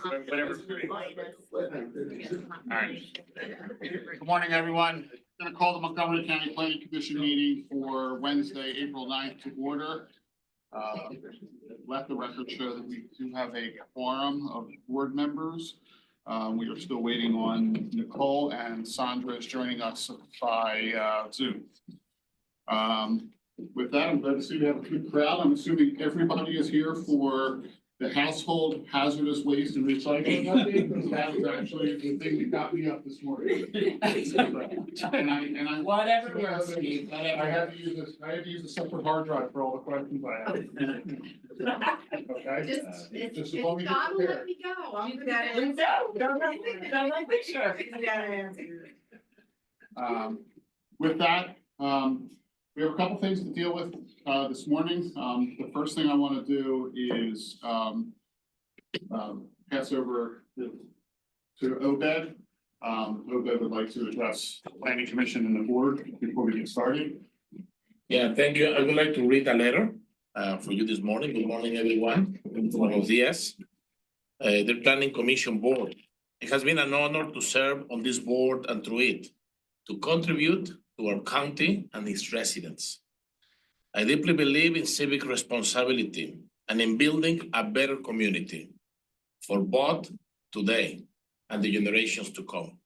Whatever. All right. Good morning, everyone. I'm going to call the Montgomery County Planning Commission meeting for Wednesday, April 9th to order. Let the record show that we do have a quorum of board members. We are still waiting on Nicole, and Sandra is joining us by Zoom. With that, I'm glad to see we have a good crowd. I'm assuming everybody is here for the household hazardous waste and recycling update. That was actually the thing that got me up this morning. and I Whatever works, Steve, whatever. I had to use a separate hard drive for all the questions I had. Okay. Just as long as God will you're let me go. I'm gonna Don't like picture. With that, we have a couple things to deal with this morning. The first thing I want to do is pass over to Obed. Obed would like to address the Planning Commission and the board before we get started. Yeah, thank you. I would like to read a letter for you this morning. Good morning, everyone. Buenos días. The Planning Commission Board. It has been an honor to serve on this board and through it, to contribute to our county and its residents. I deeply believe in civic responsibility and in building a better community for both today and the generations to come.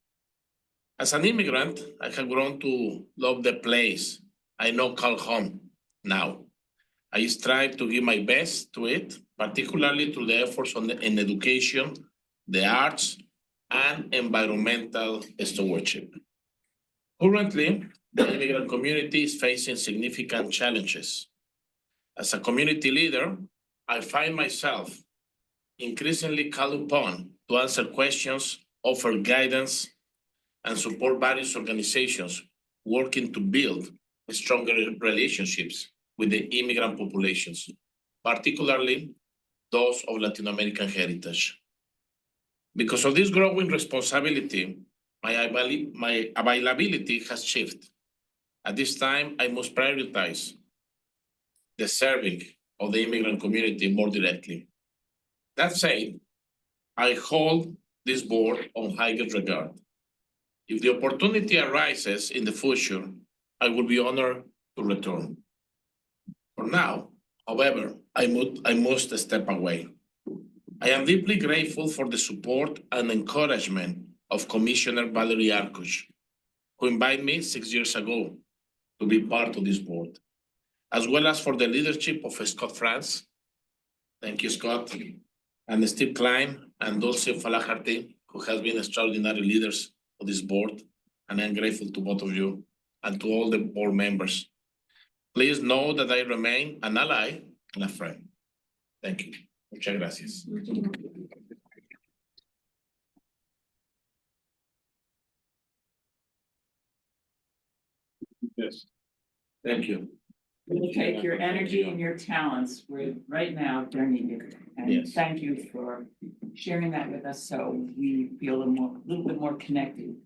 As an immigrant, I have grown to love the place I know called home now. I strive to give my best to it, particularly through the efforts in education, the arts, and environmental stewardship. Currently, the immigrant community is facing significant challenges. As a community leader, I find myself increasingly called upon to answer questions, offer guidance, and support various organizations working to build stronger relationships with the immigrant populations, particularly those of Latin American heritage. Because of this growing responsibility, my availability has shifted. At this time, I must prioritize the serving of the immigrant community more directly. That said, I hold this board on highest regard. If the opportunity arises in the future, I will be honored to return. For now, however, I must step away. I am deeply grateful for the support and encouragement of Commissioner Valerie Arkush, who invited me 6 years ago to be part of this board, as well as for the leadership of Scott France. Thank you, Scott, and Steve Klein and Dulce Falaharty, who has been extraordinary leaders of this board, and I'm grateful to both of you and to all the board members. Please know that I remain an ally and a friend. Thank you. Muchas gracias. Yes. Thank you. We'll take your energy and your talents right now, they're needed. And Yes. thank you for sharing that with us, so we feel a little bit more connected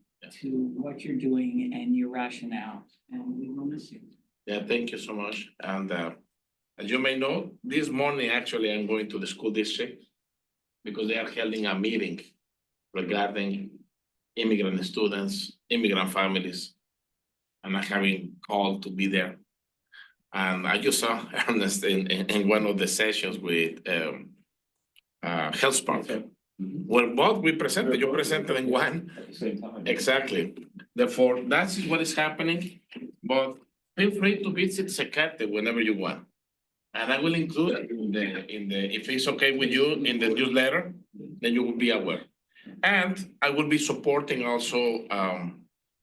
to what you're doing and your rationale, and we will miss you. Yeah, thank you so much. And as you may know, this morning, actually, I'm going to the school district because they are holding a meeting regarding immigrant students, immigrant families, and I have been called to be there. And I just saw Ernest in one of the sessions with Health Spark. Well, both we presented, you presented in one. At the same time. Exactly. Therefore, that's what is happening, but feel free to visit Secate whenever you want. And I will include it in the, if it's okay with you, in the newsletter, then you will be aware. And I will be supporting also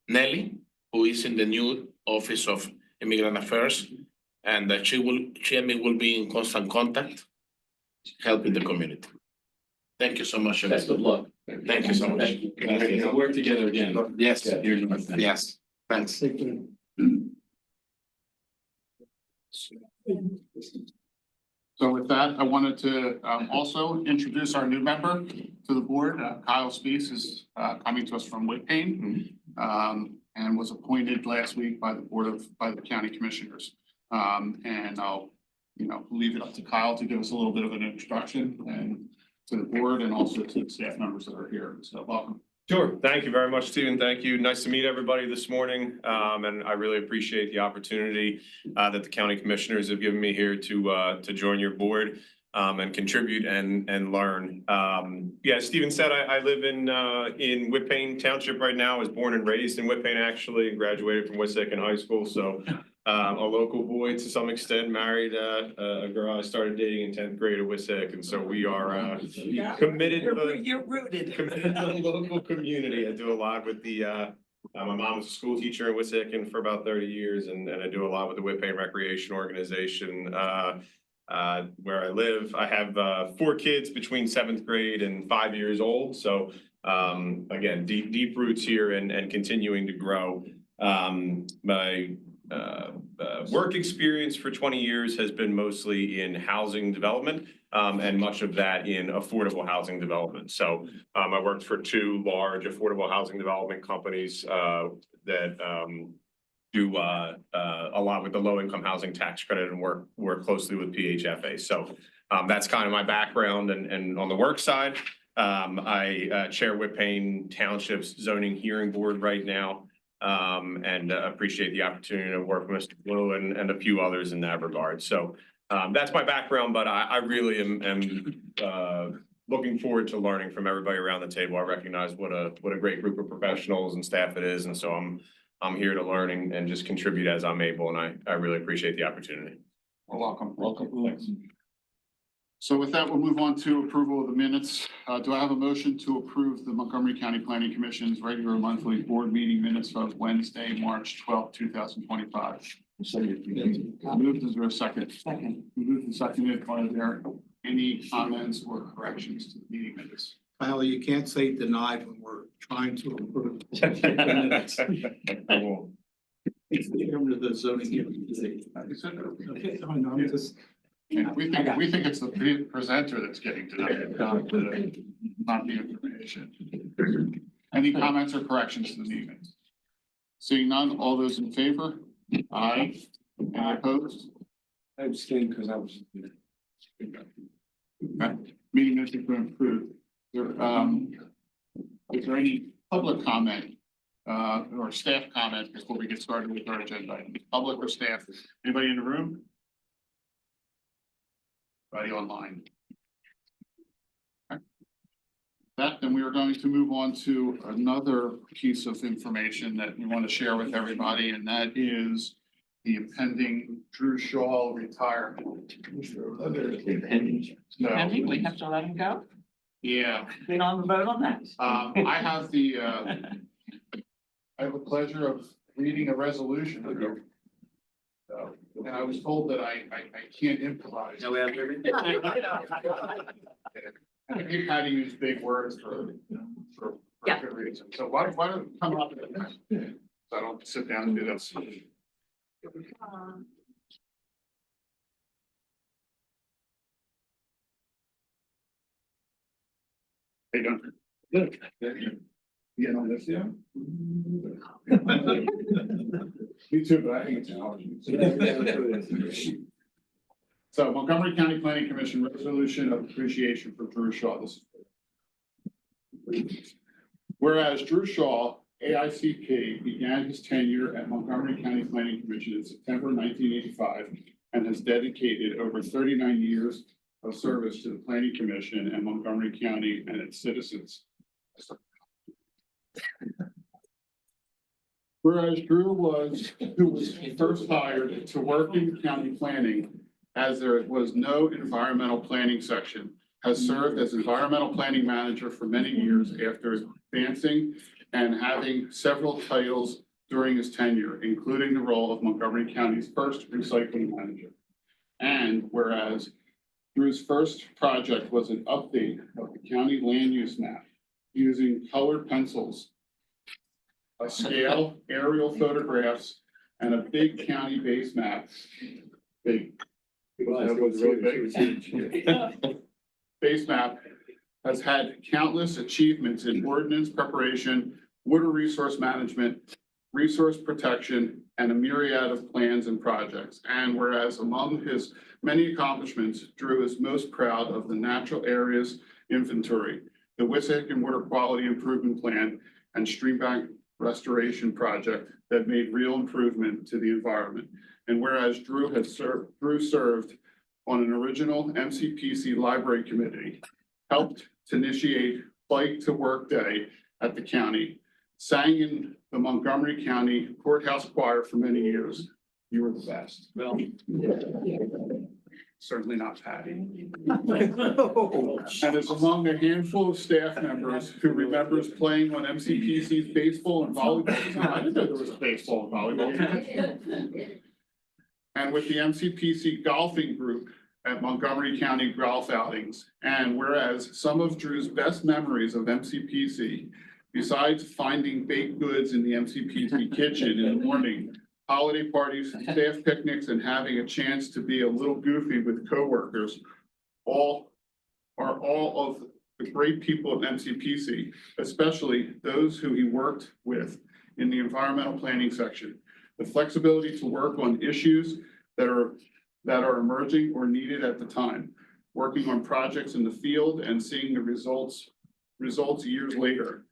Nelly, who is in the new Office of Immigrant Affairs, and that she and me will be in constant contact, helping the community. Thank you so much. Best of luck. Thank you so much. We'll work together again. Yes, Yeah. yes, thanks. So with that, I wanted to also introduce our new member to the board. Kyle Spees is coming to us from Whitpain and was appointed last week by the county commissioners. And I'll leave it up to Kyle to give us a little bit of an introduction and to the board and also to the staff members that are here. So welcome. Sure. Thank you very much, Stephen. Thank you. Nice to meet everybody this morning. And I really appreciate the opportunity that the county commissioners have given me here to join your board and contribute and learn. Yeah, Stephen said I live in Whippane Township right now. I was born and raised in Whippane, actually, graduated from Wissahickon High School. So a local boy to some extent, married a girl I started dating in 10th grade at Wissahickon. So we are committed to You're rooted. committed to the local community. I do a lot with the, my mom was a school teacher in Wissahickon for about 30 years, and I do a lot with the Whippane Recreation Organization where I live. I have 4 kids between 7th grade and 5 years old. So again, deep roots here and continuing to grow. My work experience for 20 years has been mostly in housing development, and much of that in affordable housing development. So I worked for 2 large affordable housing development companies that do a lot with the low income housing tax credit and work closely with PHFA. So that's kind of my background. And on the work side, I chair Whippane Township's zoning hearing board right now. And appreciate the opportunity to work with Mr. Blue and a few others in that regard. So that's my background, but I really am looking forward to learning from everybody around the table. I recognize what a great group of professionals and staff it is, and so I'm here to learn and just contribute as I'm able, and I really appreciate the opportunity. Well, welcome. Welcome. Thanks. So with that, we'll move on to approval of the minutes. Do I have a motion to approve the Montgomery County Planning Commission's regular monthly board meeting minutes of Wednesday, March 12th, 2025? Moved. Is there a second? Second. Moved and seconded. Are there any comments or corrections to the meeting minutes? Kyle, you can't say denied when we're trying to approve. It's the chairman of the zoning hearing. Okay, I know, I'm just. We think it's the presenter that's getting denied, not the information. Any comments or corrections to the meeting minutes? Seeing none, all those in favor? Aye. Any opposed? I abstained because I was. Okay. Meeting minutes have been approved. Is there any public comment or staff comment before we get started with our agenda items? Public or staff? Anybody in the room? Anybody online? Okay. Then we are going to move on to another piece of information that we want to share with everybody, and that is the impending Drew Shaw retirement. Pending, we have to let him go? Yeah. We don't have a vote on that? I have the I have the pleasure of reading a resolution. So, and I was told that I can't improvise. No, we have I think Pattie used big words for Yeah. good reason. So why don't you come up with it next? So I don't sit down and do this. Hey, don't. Good. You know this, yeah? Me too, but I think it's allergies. So Montgomery County Planning Commission resolution of appreciation for Drew Shaw. Whereas Drew Shaw, AICP, began his tenure at Montgomery County Planning Commission in September 1985 and has dedicated over 39 years of service to the Planning Commission and Montgomery County and its citizens. Whereas Drew was first hired to work in county planning as there was no environmental planning section, has served as environmental planning manager for many years after advancing and having several titles during his tenure, including the role of Montgomery County's first recycling manager. And whereas Drew's first project was an update of the county land use map using colored pencils, a scale, aerial photographs, and a big county base map. Big. That was really big. Base map has had countless achievements in ordinance preparation, water resource management, resource protection, and a myriad of plans and projects. And whereas among his many accomplishments, Drew is most proud of the natural areas inventory, the Wissahickon Water Quality Improvement Plan, and stream bank restoration project that made real improvement to the environment. And whereas Drew served on an original MCPC library committee, helped to initiate Bike to Work Day at the county, sang in the Montgomery County Courthouse Choir for many years. You were the best. Well, certainly not Pattie. And is among a handful of staff members who remembers playing on MCPC's baseball and volleyball team. I didn't know there was a baseball and volleyball team. And with the MCPC golfing group at Montgomery County golf outings. And whereas some of Drew's best memories of MCPC, besides finding baked goods in the MCPC kitchen in the morning, holiday parties, staff picnics, and having a chance to be a little goofy with coworkers, all of the great people of MCPC, especially those who he worked with in the environmental planning section. The flexibility to work on issues that are emerging or needed at the time, working on projects in the field and seeing the results years later,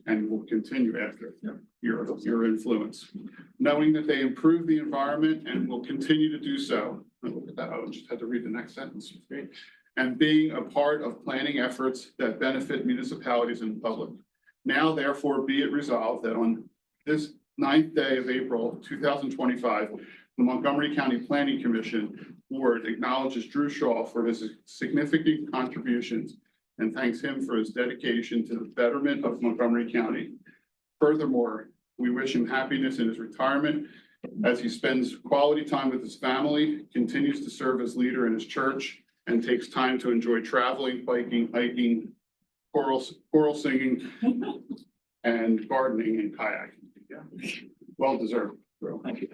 and will continue after your influence. Knowing that they improve the environment and will continue to do so. Look at that, I just had to read the next sentence. Great. And being a part of planning efforts that benefit municipalities and the public. Now, therefore, be it resolved that on this 9th day of April, 2025, the Montgomery County Planning Commission Board acknowledges Drew Shaw for his significant contributions and thanks him for his dedication to the betterment of Montgomery County. Furthermore, we wish him happiness in his retirement as he spends quality time with his family, continues to serve as leader in his church, and takes time to enjoy traveling, biking, hiking, choral singing, and gardening and kayaking. Yeah. Well deserved, bro. Thank you.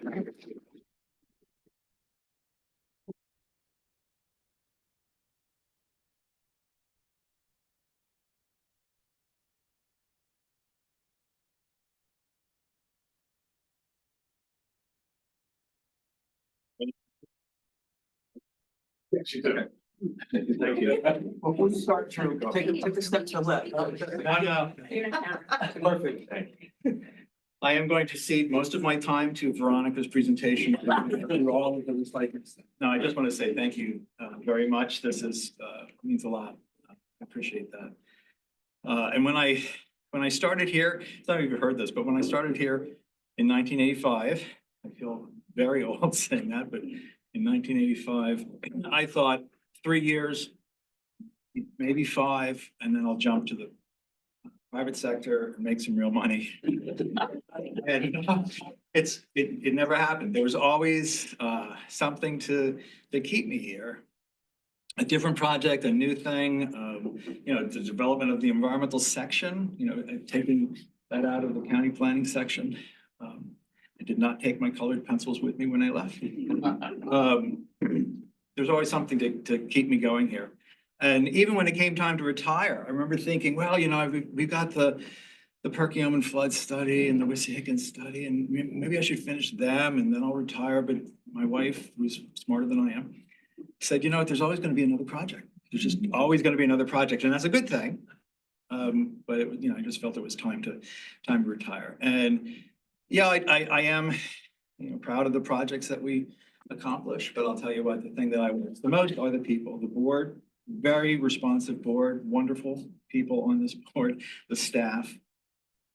Yes, you did. Thank you. Before you start, take a step to the left. Perfect. I am going to cede most of my time to Veronica's presentation through all of the recycling. No, I just want to say thank you very much. This is means a lot. I appreciate that. And when I started here, some of you have heard this, but when I started here in 1985, I feel very old saying that, but in 1985, I thought 3 years, maybe 5, and then I'll jump to the private sector and make some real money. And it never happened. There was always something to keep me here. A different project, a new thing, the development of the environmental section, taking that out of the county planning section. I did not take my colored pencils with me when I left. There's always something to keep me going here. And even when it came time to retire, I remember thinking, well, we've got the Perkiomen flood study and the Wissahickon study, and maybe I should finish them and then I'll retire. But my wife, who's smarter than I am, said, there's always going to be another project. There's just always going to be another project, and that's a good thing. But I just felt it was time to retire. And yeah, I am, proud of the projects that we accomplish. But I'll tell you what, the thing that I miss the most are the people, the board, very responsive board, wonderful people on this board, the staff,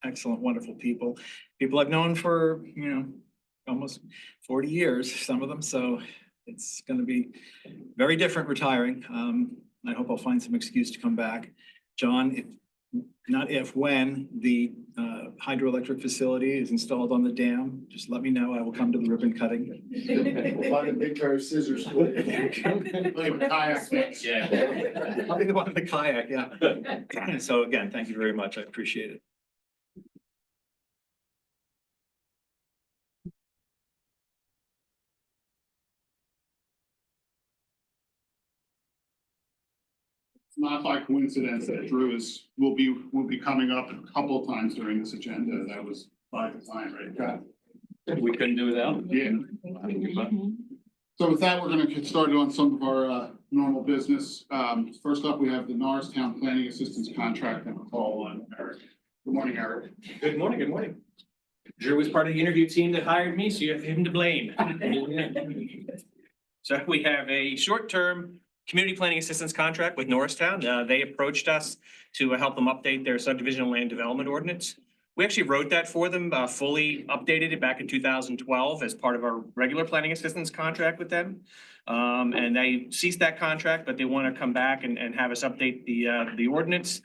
excellent, wonderful people I've known for, almost 40 years, some of them. So it's going to be very different retiring. I hope I'll find some excuse to come back. John, when the hydroelectric facility is installed on the dam, just let me know. I will come to the ribbon cutting. We'll find a big pair of scissors. I'll be the kayak next. Yeah. I'll be the one in the kayak, yeah. So again, thank you very much. I appreciate it. It's not by coincidence that Drew will be coming up a couple of times during this agenda. That was by the time, right? Got We couldn't do without. it. Yeah. So with that, we're gonna get started on some of our normal business. First up, we have the Norristown Planning Assistance Contract and we'll call on Eric. Good morning, Eric. Good morning, good morning. Drew was part of the interview team that hired me, so you have him to blame. So we have a short-term community planning assistance contract with Norristown. They approached us to help them update their subdivision and land development ordinance. We actually wrote that for them, fully updated it back in 2012 as part of our regular planning assistance contract with them. And they ceased that contract, but they want to come back and have us update the ordinance.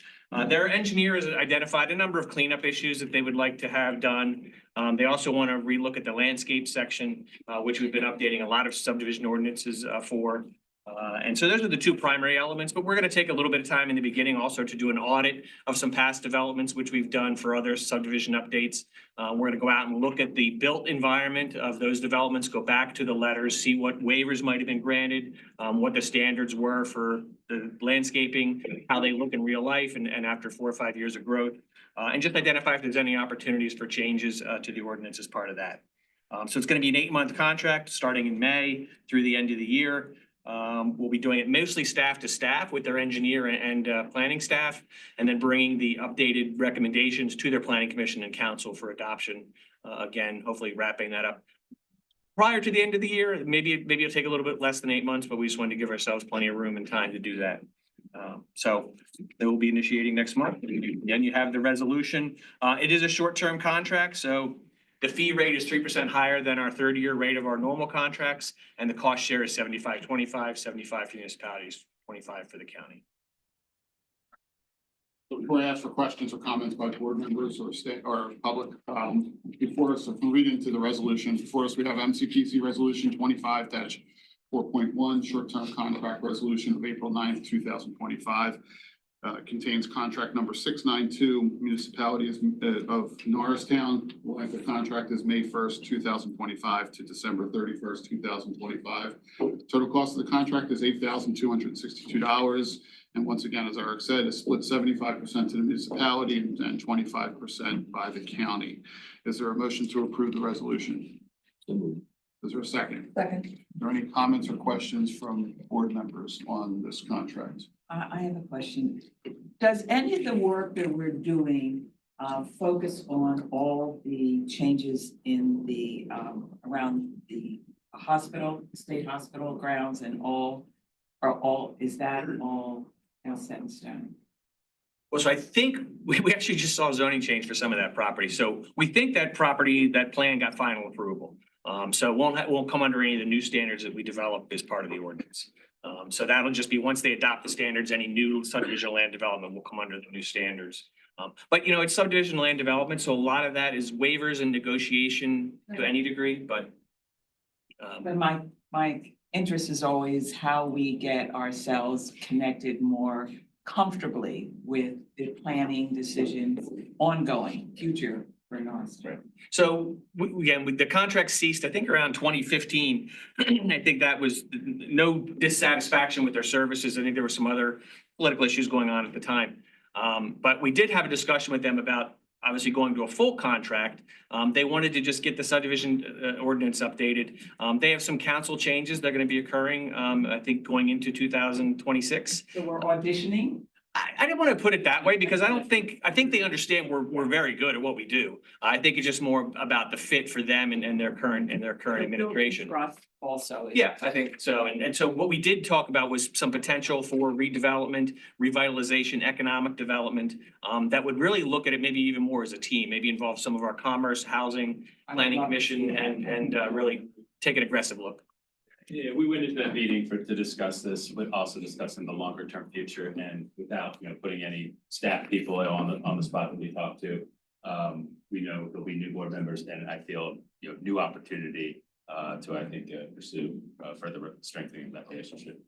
Their engineer has identified a number of cleanup issues that they would like to have done. They also want to relook at the landscape section, which we've been updating a lot of subdivision ordinances for. And so those are the two primary elements, but we're going to take a little bit of time in the beginning also to do an audit of some past developments, which we've done for other subdivision updates. We're going to go out and look at the built environment of those developments, go back to the letters, see what waivers might have been granted, what the standards were for the landscaping, how they look in real life and after 4 or 5 years of growth, and just identify if there's any opportunities for changes to the ordinance as part of that. So it's going to be an 8-month contract starting in May through the end of the year. We'll be doing it mostly staff to staff with their engineer and planning staff, and then bringing the updated recommendations to their planning commission and council for adoption. Again, hopefully wrapping that up prior to the end of the year. Maybe it'll take a little bit less than 8 months, but we just wanted to give ourselves plenty of room and time to do that. So they will be initiating next month. Then you have the resolution. It is a short-term contract, so the fee rate is 3% higher than our 30-year rate of our normal contracts, and the cost share is 75-25, 75 for municipalities, 25 for the county. So before I ask for questions or comments by board members or state or public, before us, if we read into the resolution, before us, we have MCPC Resolution 25-4.1, short-term contract resolution of April 9th, 2025. Contains contract number 692, municipality of Norristown. Length of contract is May 1st, 2025 to December 31st, 2025. Total cost of the contract is $8,262. And once again, as Eric said, it's split 75% to the municipality and 25% by the county. Is there a motion to approve the resolution? Is there a second? Second. Are there any comments or questions from board members on this contract? I have a question. Does any of the work that we're doing focus on all the changes in the around the hospital, state hospital grounds and is that all now set in stone? Well, so I think we actually just saw a zoning change for some of that property. So we think that property, that plan got final approval. So it won't come under any of the new standards that we developed as part of the ordinance. So that'll just be once they adopt the standards, any new subdivision land development will come under the new standards. But you know, it's subdivision land development, so a lot of that is waivers and negotiation to any degree, but. But my interest is always how we get ourselves connected more comfortably with the planning decisions ongoing, future for Norristown. So again, the contract ceased, I think around 2015. I think that was no dissatisfaction with their services. I think there were some other political issues going on at the time. But we did have a discussion with them about obviously going to a full contract. They wanted to just get the subdivision ordinance updated. They have some council changes that are going to be occurring, I think going into 2026. So we're auditioning? I didn't want to put it that way because I think they understand we're very good at what we do. I think it's just more about the fit for them and their current administration. Trust also. Yeah, I think so. And so what we did talk about was some potential for redevelopment, revitalization, economic development, that would really look at it maybe even more as a team, maybe involve some of our commerce, housing, planning commission, and really take an aggressive look. Yeah, we went into that meeting to discuss this, but also discussing the longer term future and without, putting any staff people on the spot that we talked to. We know there'll be new board members and I feel, new opportunity to, I think, pursue further strengthening of that relationship.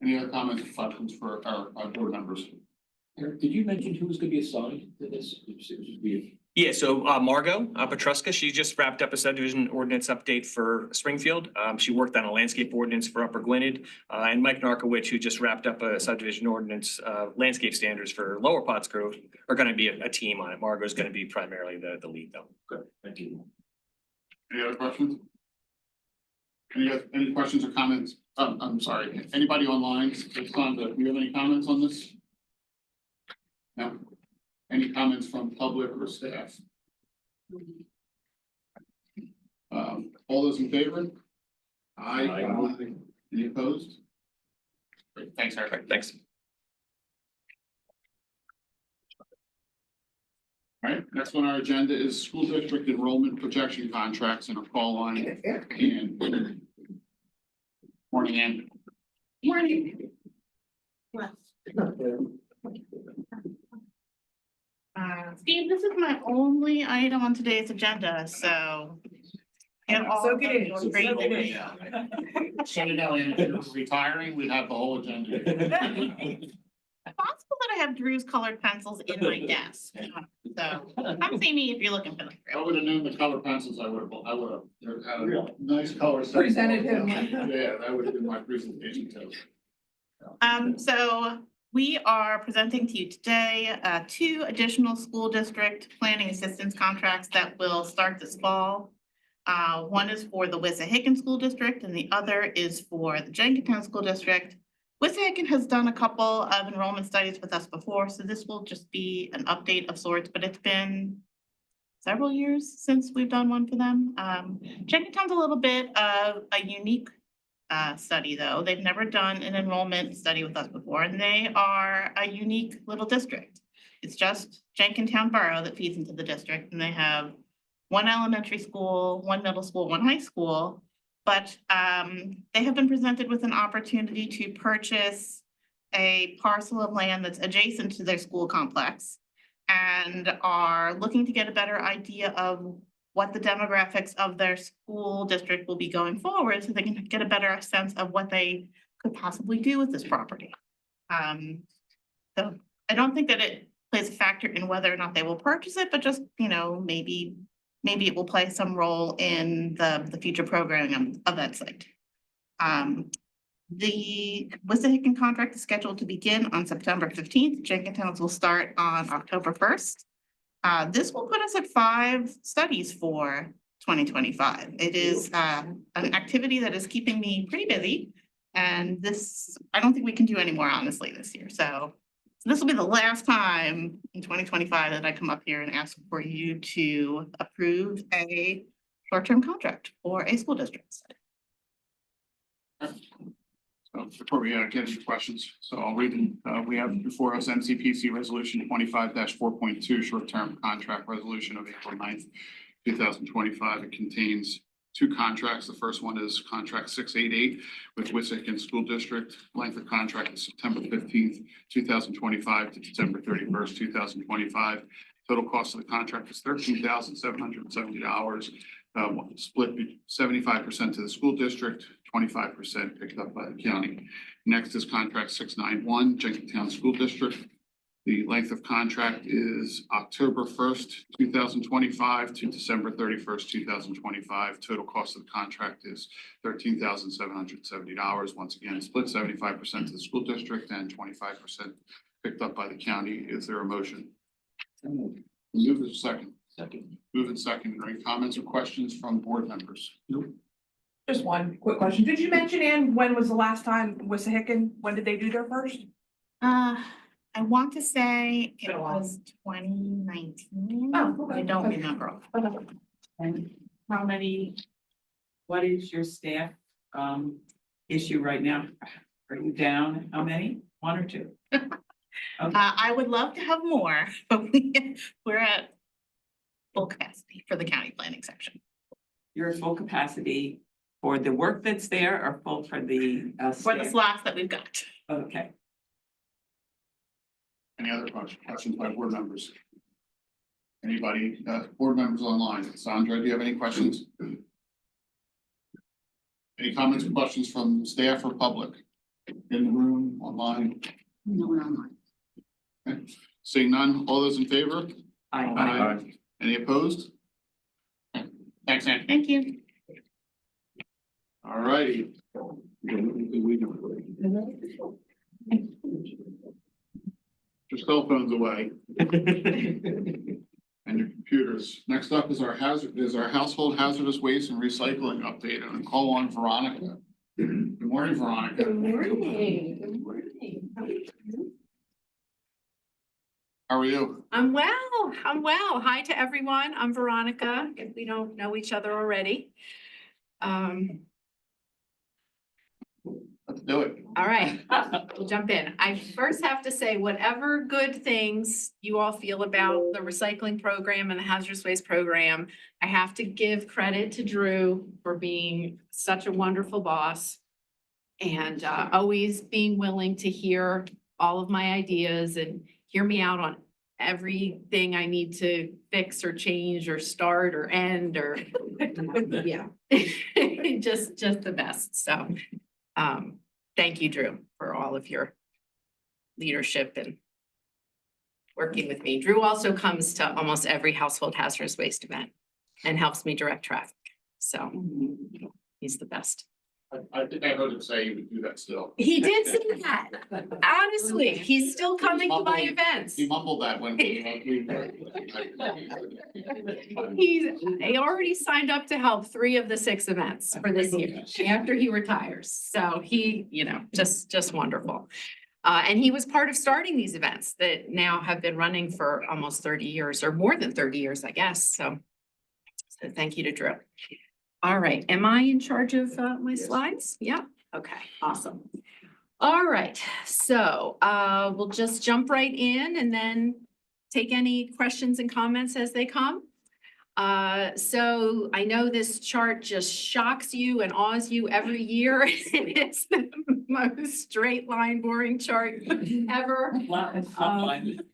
Any other comments or questions for our board members? Eric, did you mention who was gonna be assigned to this? Yeah, so Margot Petruska, she just wrapped up a subdivision ordinance update for Springfield. She worked on a landscape ordinance for Upper Gwinnett. And Mike Narkowicz, who just wrapped up a subdivision ordinance, landscape standards for Lower Potts Grove, are gonna be a team on it. Margot's gonna be primarily the lead though. Good, thank you. Any other questions? Any questions or comments? I'm sorry, anybody online? Sandra, do you have any comments on this? No? Any comments from public or staff? All those in favor? Aye. Aye. Any opposed? Great, thanks, Eric. Thanks. All right, next on our agenda is school district enrollment projection contracts and a call on and morning, Ann. Morning. Steve, this is my only item on today's agenda, so. And all. So good. goes great. So you know, Ann, if you're retiring, we'd have the whole agenda. Possible that I have Drew's colored pencils in my desk, so come see me if you're looking for them. I would have known the color pencils, I would have had a nice color. set. Presented him. Yeah, that would have been my presentation too. So we are presenting to you today, 2 additional school district planning assistance contracts that will start this fall. One is for the Wissahickon School District and the other is for the Jenkintown School District. Wissahickon has done a couple of enrollment studies with us before, so this will just be an update of sorts, but it's been several years since we've done one for them. Jenkintown's a little bit of a unique study, though. They've never done an enrollment study with us before, and they are a unique little district. It's just Jenkintown Borough that feeds into the district, and they have 1 elementary school, 1 middle school, 1 high school. But they have been presented with an opportunity to purchase a parcel of land that's adjacent to their school complex and are looking to get a better idea of what the demographics of their school district will be going forward, so they can get a better sense of what they could possibly do with this property. So I don't think that it plays a factor in whether or not they will purchase it, but just, you know, maybe it will play some role in the future programming of that site. The Wissahickon contract is scheduled to begin on September 15th. Jenkintown's will start on October 1st. This will put us at 5 studies for 2025. It is an activity that is keeping me pretty busy. And this, I don't think we can do any more honestly this year. So this will be the last time in 2025 that I come up here and ask for you to approve a short-term contract for a school district study. So before we get into questions, so I'll read them. We have before us MCPC Resolution 25-4.2, short-term contract resolution of April 9th, 2025. It contains 2 contracts. The first one is contract 688 with Wissahickon School District. Length of contract is September 15th, 2025 to December 31st, 2025. Total cost of the contract is $13,770. Split 75% to the school district, 25% picked up by the county. Next is contract 691, Jenkintown School District. The length of contract is October 1st, 2025 to December 31st, 2025. Total cost of the contract is $13,770. Once again, split 75% to the school district and 25% picked up by the county. Is there a motion? Move it second. Second. Move it second. Are there any comments or questions from board members? Just one quick question. Did you mention, Ann, when was the last time Wissahickon, when did they do their first? I want to say it Been a while. was 2019. Oh, okay. I don't remember. And how many, what is your staff issue right now? Are you down? How many? 1 or 2? I would love to have more, but we're at full capacity for the county planning section. You're at full capacity for the work that's there or full for the For the staff? slots that we've got. Okay. Any other questions by board members? Anybody, board members online? Sandra, do you have any questions? Any comments or questions from staff or public? In the room, online? No, we're online. Okay. Seeing none, all those in favor? Aye. Any opposed? Thanks, Ann. Thank you. All righty. Your cell phones away. And your computers. Next up is our household hazardous waste and recycling update, and I call on Veronica. Good morning, Veronica. Good morning, good morning. How are you? I'm well. Hi to everyone. I'm Veronica, if we don't know each other already. Let's do it. All right, we'll jump in. I first have to say, whatever good things you all feel about the recycling program and the hazardous waste program, I have to give credit to Drew for being such a wonderful boss and always being willing to hear all of my ideas and hear me out on everything I need to fix or change or start or end or, yeah, just the best. So, thank you, Drew, for all of your leadership and working with me. Drew also comes to almost every household hazardous waste event and helps me direct traffic. So he's the best. I think I heard him say he would do that still. He did say that. Honestly, he's still coming to my events. He mumbled that when He already signed up to help 3 of the 6 events for this year after he retires. So he, just wonderful. And he was part of starting these events that now have been running for almost 30 years or more than 30 years, I guess. So thank you to Drew. All right, am I in charge of my slides? Yeah, okay, awesome. All right, so we'll just jump right in and then take any questions and comments as they come. So I know this chart just shocks you and awes you every year. It's the most straight line boring chart ever.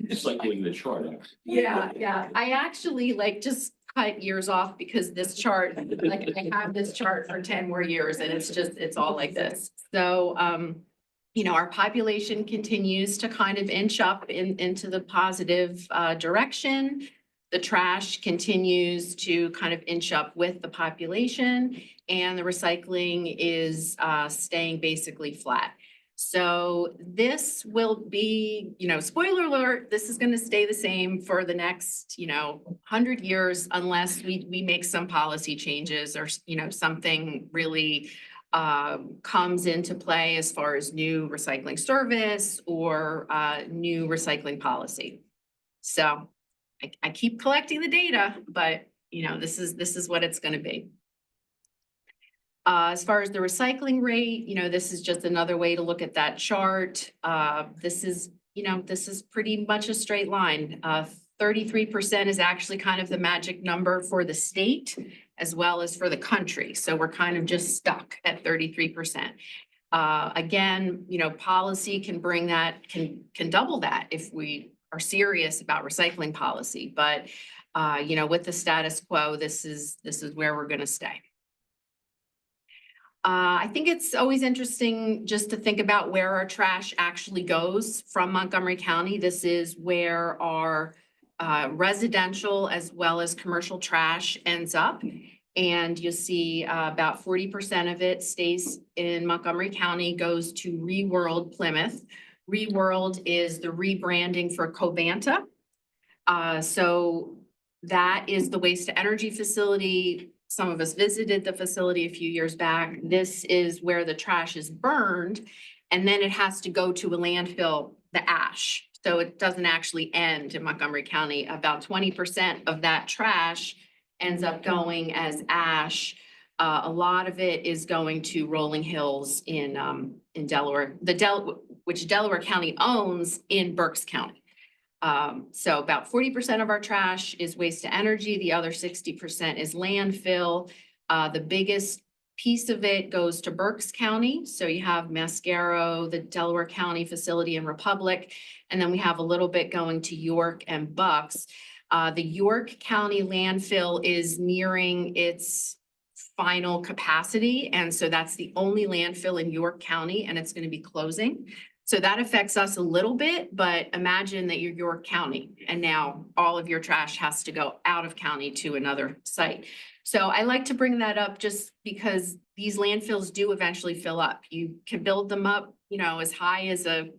It's like doing the chart. Yeah. I actually just cut years off because this chart, I have this chart for 10 more years and it's all like this. So, our population continues to kind of inch up into the positive direction. The trash continues to kind of inch up with the population and the recycling is staying basically flat. So this will be, spoiler alert, this is going to stay the same for the next, 100 years unless we make some policy changes or, something really comes into play as far as new recycling service or new recycling policy. So I keep collecting the data, but this is what it's going to be. As far as the recycling rate, this is just another way to look at that chart. This is pretty much a straight line. 33% is actually kind of the magic number for the state as well as for the country. So we're kind of just stuck at 33%. Again, policy can bring that, can double that if we are serious about recycling policy. But, with the status quo, this is where we're going to stay. I think it's always interesting just to think about where our trash actually goes from Montgomery County. This is where our residential as well as commercial trash ends up. And you'll see about 40% of it stays in Montgomery County, goes to Reworld Plymouth. Reworld is the rebranding for Covanta. So that is the waste to energy facility. Some of us visited the facility a few years back. This is where the trash is burned, and then it has to go to a landfill, the ash. So it doesn't actually end in Montgomery County. About 20% of that trash ends up going as ash. A lot of it is going to Rolling Hills in Delaware, which Delaware County owns in Berks County. So about 40% of our trash is waste to energy. The other 60% is landfill. The biggest piece of it goes to Berks County. So you have Mascaro, the Delaware County facility in Republic, and then we have a little bit going to York and Bucks. The York County landfill is nearing its final capacity. And so that's the only landfill in York County, and it's going to be closing. So that affects us a little bit, but imagine that you're York County and now all of your trash has to go out of county to another site. So I like to bring that up just because these landfills do eventually fill up. You can build them up, as high as a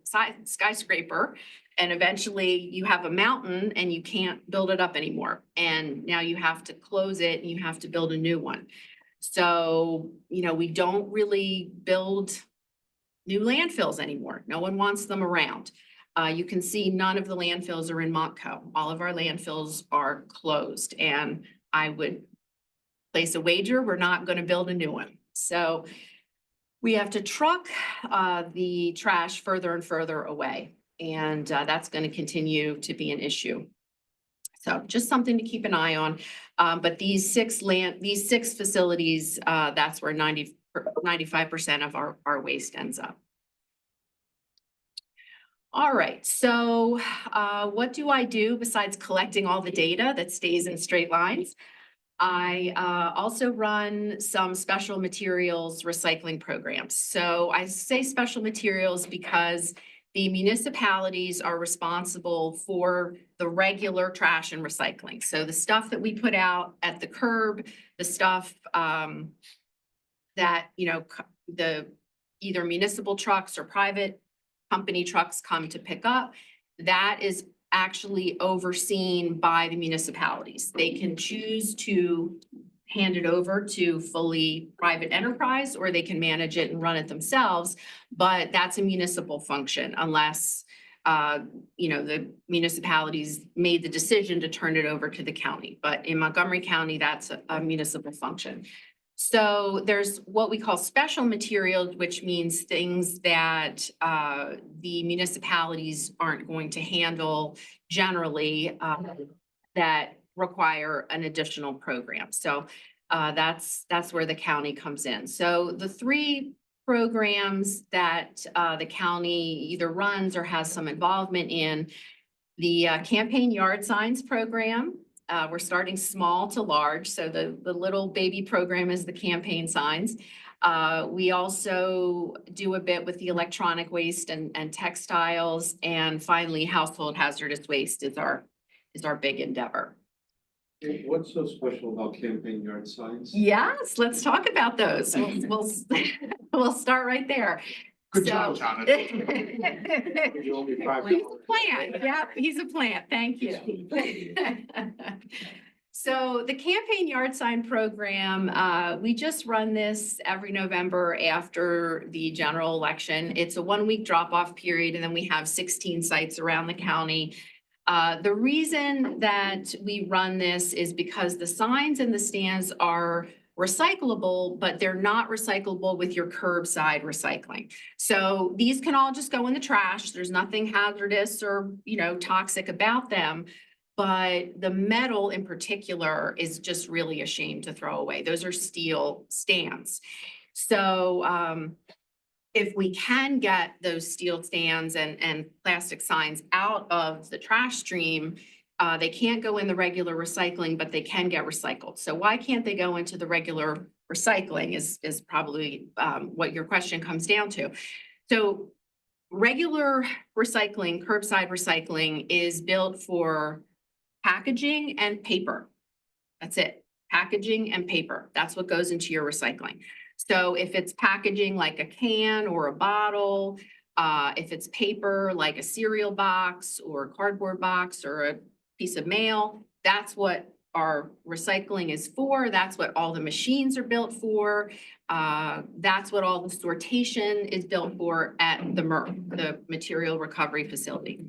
skyscraper. And eventually you have a mountain and you can't build it up anymore. And now you have to close it and you have to build a new one. So, we don't really build new landfills anymore. No one wants them around. You can see none of the landfills are in Montco. All of our landfills are closed. And I would place a wager, we're not going to build a new one. So we have to truck the trash further and further away. And that's going to continue to be an issue. So just something to keep an eye on. But these six facilities, that's where 95% of our waste ends up. All right, so what do I do besides collecting all the data that stays in straight lines? I also run some special materials recycling programs. So I say special materials because the municipalities are responsible for the regular trash and recycling. So the stuff that we put out at the curb, the stuff that, the either municipal trucks or private company trucks come to pick up, that is actually overseen by the municipalities. They can choose to hand it over to fully private enterprise, or they can manage it and run it themselves, but that's a municipal function unless the municipalities made the decision to turn it over to the county. But in Montgomery County, that's a municipal function. So there's what we call special materials, which means things that the municipalities aren't going to handle generally that require an additional program. So that's where the county comes in. So the three programs that the county either runs or has some involvement in, the campaign yard signs program. We're starting small to large. So the little baby program is the campaign signs. We also do a bit with the electronic waste and textiles. And finally, household hazardous waste is our big endeavor. What's so special about campaign yard signs? Yes, let's talk about those. We'll start right there. Good job, Jonathan. You owe me $5. He's a plant. Yep, he's a plant. Thank you. So the campaign yard sign program, we just run this every November after the general election. It's a 1-week drop-off period, and then we have 16 sites around the county. The reason that we run this is because the signs and the stands are recyclable, but they're not recyclable with your curbside recycling. So these can all just go in the trash. There's nothing hazardous or, toxic about them. But the metal in particular is just really a shame to throw away. Those are steel stands. So if we can get those steel stands and plastic signs out of the trash stream, they can't go in the regular recycling, but they can get recycled. So why can't they go into the regular recycling is probably what your question comes down to. So regular recycling, curbside recycling is built for packaging and paper. That's it. Packaging and paper. That's what goes into your recycling. So if it's packaging like a can or a bottle, if it's paper like a cereal box or a cardboard box or a piece of mail, that's what our recycling is for. That's what all the machines are built for. That's what all the sortation is built for at the MRF, the Material Recovery Facility.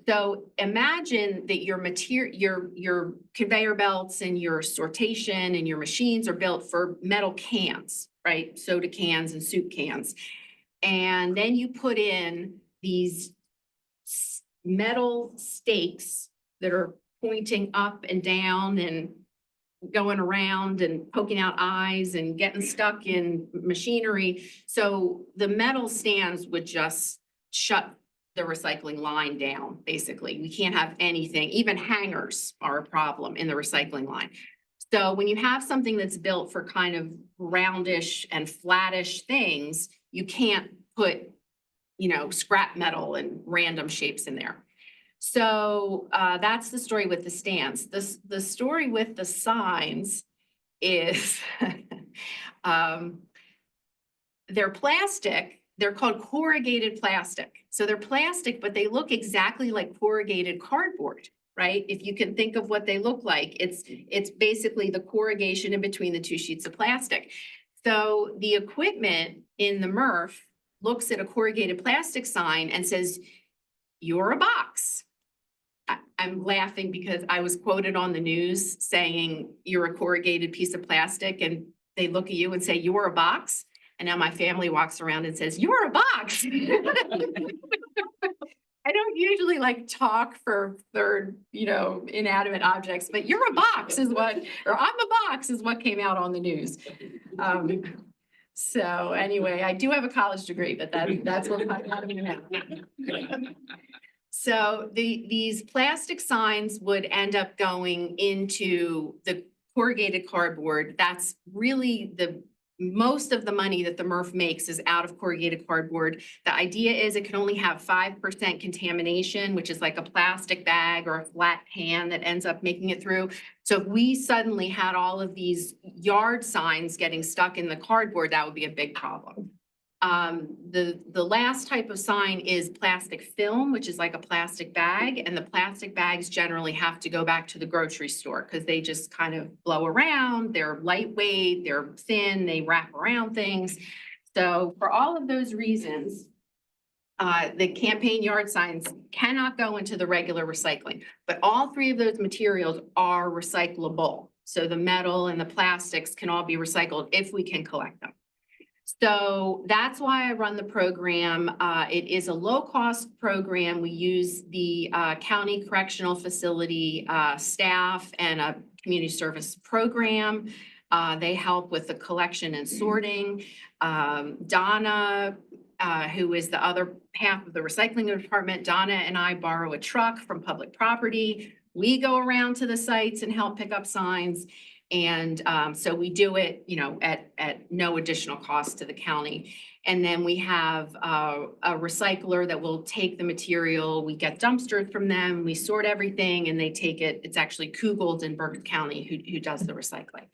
So imagine that your conveyor belts and your sortation and your machines are built for metal cans, right? Soda cans and soup cans. And then you put in these metal stakes that are pointing up and down and going around and poking out eyes and getting stuck in machinery. So the metal stands would just shut the recycling line down, basically. We can't have anything, even hangers are a problem in the recycling line. So when you have something that's built for kind of roundish and flattish things, you can't put scrap metal and random shapes in there. So that's the story with the stands. The story with the signs is they're plastic. They're called corrugated plastic. So they're plastic, but they look exactly like corrugated cardboard, right? If you can think of what they look like, it's basically the corrugation in between the two sheets of plastic. So the equipment in the MRF looks at a corrugated plastic sign and says, "You're a box." I'm laughing because I was quoted on the news saying, "You're a corrugated piece of plastic," and they look at you and say, "You're a box." And now my family walks around and says, "You're a box." I don't usually like talk for third, inanimate objects, but "you're a box" is what, or "I'm a box" is what came out on the news. So anyway, I do have a college degree, but that's what I'm out of my mouth. So these plastic signs would end up going into the corrugated cardboard. That's really most of the money that the MRF makes is out of corrugated cardboard. The idea is it can only have 5% contamination, which is like a plastic bag or a flat pan that ends up making it through. So if we suddenly had all of these yard signs getting stuck in the cardboard, that would be a big problem. The last type of sign is plastic film, which is like a plastic bag, and the plastic bags generally have to go back to the grocery store because they just kind of blow around. They're lightweight, they're thin, they wrap around things. So for all of those reasons, the campaign yard signs cannot go into the regular recycling, but all three of those materials are recyclable. So the metal and the plastics can all be recycled if we can collect them. So that's why I run the program. It is a low-cost program. We use the county correctional facility staff and a community service program. They help with the collection and sorting. Donna, who is the other half of the recycling department, Donna and I borrow a truck from public property. We go around to the sites and help pick up signs. And so we do it, at no additional cost to the county. And then we have a recycler that will take the material. We get dumpsters from them. We sort everything and they take it. It's actually Kugels in Bergen County who does the recycling.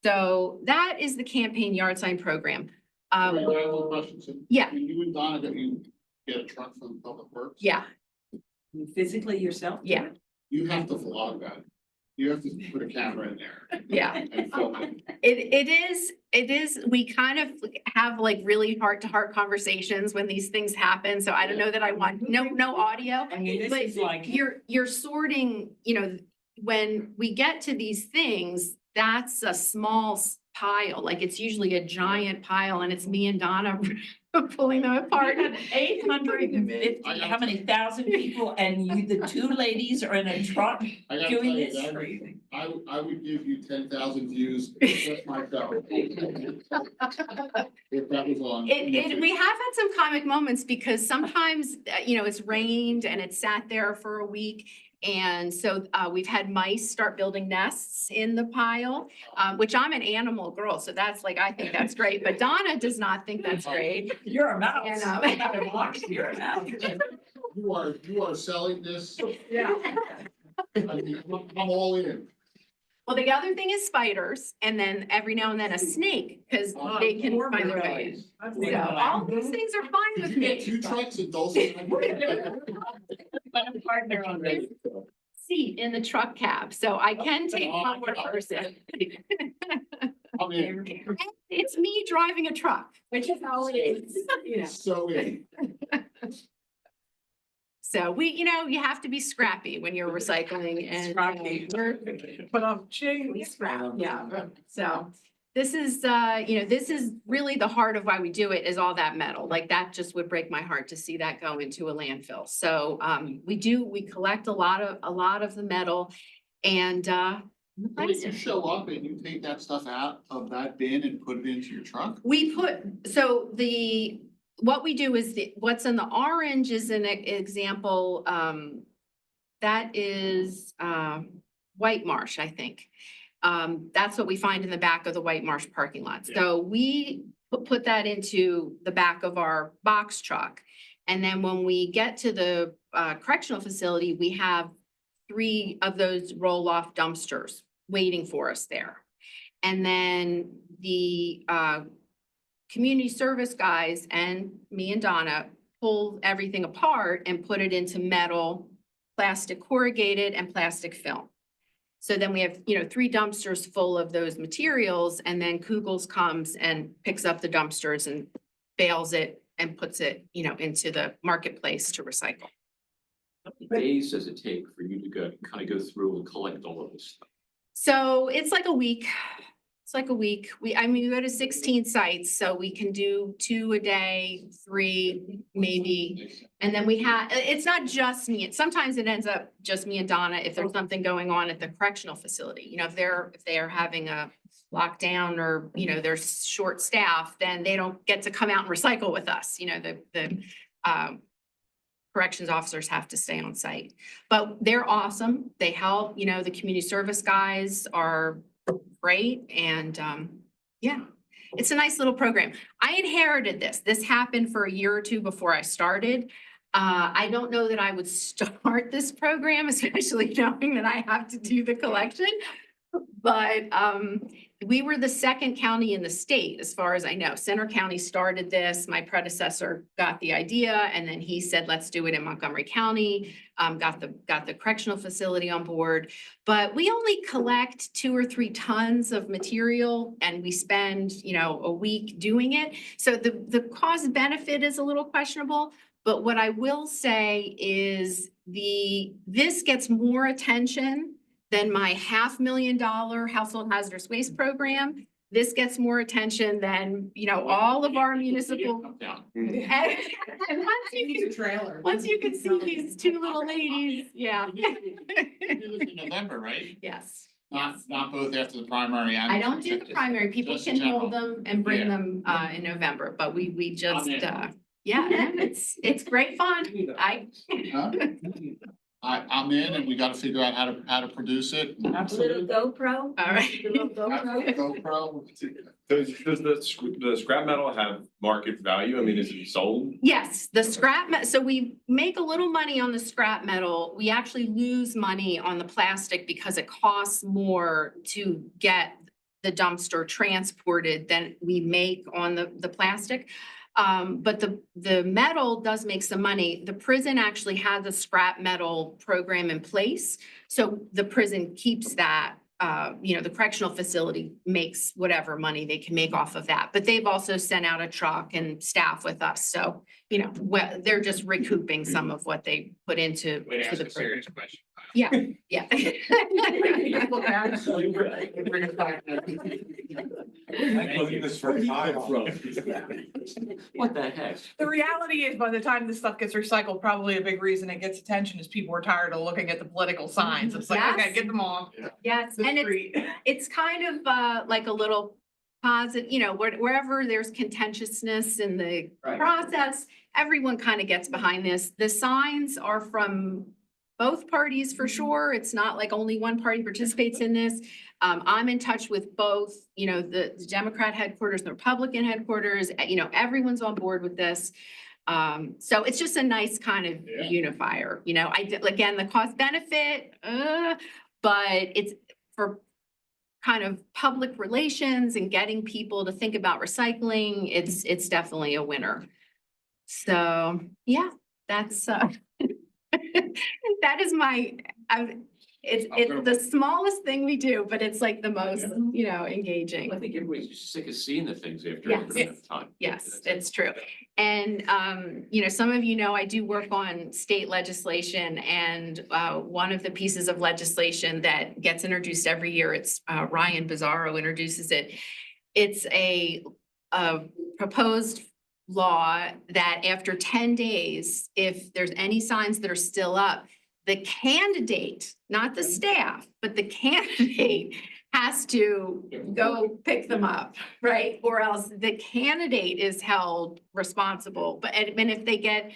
So that is the campaign yard sign program. I have one question. So Yeah. You and Donna, that you get a truck from Public Works? Yeah, Physically yourself? yeah, You have to vlog that. You have to put a camera in there yeah. and film it. It is, we kind of have like really heart-to-heart conversations when these things happen. So I don't know that I want no audio. I mean, this But is like. you're sorting, when we get to these things, that's a small pile, like it's usually a giant pile and it's me and Donna pulling them apart. 850, how many thousand people, and you, the two ladies are in a truck I gotta doing tell you, this? I would give you 10,000 views just myself. If that was on. We have had some comic moments because sometimes, it's rained and it sat there for a week. And so we've had mice start building nests in the pile, which I'm an animal girl. So that's like, I think that's great. But Donna does not think that's great. You're a mouse. And, You're a mouse. You are selling this. Yeah. I mean, I'm all in. Well, the other thing is spiders, and then every now and then a snake, because they can find their way in. So all these things are fine Did with you get me. 2 trucks and Dulce? Partner on this seat in the truck cab, so I can take one more person. I'm in. It's me driving a truck, which is how it is. So in. So you have to be scrappy when you're recycling and But I'm we scrap, yeah. So this is, this is really the heart of why we do it, is all that metal. Like that just would break my heart to see that go into a landfill. So we collect a lot of the metal and When you show up and you take that stuff out of that bin and put it into your truck? What we do is what's in the orange is an example, that is White Marsh, I think. That's what we find in the back of the White Marsh parking lot. So we put that into the back of our box truck. And then when we get to the correctional facility, we have 3 of those roll-off dumpsters waiting for us there. And then the community service guys and me and Donna pull everything apart and put it into metal, plastic corrugated, and plastic film. So then we have, 3 dumpsters full of those materials, and then Kugels comes and picks up the dumpsters and bales it and puts it, into the marketplace to recycle. How many days does it take for you to kind of go through and collect all of this stuff? So it's like a week. It's like a week. We go to 16 sites, so we can do 2 a day, 3 maybe. And then we have, it's not just me. Sometimes it ends up just me and Donna if there's something going on at the correctional facility. If they're having a lockdown or, they're short staff, then they don't get to come out and recycle with us. The corrections officers have to stay on site. But they're awesome. They help, the community service guys are great. And yeah, it's a nice little program. I inherited this. This happened for a year or 2 before I started. I don't know that I would start this program, especially knowing that I have to do the collection. But we were the 2nd county in the state, as far as I know. Center County started this. My predecessor got the idea, and then he said, let's do it in Montgomery County. Got the correctional facility on board. But we only collect 2 or 3 tons of material, and we spend, a week doing it. So the cost benefit is a little questionable. But what I will say is this gets more attention than my $500,000 household hazardous waste program. This gets more attention than, all of our municipal. And once you can see these 2 little ladies, yeah. You do this in November, right? Yes. Not both after the primary and. I don't do the primary. People Just can general. hold them and bring Yeah. them in November, but we just, I'm in. it's great fun. Huh? I'm in, and we gotta figure out how to produce it. Absolutely. All GoPro. right. GoPro. Does the scrap metal have market value? I mean, is it sold? Yes, the so we make a little money on the scrap metal. We actually lose money on the plastic because it costs more to get the dumpster transported than we make on the plastic. But the metal does make some money. The prison actually has a scrap metal program in place. So the prison keeps that, the correctional facility makes whatever money they can make off of that. But they've also sent out a truck and staff with us. So, they're just recouping some of what they put into Way to to ask the a serious program. question. Yeah, yeah. Bring it back. What the heck? The reality is, by the time this stuff gets recycled, probably a big reason it gets attention is people are tired of looking at the political signs. It's like, okay, Yes. get them off. Yes, the and street. it's kind of like a little positive, wherever there's contentiousness in the process, everyone kind of gets behind this. The signs are from both parties for sure. It's not like only one party participates in this. I'm in touch with both, the Democrat headquarters, the Republican headquarters, everyone's on board with this. So it's just a nice kind of unifier, again, the cost benefit, but it's for kind of public relations and getting people to think about recycling. It's definitely a winner. So, yeah, that's, that is it's the smallest thing we do, but it's like the most, engaging. I think everybody's just sick of seeing the things after Yes. enough time. Yes, it's true. And, some of I do work on state legislation, and one of the pieces of legislation that gets introduced every year, it's Ryan Bizzaro introduces it. It's a proposed law that after 10 days, if there's any signs that are still up, the candidate, not the staff, but the candidate has to go pick them up, right? Or else the candidate is held responsible. But, and if they get,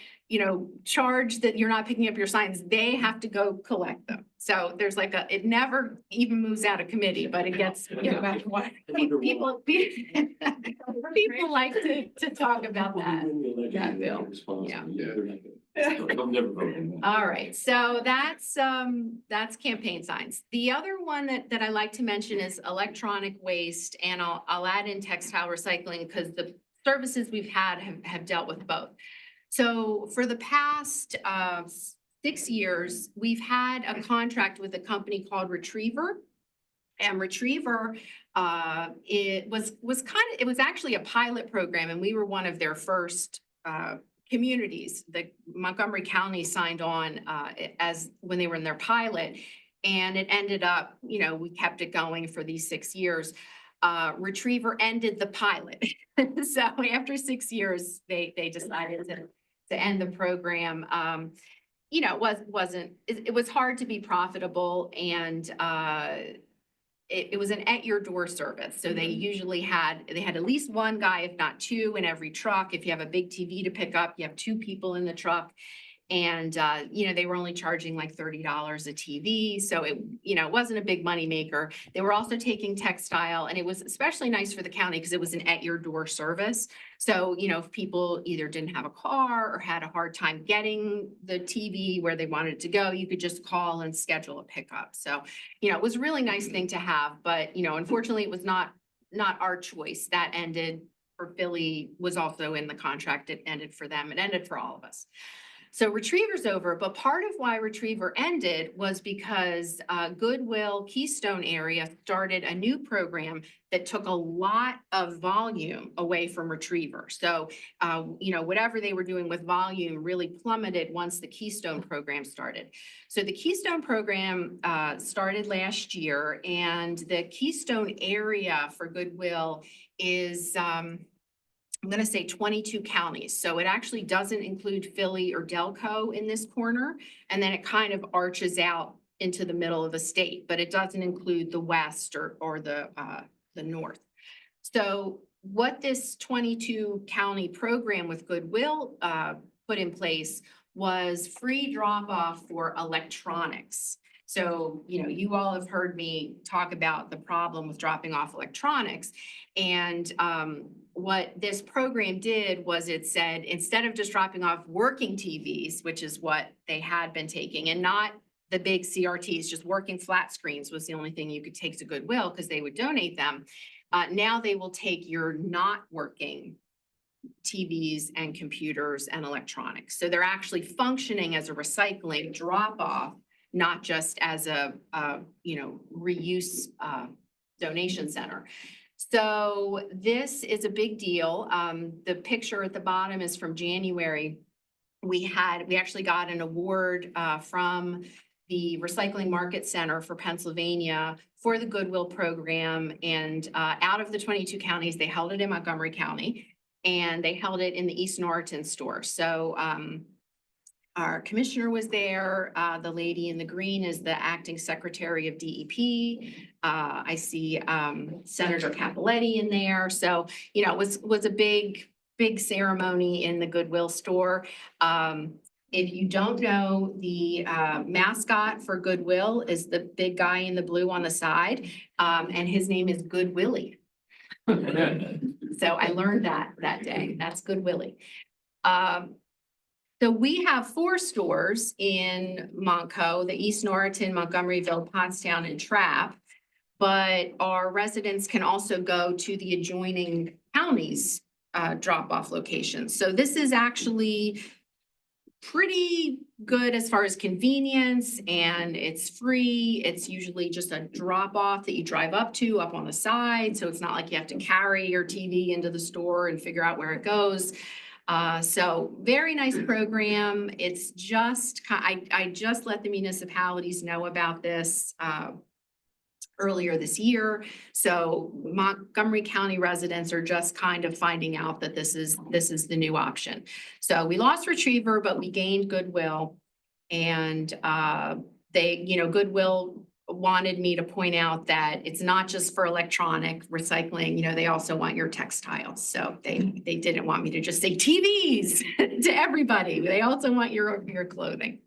charged that you're not picking up your signs, they have to go collect them. So there's like it never even moves out of committee, but it gets, people like to talk about that. That bill. Yeah. I'm never voting. All right, so that's campaign signs. The other one that I like to mention is electronic waste, and I'll add in textile recycling because the services we've had have dealt with both. So for the past 6 years, we've had a contract with a company called Retriever. And Retriever, it was actually a pilot program, and we were one of their first communities that Montgomery County signed on when they were in their pilot. And it ended up, we kept it going for these 6 years. Retriever ended the pilot. So after 6 years, they decided to end the program. It was hard to be profitable, and it was an at-your-door service. So they usually had at least one guy, if not two, in every truck. If you have a big TV to pick up, you have 2 people in the truck. And, they were only charging like $30 a TV. So it wasn't a big money maker. They were also taking textile, and it was especially nice for the county because it was an at-your-door service. So, if people either didn't have a car or had a hard time getting the TV where they wanted it to go, you could just call and schedule a pickup. So, it was a really nice thing to have. But, unfortunately, it was not our choice. That ended for Philly, was also in the contract. It ended for them. It ended for all of us. So Retriever's over, but part of why Retriever ended was because Goodwill Keystone area started a new program that took a lot of volume away from Retriever. So, whatever they were doing with volume really plummeted once the Keystone program started. So the Keystone program started last year, and the Keystone area for Goodwill is I'm going to say 22 counties. So it actually doesn't include Philly or Delco in this corner. And then it kind of arches out into the middle of the state, but it doesn't include the west or the north. So what this 22 county program with Goodwill put in place was free drop off for electronics. So, you all have heard me talk about the problem with dropping off electronics. And what this program did was it said, instead of just dropping off working TVs, which is what they had been taking, and not the big CRTs, just working flat screens was the only thing you could take to Goodwill because they would donate them. Now they will take your not working TVs and computers and electronics. So they're actually functioning as a recycling drop off, not just as a reuse donation center. So this is a big deal. The picture at the bottom is from January. We actually got an award from the Recycling Market Center for Pennsylvania for the Goodwill program. And out of the 22 counties, they held it in Montgomery County, and they held it in the East Norriton store. So our commissioner was there. The lady in the green is the acting secretary of DEP. I see Senator Capoletti in there. So, it was a big ceremony in the Goodwill store. If you don't know, the mascot for Goodwill is the big guy in the blue on the side, and his name is Good Willie. So I learned that day. That's Good Willie. So we have 4 stores in Montco, the East Norriton, Montgomeryville, Pottstown, and Trapp. But our residents can also go to the adjoining counties drop-off locations. So this is actually pretty good as far as convenience, and it's free. It's usually just a drop-off that you drive up on the side. So it's not like you have to carry your TV into the store and figure out where it goes. So very nice program. It's just, I just let the municipalities know about this earlier this year. So Montgomery County residents are just kind of finding out that this is the new option. So we lost Retriever, but we gained Goodwill, and Goodwill wanted me to point out that it's not just for electronic recycling, you know, they also want your textiles. So they didn't want me to just say TVs to everybody. They also want your clothing.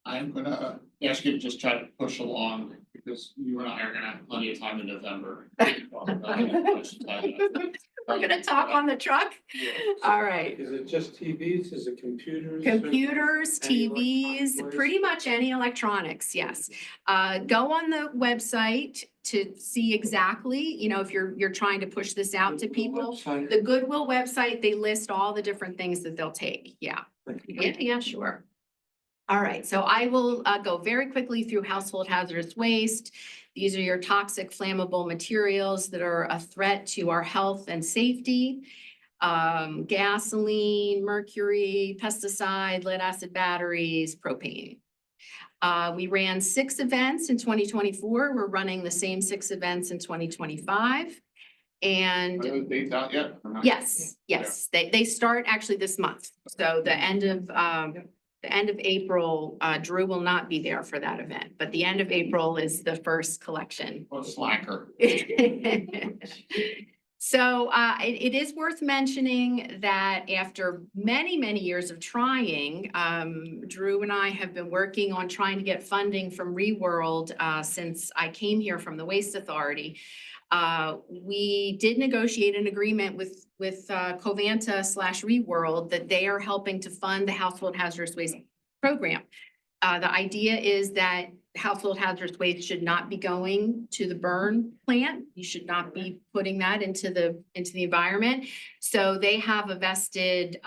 I'm gonna ask you to just try to push along because you and I are gonna have plenty of time in November. We're gonna talk on the truck? All right. Is it just TVs? Is it computers? Computers, Any TVs, electronic pretty much any electronics, yes. Go on the website to see exactly, you know, if you're trying to push this out to people. Website? The Goodwill website, they list all the different things that they'll take, yeah. Yeah, sure. All right, so I will go very quickly through household hazardous waste. These are your toxic flammable materials that are a threat to our health and safety. Gasoline, mercury, pesticide, lead acid batteries, propane. We ran 6 events in 2024. We're running the same 6 events in 2025. And Are those dates out yet? or not? yes, they start actually this month. So the end of April, Drew will not be there for that event, but the end of April is the first collection. Or slacker. So it is worth mentioning that after many, many years of trying, Drew and I have been working on trying to get funding from ReWorld since I came here from the Waste Authority. We did negotiate an agreement with Covanta / ReWorld that they are helping to fund the household hazardous waste program. The idea is that household hazardous waste should not be going to the burn plant. You should not be putting that into the environment. So they have a vested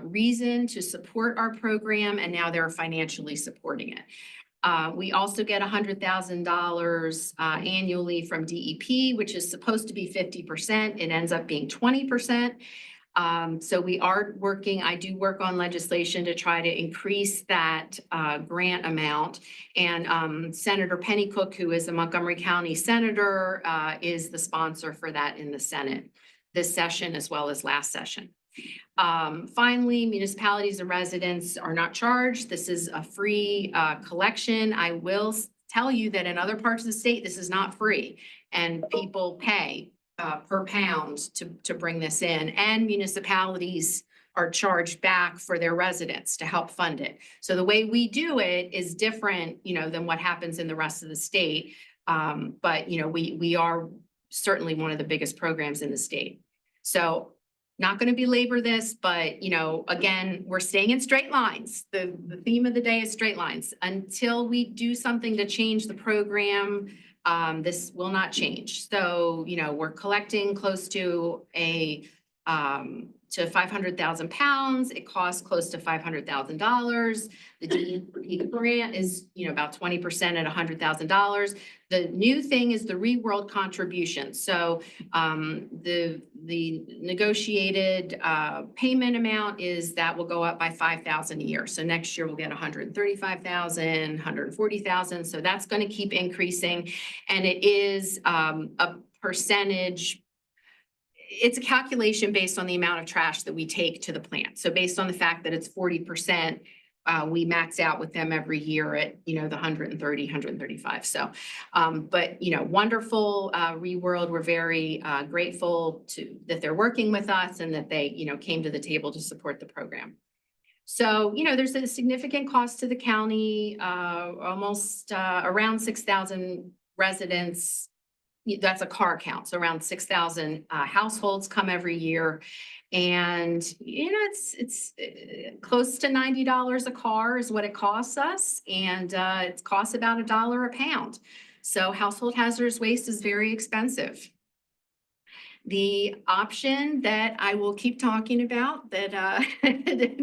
reason to support our program, and now they're financially supporting it. We also get $100,000 annually from DEP, which is supposed to be 50%. It ends up being 20%. So we are working, I do work on legislation to try to increase that grant amount. And Senator Penny Cook, who is a Montgomery County Senator, is the sponsor for that in the Senate this session as well as last session. Finally, municipalities and residents are not charged. This is a free collection. I will tell you that in other parts of the state, this is not free, and people pay per pound to bring this in, and municipalities are charged back for their residents to help fund it. So the way we do it is different, you know, than what happens in the rest of the state. But you know, we are certainly one of the biggest programs in the state. So not going to belabor this, but you know, again, we're staying in straight lines. The theme of the day is straight lines. Until we do something to change the program, this will not change. So, you know, we're collecting close to 500,000 pounds. It costs close to $500,000. The DEP grant is, you know, about 20% at $100,000. The new thing is the ReWorld contribution. So the negotiated payment amount is that will go up by $5,000 a year. So next year we'll get $135,000, $140,000. So that's going to keep increasing, and it is a percentage. It's a calculation based on the amount of trash that we take to the plant. So based on the fact that it's 40%, we max out with them every year at, you know, the 130, 135. So, but, you know, wonderful ReWorld. We're very grateful that they're working with us and that they, you know, came to the table to support the program. So, you know, there's a significant cost to the county, almost around 6,000 residents. That's a car count. So around 6,000 households come every year. And, you know, it's close to $90 a car is what it costs us. And it costs about $1 a pound. So household hazardous waste is very expensive. The option that I will keep talking about that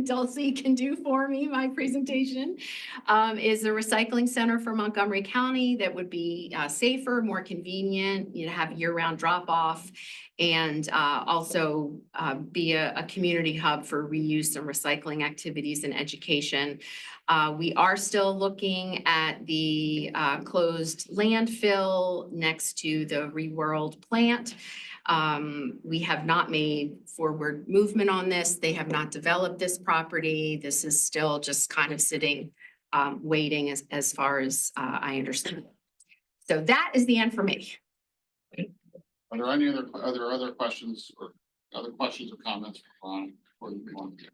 Dulcie can do for me, my presentation, is a recycling center for Montgomery County that would be safer, more convenient, you know, have year-round drop-off, and also be a community hub for reuse and recycling activities and education. We are still looking at the closed landfill next to the ReWorld plant. We have not made forward movement on this. They have not developed this property. This is still just kind of sitting, waiting as far as I understand. So that is the end for me. Are there any other questions or comments on?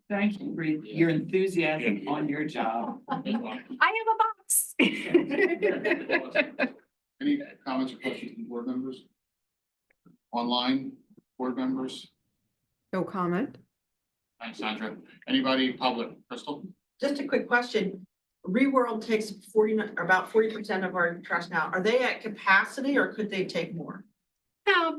Thank you for your enthusiasm on your job. I have a box. Any comments or questions from board members? Online, board members? No comment. Thanks, Sandra. Anybody public? Crystal? Just a quick question. Reworld takes about 40% of our trash now. Are they at capacity or could they take more? No,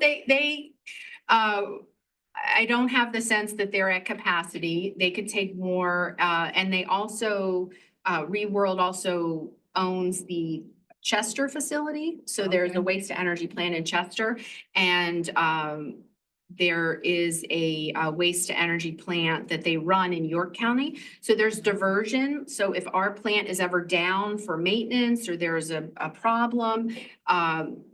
I don't have the sense that they're at capacity. They could take more, and they also, Reworld also owns the Chester facility. So there's a waste to energy plant in Chester, and there is a waste to energy plant that they run in York County. So there's diversion. So if our plant is ever down for maintenance or there's a problem,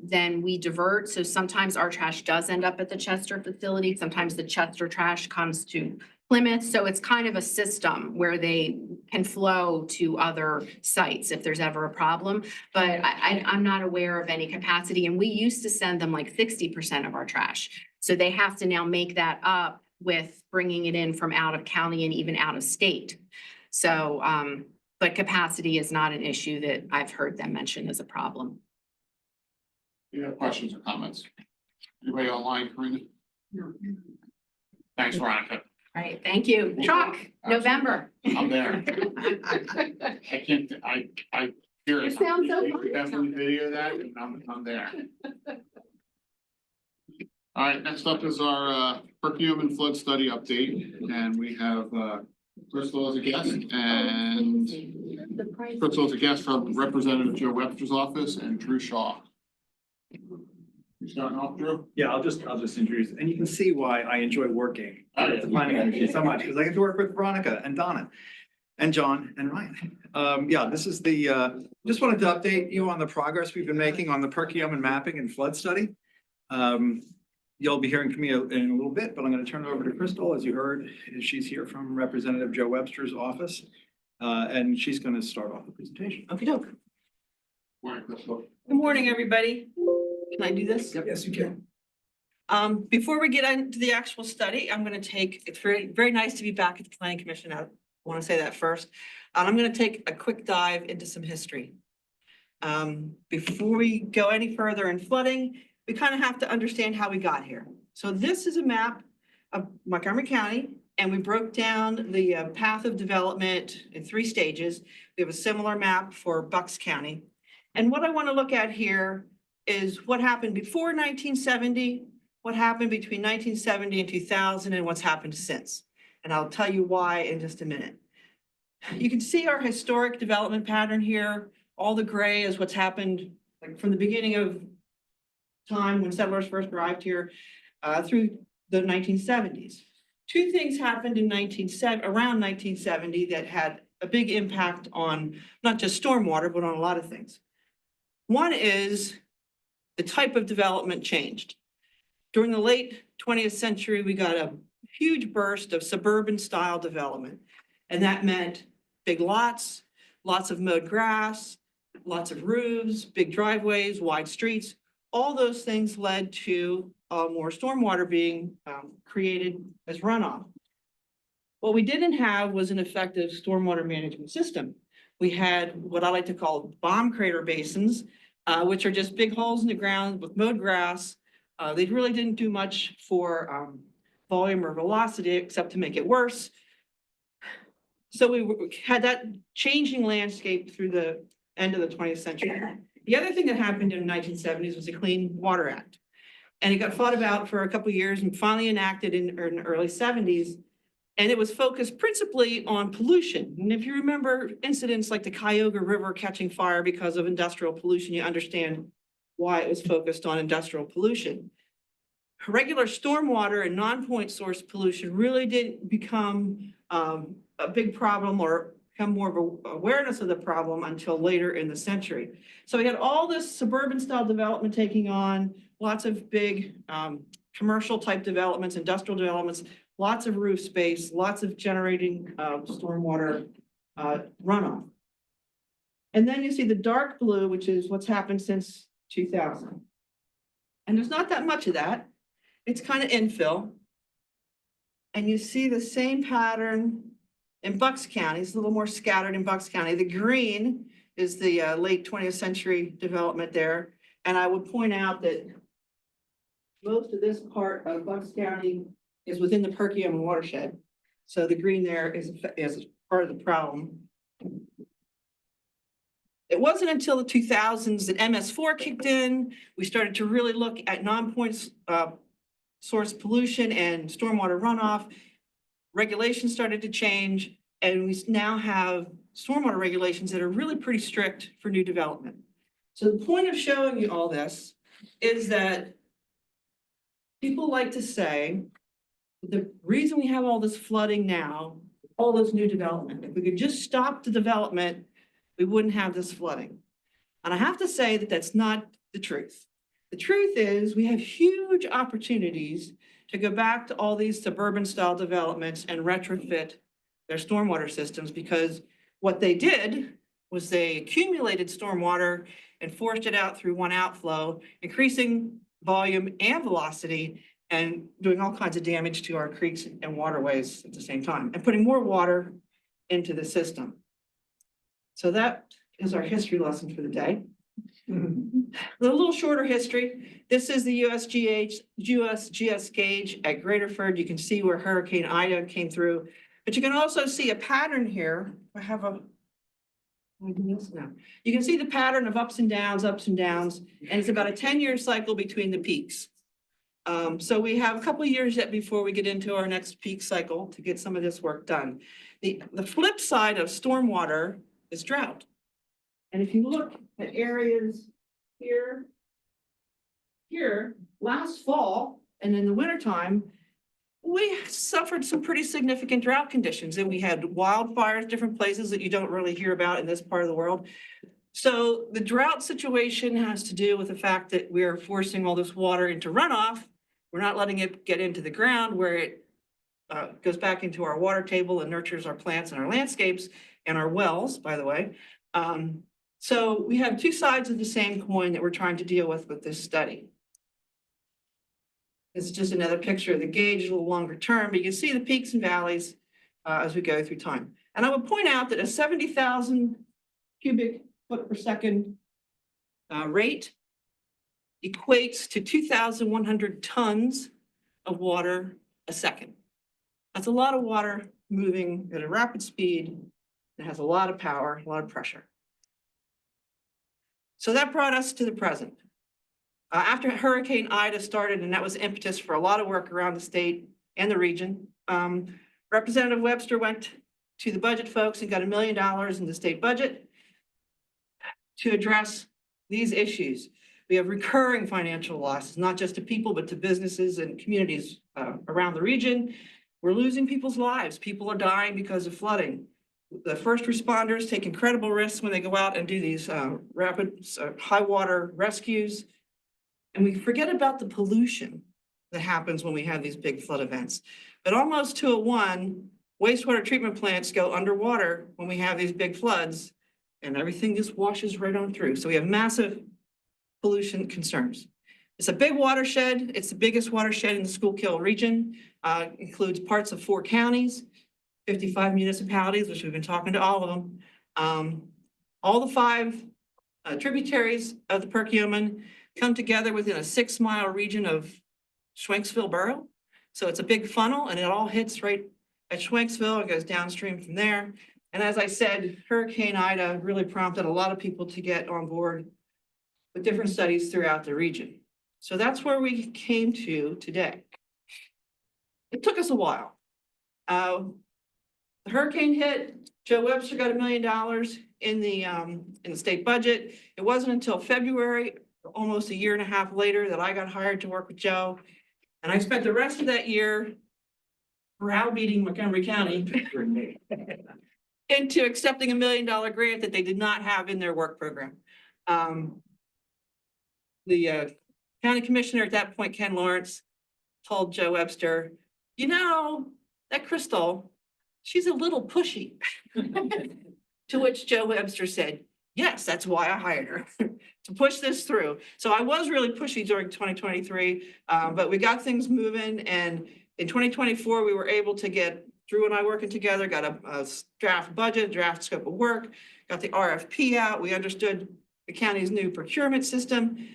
then we divert. So sometimes our trash does end up at the Chester facility. Sometimes the Chester trash comes to Plymouth. So it's kind of a system where they can flow to other sites if there's ever a problem. But I'm not aware of any capacity. And we used to send them like 60% of our trash. So they have to now make that up with bringing it in from out of county and even out of state. So, but capacity is not an issue that I've heard them mention as a problem. You have questions or comments? Anybody online, Karina? No. Thanks, Veronica. All right, thank you. Truck, November. I'm there. I can't, I hear it. It sounds so You fun. could definitely video that and I'm there. All right, next up is our Perkiomen flood study update, and we have Crystal as a guest, and Crystal as a guest from Representative Joe Webster's office and Drew Shaw. You starting off, Drew? Yeah, I'll just introduce, and you can see why I enjoy working at the planning commission so much, because I get to work with Veronica and Donna and John and Ryan. Yeah, this is just wanted to update you on the progress we've been making on the Perkiomen mapping and flood study. You'll be hearing from me in a little bit, but I'm going to turn it over to Crystal. As you heard, she's here from Representative Joe Webster's office, and she's going to start off the presentation. Okey doke. Morning, Crystal. Good morning, everybody. Can I do this? Yep, yes, you can. Before we get into the actual study, it's very, very nice to be back at the Planning Commission. I want to say that first. I'm going to take a quick dive into some history. Before we go any further in flooding, we kind of have to understand how we got here. So this is a map of Montgomery County, and we broke down the path of development in 3 stages. We have a similar map for Bucks County. And what I want to look at here is what happened before 1970, what happened between 1970 and 2000, and what's happened since. And I'll tell you why in just a minute. You can see our historic development pattern here. All the gray is what's happened like from the beginning of time when settlers first arrived here through the 1970s. 2 things happened in around 1970 that had a big impact on not just stormwater, but on a lot of things. One is the type of development changed. During the late 20th century, we got a huge burst of suburban style development. And that meant big lots, lots of mowed grass, lots of roofs, big driveways, wide streets. All those things led to more stormwater being created as runoff. What we didn't have was an effective stormwater management system. We had what I like to call bomb crater basins, which are just big holes in the ground with mowed grass. They really didn't do much for volume or velocity except to make it worse. So we had that changing landscape through the end of the 20th century. The other thing that happened in the 1970s was the Clean Water Act. And it got fought about for a couple of years and finally enacted in the early 70s. And it was focused principally on pollution. And if you remember incidents like the Cuyahoga River catching fire because of industrial pollution, you understand why it was focused on industrial pollution. Regular stormwater and non-point source pollution really didn't become a big problem or become more of an awareness of the problem until later in the century. So we had all this suburban style development taking on, lots of big commercial type developments, industrial developments, lots of roof space, lots of generating stormwater runoff. And then you see the dark blue, which is what's happened since 2000. And there's not that much of that. It's kind of infill. And you see the same pattern in Bucks County. It's a little more scattered in Bucks County. The green is the late 20th century development there. And I would point out that most of this part of Bucks County is within the Perkiomen watershed. So the green there is part of the problem. It wasn't until the 2000s that MS4 kicked in. We started to really look at non-point source pollution and stormwater runoff. Regulations started to change, and we now have stormwater regulations that are really pretty strict for new development. So the point of showing you all this is that people like to say the reason we have all this flooding now, all this new development, if we could just stop the development, we wouldn't have this flooding. And I have to say that that's not the truth. The truth is we have huge opportunities to go back to all these suburban style developments and retrofit their stormwater systems, because what they did was they accumulated stormwater and forced it out through one outflow, increasing volume and velocity and doing all kinds of damage to our creeks and waterways at the same time, and putting more water into the system. So that is our history lesson for the day. A little shorter history. This is the USGS gauge at Graterford. You can see where Hurricane Ida came through, but you can also see a pattern here. I have a, no. You can see the pattern of ups and downs, and it's about a 10-year cycle between the peaks. So we have a couple of years yet before we get into our next peak cycle to get some of this work done. The flip side of stormwater is drought. And if you look at areas here, last fall and in the wintertime, we suffered some pretty significant drought conditions, and we had wildfires, different places that you don't really hear about in this part of the world. So the drought situation has to do with the fact that we're forcing all this water into runoff. We're not letting it get into the ground where it goes back into our water table and nurtures our plants and our landscapes and our wells, by the way. So we have two sides of the same coin that we're trying to deal with this study. It's just another picture of the gauge, a little longer term, but you can see the peaks and valleys as we go through time. And I would point out that a 70,000 cubic foot per second rate equates to 2,100 tons of water a second. That's a lot of water moving at a rapid speed. It has a lot of power, a lot of pressure. So that brought us to the present. After Hurricane Ida started, and that was impetus for a lot of work around the state and the region, Representative Webster went to the budget folks and got $1 million in the state budget to address these issues. We have recurring financial losses, not just to people, but to businesses and communities around the region. We're losing people's lives. People are dying because of flooding. The first responders take incredible risks when they go out and do these rapid high water rescues. And we forget about the pollution that happens when we have these big flood events. But almost 201, wastewater treatment plants go underwater when we have these big floods, and everything just washes right on through. So we have massive pollution concerns. It's a big watershed. It's the biggest watershed in the Schuylkill region. Includes parts of 4 counties, 55 municipalities, which we've been talking to all of them. All the 5 tributaries of the Perkiomen come together within a 6-mile region of Schwenksville Borough. So it's a big funnel, and it all hits right at Schwenksville. It goes downstream from there. And as I said, Hurricane Ida really prompted a lot of people to get on board with different studies throughout the region. So that's where we came to today. It took us a while. The hurricane hit. Joe Webster got $1 million in the state budget. It wasn't until February, almost a year and a half later, that I got hired to work with Joe. And I spent the rest of that year browbeating Montgomery County into accepting $1 million grant that they did not have in their work program. The county commissioner at that point, Ken Lawrence, told Joe Webster, you know, that Crystal, she's a little pushy. To which Joe Webster said, Yes, that's why I hired her, to push this through. So I was really pushy during 2023, but we got things moving, and in 2024, we were able to get Drew and I working together, got a draft budget, draft scope of work, got the RFP out. We understood the county's new procurement system.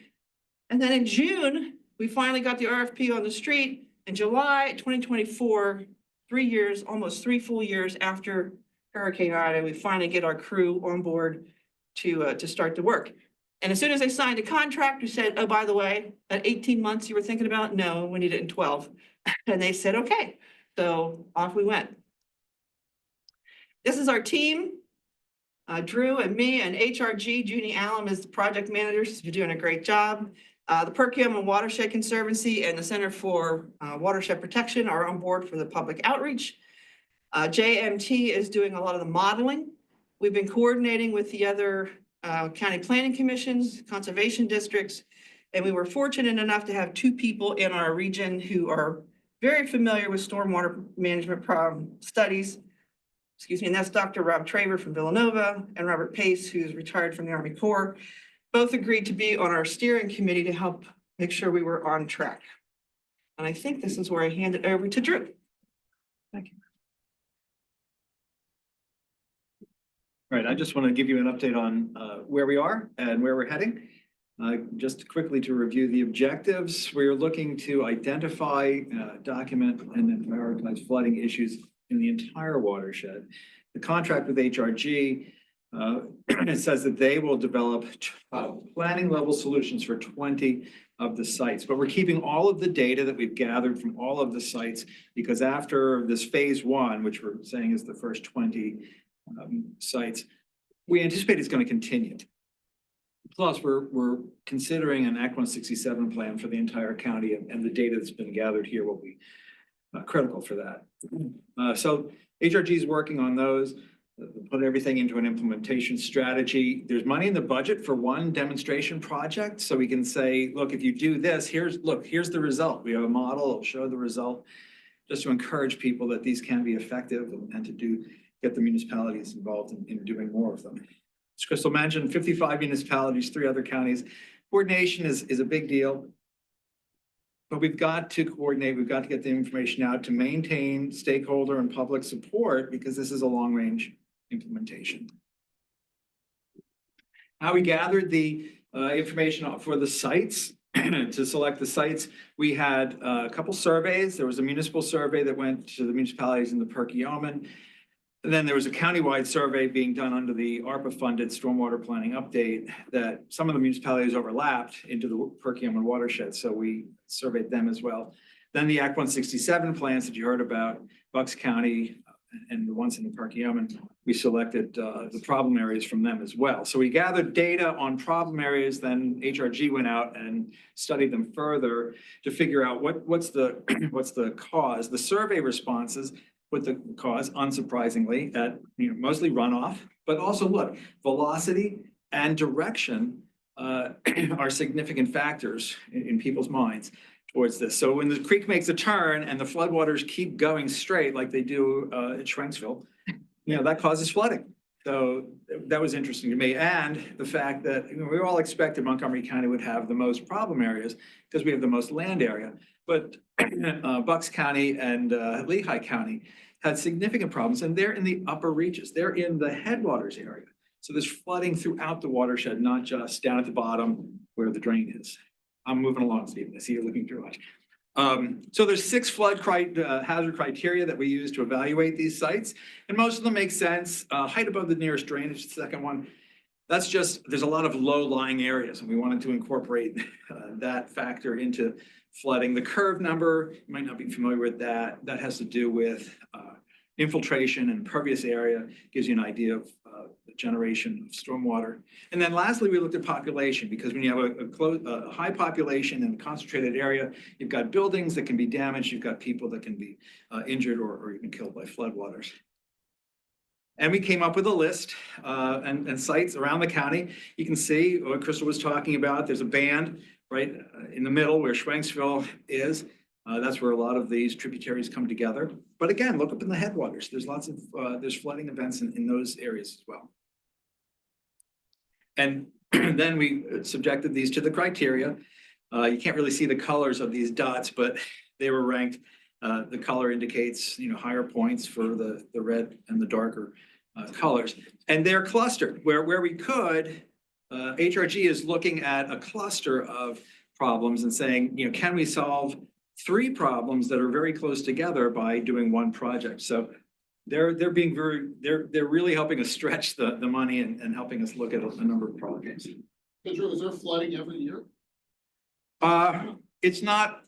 And then in June, we finally got the RFP on the street. In July 2024, 3 years, almost 3 full years after Hurricane Ida, we finally get our crew on board to start the work. And as soon as they signed a contract, we said, oh, by the way, that 18 months you were thinking about, no, we need it in 12. And they said, okay, so off we went. This is our team. Drew and me and HRG, Junie Allen is the project manager. She's been doing a great job. The Perkiomen Watershed Conservancy and the Center for Watershed Protection are on board for the public outreach. JMT is doing a lot of the modeling. We've been coordinating with the other county planning commissions, conservation districts, and we were fortunate enough to have 2 people in our region who are very familiar with stormwater management studies. Excuse me, and that's Dr. Rob Traver from Villanova and Robert Pace, who's retired from the Army Corps. Both agreed to be on our steering committee to help make sure we were on track. And I think this is where I hand it over to Drew. Thank you. All right, I just want to give you an update on where we are and where we're heading. Just quickly to review the objectives, we're looking to identify, document, and then prioritize flooding issues in the entire watershed. The contract with HRG, it says that they will develop planning level solutions for 20 of the sites, but we're keeping all of the data that we've gathered from all of the sites, because after this phase 1, which we're saying is the first 20 sites, we anticipate it's going to continue. Plus, we're considering an Act 167 plan for the entire county, and the data that's been gathered here will be critical for that. So HRG is working on those, put everything into an implementation strategy. There's money in the budget for one demonstration project, so we can say, look, if you do this, here's the result. We have a model, it'll show the result, just to encourage people that these can be effective and to get the municipalities involved in doing more of them. As Crystal mentioned, 55 municipalities, 3 other counties. Coordination is a big deal. But we've got to coordinate, we've got to get the information out to maintain stakeholder and public support, because this is a long-range implementation. How we gathered the information for the sites, to select the sites, we had a couple surveys. There was a municipal survey that went to the municipalities in the Perkiomen. And then there was a countywide survey being done under the ARPA-funded stormwater planning update that some of the municipalities overlapped into the Perkiomen watershed, so we surveyed them as well. Then the Act 167 plans that you heard about, Bucks County and the ones in the Perkiomen, we selected the problem areas from them as well. So we gathered data on problem areas, then HRG went out and studied them further to figure out what's the cause. The survey responses with the cause, unsurprisingly, at mostly runoff, but also look, velocity and direction are significant factors in people's minds towards this. So when the creek makes a turn and the floodwaters keep going straight like they do at Schwenksville, that causes flooding. So that was interesting to me. And the fact that we all expected Montgomery County would have the most problem areas because we have the most land area. But Bucks County and Lehigh County had significant problems, and they're in the upper reaches. They're in the headwaters area. So there's flooding throughout the watershed, not just down at the bottom where the drain is. I'm moving along, Stephen. I see you're looking through much. So there's 6 flood hazard criteria that we use to evaluate these sites, and most of them make sense. Height above the nearest drain is the second one. That's just, there's a lot of low-lying areas, and we wanted to incorporate that factor into flooding. The curve number, you might not be familiar with that. That has to do with infiltration and impervious area, gives you an idea of the generation of stormwater. And then lastly, we looked at population, because when you have a high population in a concentrated area, you've got buildings that can be damaged, you've got people that can be injured or even killed by floodwaters. And we came up with a list and sites around the county. You can see what Crystal was talking about. There's a band right in the middle where Schwenksville is. That's where a lot of these tributaries come together. But again, look up in the headwaters. There's lots of there's flooding events in those areas as well. And then we subjected these to the criteria. You can't really see the colors of these dots, but they were ranked. The color indicates, higher points for the red and the darker colors. And they're clustered where we could, HRG is looking at a cluster of problems and saying, can we solve 3 problems that are very close together by doing one project? So they're really helping us stretch the money and helping us look at a number of projects. Is there flooding every year? It's not.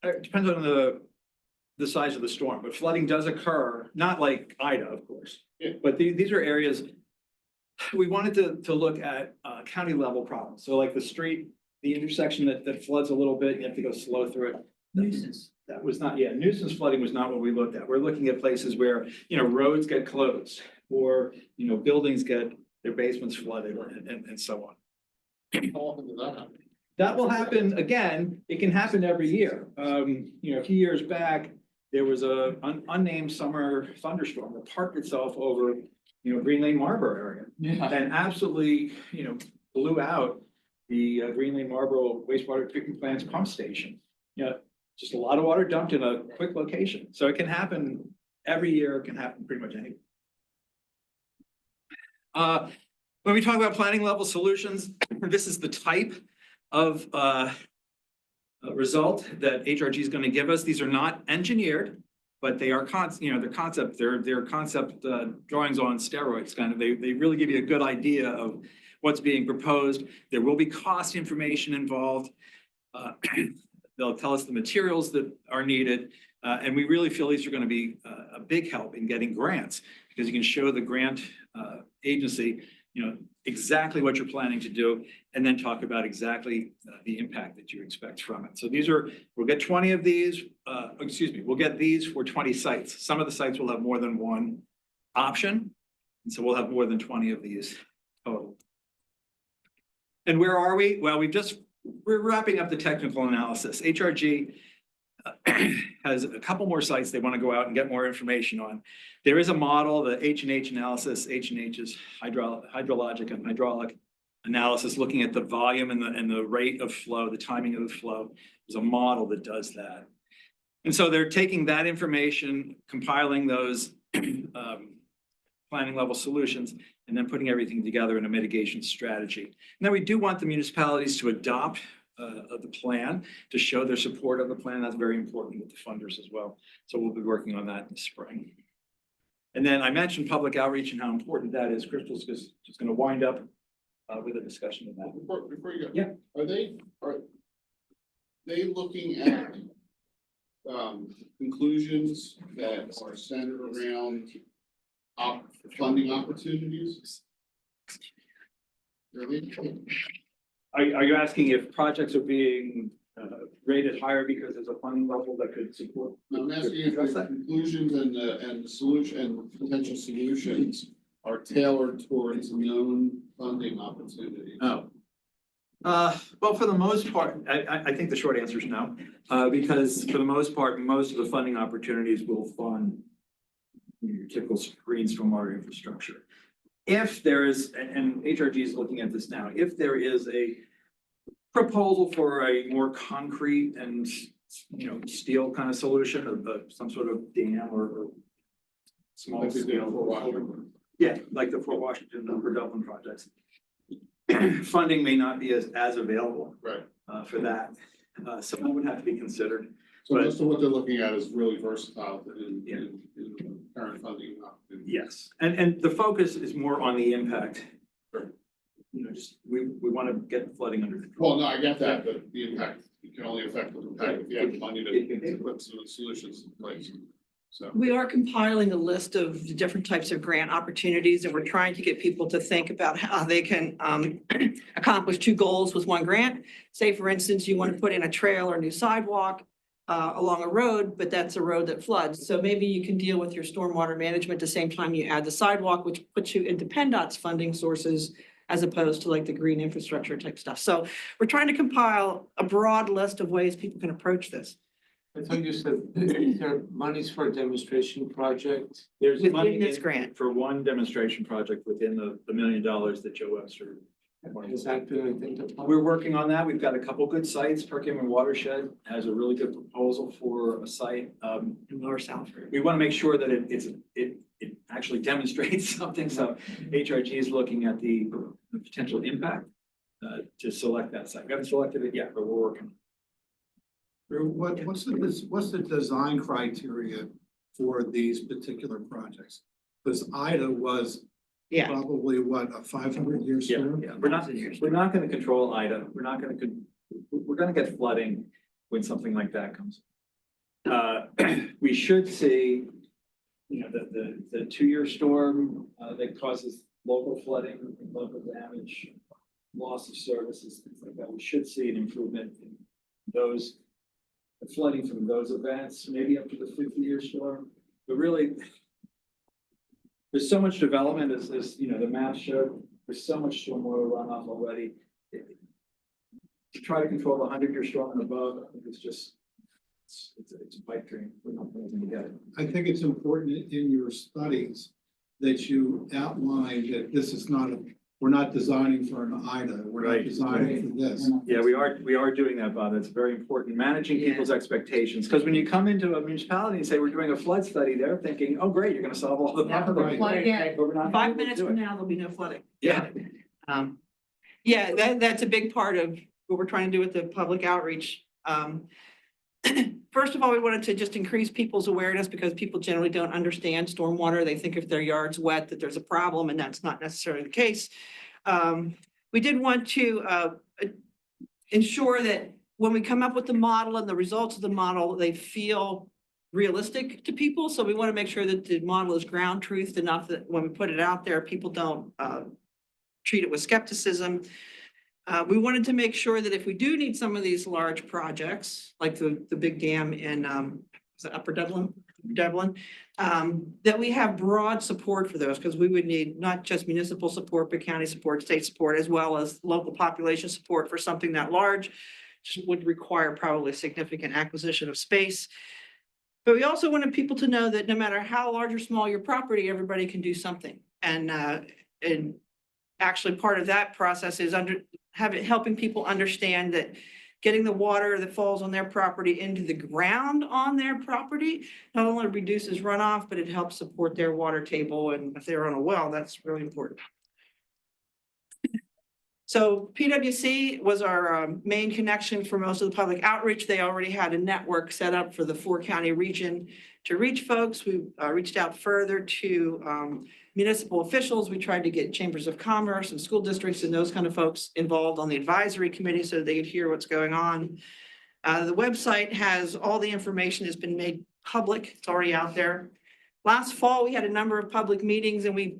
It depends on the size of the storm, but flooding does occur, not like Ida, of course. Yeah. But these are areas we wanted to look at county level problems. So like the street, the intersection that floods a little bit, you have to go slow through it. Nuisance. That was not, nuisance flooding was not what we looked at. We're looking at places where, roads get closed or, buildings get their basements flooded and so on. How often does that happen? That will happen again. It can happen every year. A few years back, there was a unnamed summer thunderstorm that parked itself over, Green Lane Marlboro area. Yeah. And absolutely, blew out the Green Lane Marlboro wastewater treatment plant's pump station. Just a lot of water dumped in a quick location. So it can happen every year. It can happen pretty much anywhere. When we talk about planning level solutions, this is the type of result that HRG is going to give us. These are not engineered, but they are they're concept drawings on steroids. Kind of, they really give you a good idea of what's being proposed. There will be cost information involved. They'll tell us the materials that are needed. And we really feel these are going to be a big help in getting grants, because you can show the grant agency, exactly what you're planning to do, and then talk about exactly the impact that you expect from it. So we'll get 20 of these, we'll get these for 20 sites. Some of the sites will have more than one option. And so we'll have more than 20 of these total. And where are we? Well, we're wrapping up the technical analysis. HRG has a couple more sites they want to go out and get more information on. There is a model, the H&H analysis. H&H is hydrologic and hydraulic analysis, looking at the volume and the rate of flow, the timing of the flow. There's a model that does that. And so they're taking that information, compiling those planning level solutions, and then putting everything together in a mitigation strategy. Now, we do want the municipalities to adopt the plan, to show their support of the plan. That's very important with the funders as well. So we'll be working on that in the spring. And then I mentioned public outreach and how important that is. Crystal's just going to wind up with a discussion of that. Before you go. Yeah. Are they looking at conclusions that are centered around funding opportunities? Really? Are you asking if projects are being rated higher because there's a funding level that could support? I'm asking if the conclusions and the solution and potential solutions are tailored towards known funding opportunities. Oh. Well, for the most part, I think the short answer is no, because for the most part, most of the funding opportunities will fund your typical green stormwater infrastructure. If there is, and HRG is looking at this now, if there is a proposal for a more concrete and, steel kind of solution of some sort of dam or small Like they did scale. for Washington. Yeah, like the Fort Washington or Dublin projects. Funding may not be as available. Right. For that. So that would have to be considered. So But- most of what they're looking at is really versatile in current funding opportunities. Yes, and the focus is more on the impact. Sure. We want to get flooding under control. Well, no, I get that, but the impact, you can only affect the impact if you have money to put some solutions in place. So. We are compiling a list of the different types of grant opportunities, and we're trying to get people to think about how they can accomplish 2 goals with 1 grant. Say, for instance, you want to put in a trail or new sidewalk along a road, but that's a road that floods. So maybe you can deal with your stormwater management at the same time you add the sidewalk, which puts you into PennDOT's funding sources as opposed to like the green infrastructure type stuff. So we're trying to compile a broad list of ways people can approach this. I thought you said, is there monies for a demonstration project? There's Within money this in grant. for one demonstration project within the $1 million that Joe Webster. Has that been identified? We're working on that. We've got a couple good sites. Perkiomen Watershed has a really good proposal for a site. In Norristown. We want to make sure that it actually demonstrates something. So HRG is looking at the potential impact to select that site. We haven't selected it yet, but we're working. What's the design criteria for these particular projects? Because Ida was Yeah. probably what, a 500-year storm? Yeah, we're not going to control Ida. We're going to get flooding when something like that comes. We should see, the 2-year storm that causes local flooding, local damage, loss of services, things like that. We should see an improvement in those, the flooding from those events, maybe up to the 50-year storm. But really, there's so much development as the map showed, there's so much stormwater runoff already. To try to control the 100-year storm and above, I think it's just, it's a pipe dream. We're not going to get it. I think it's important in your studies that you outline that this is not we're not designing for an Ida, we're not Right. designing for this. Yeah, we are doing that, Bob. That's very important, managing people's expectations. Because when you come into a municipality and say, we're doing a flood study, they're thinking, oh, great, you're gonna solve all the problems. Right. But we're not 5 able to minutes do from it. now, there'll be no flooding. Yeah. That's a big part of what we're trying to do with the public outreach. First of all, we wanted to just increase people's awareness because people generally don't understand stormwater. They think if their yard's wet, that there's a problem, and that's not necessarily the case. We did want to ensure that when we come up with the model and the results of the model, they feel realistic to people. So we want to make sure that the model is ground truthed enough that when we put it out there, people don't treat it with skepticism. We wanted to make sure that if we do need some of these large projects, like the big dam in is it Upper Dublin, that we have broad support for those, because we would need not just municipal support, but county support, state support, as well as local population support for something that large, which would require probably significant acquisition of space. But we also wanted people to know that no matter how large or small your property, everybody can do something. And actually part of that process is helping people understand that getting the water that falls on their property into the ground on their property not only reduces runoff, but it helps support their water table. And if they're on a well, that's really important. So PwC was our main connection for most of the public outreach. They already had a network set up for the 4-county region to reach folks. We reached out further to municipal officials. We tried to get chambers of commerce and school districts and those kind of folks involved on the advisory committee so they could hear what's going on. The website has all the information has been made public. It's already out there. Last fall, we had a number of public meetings and we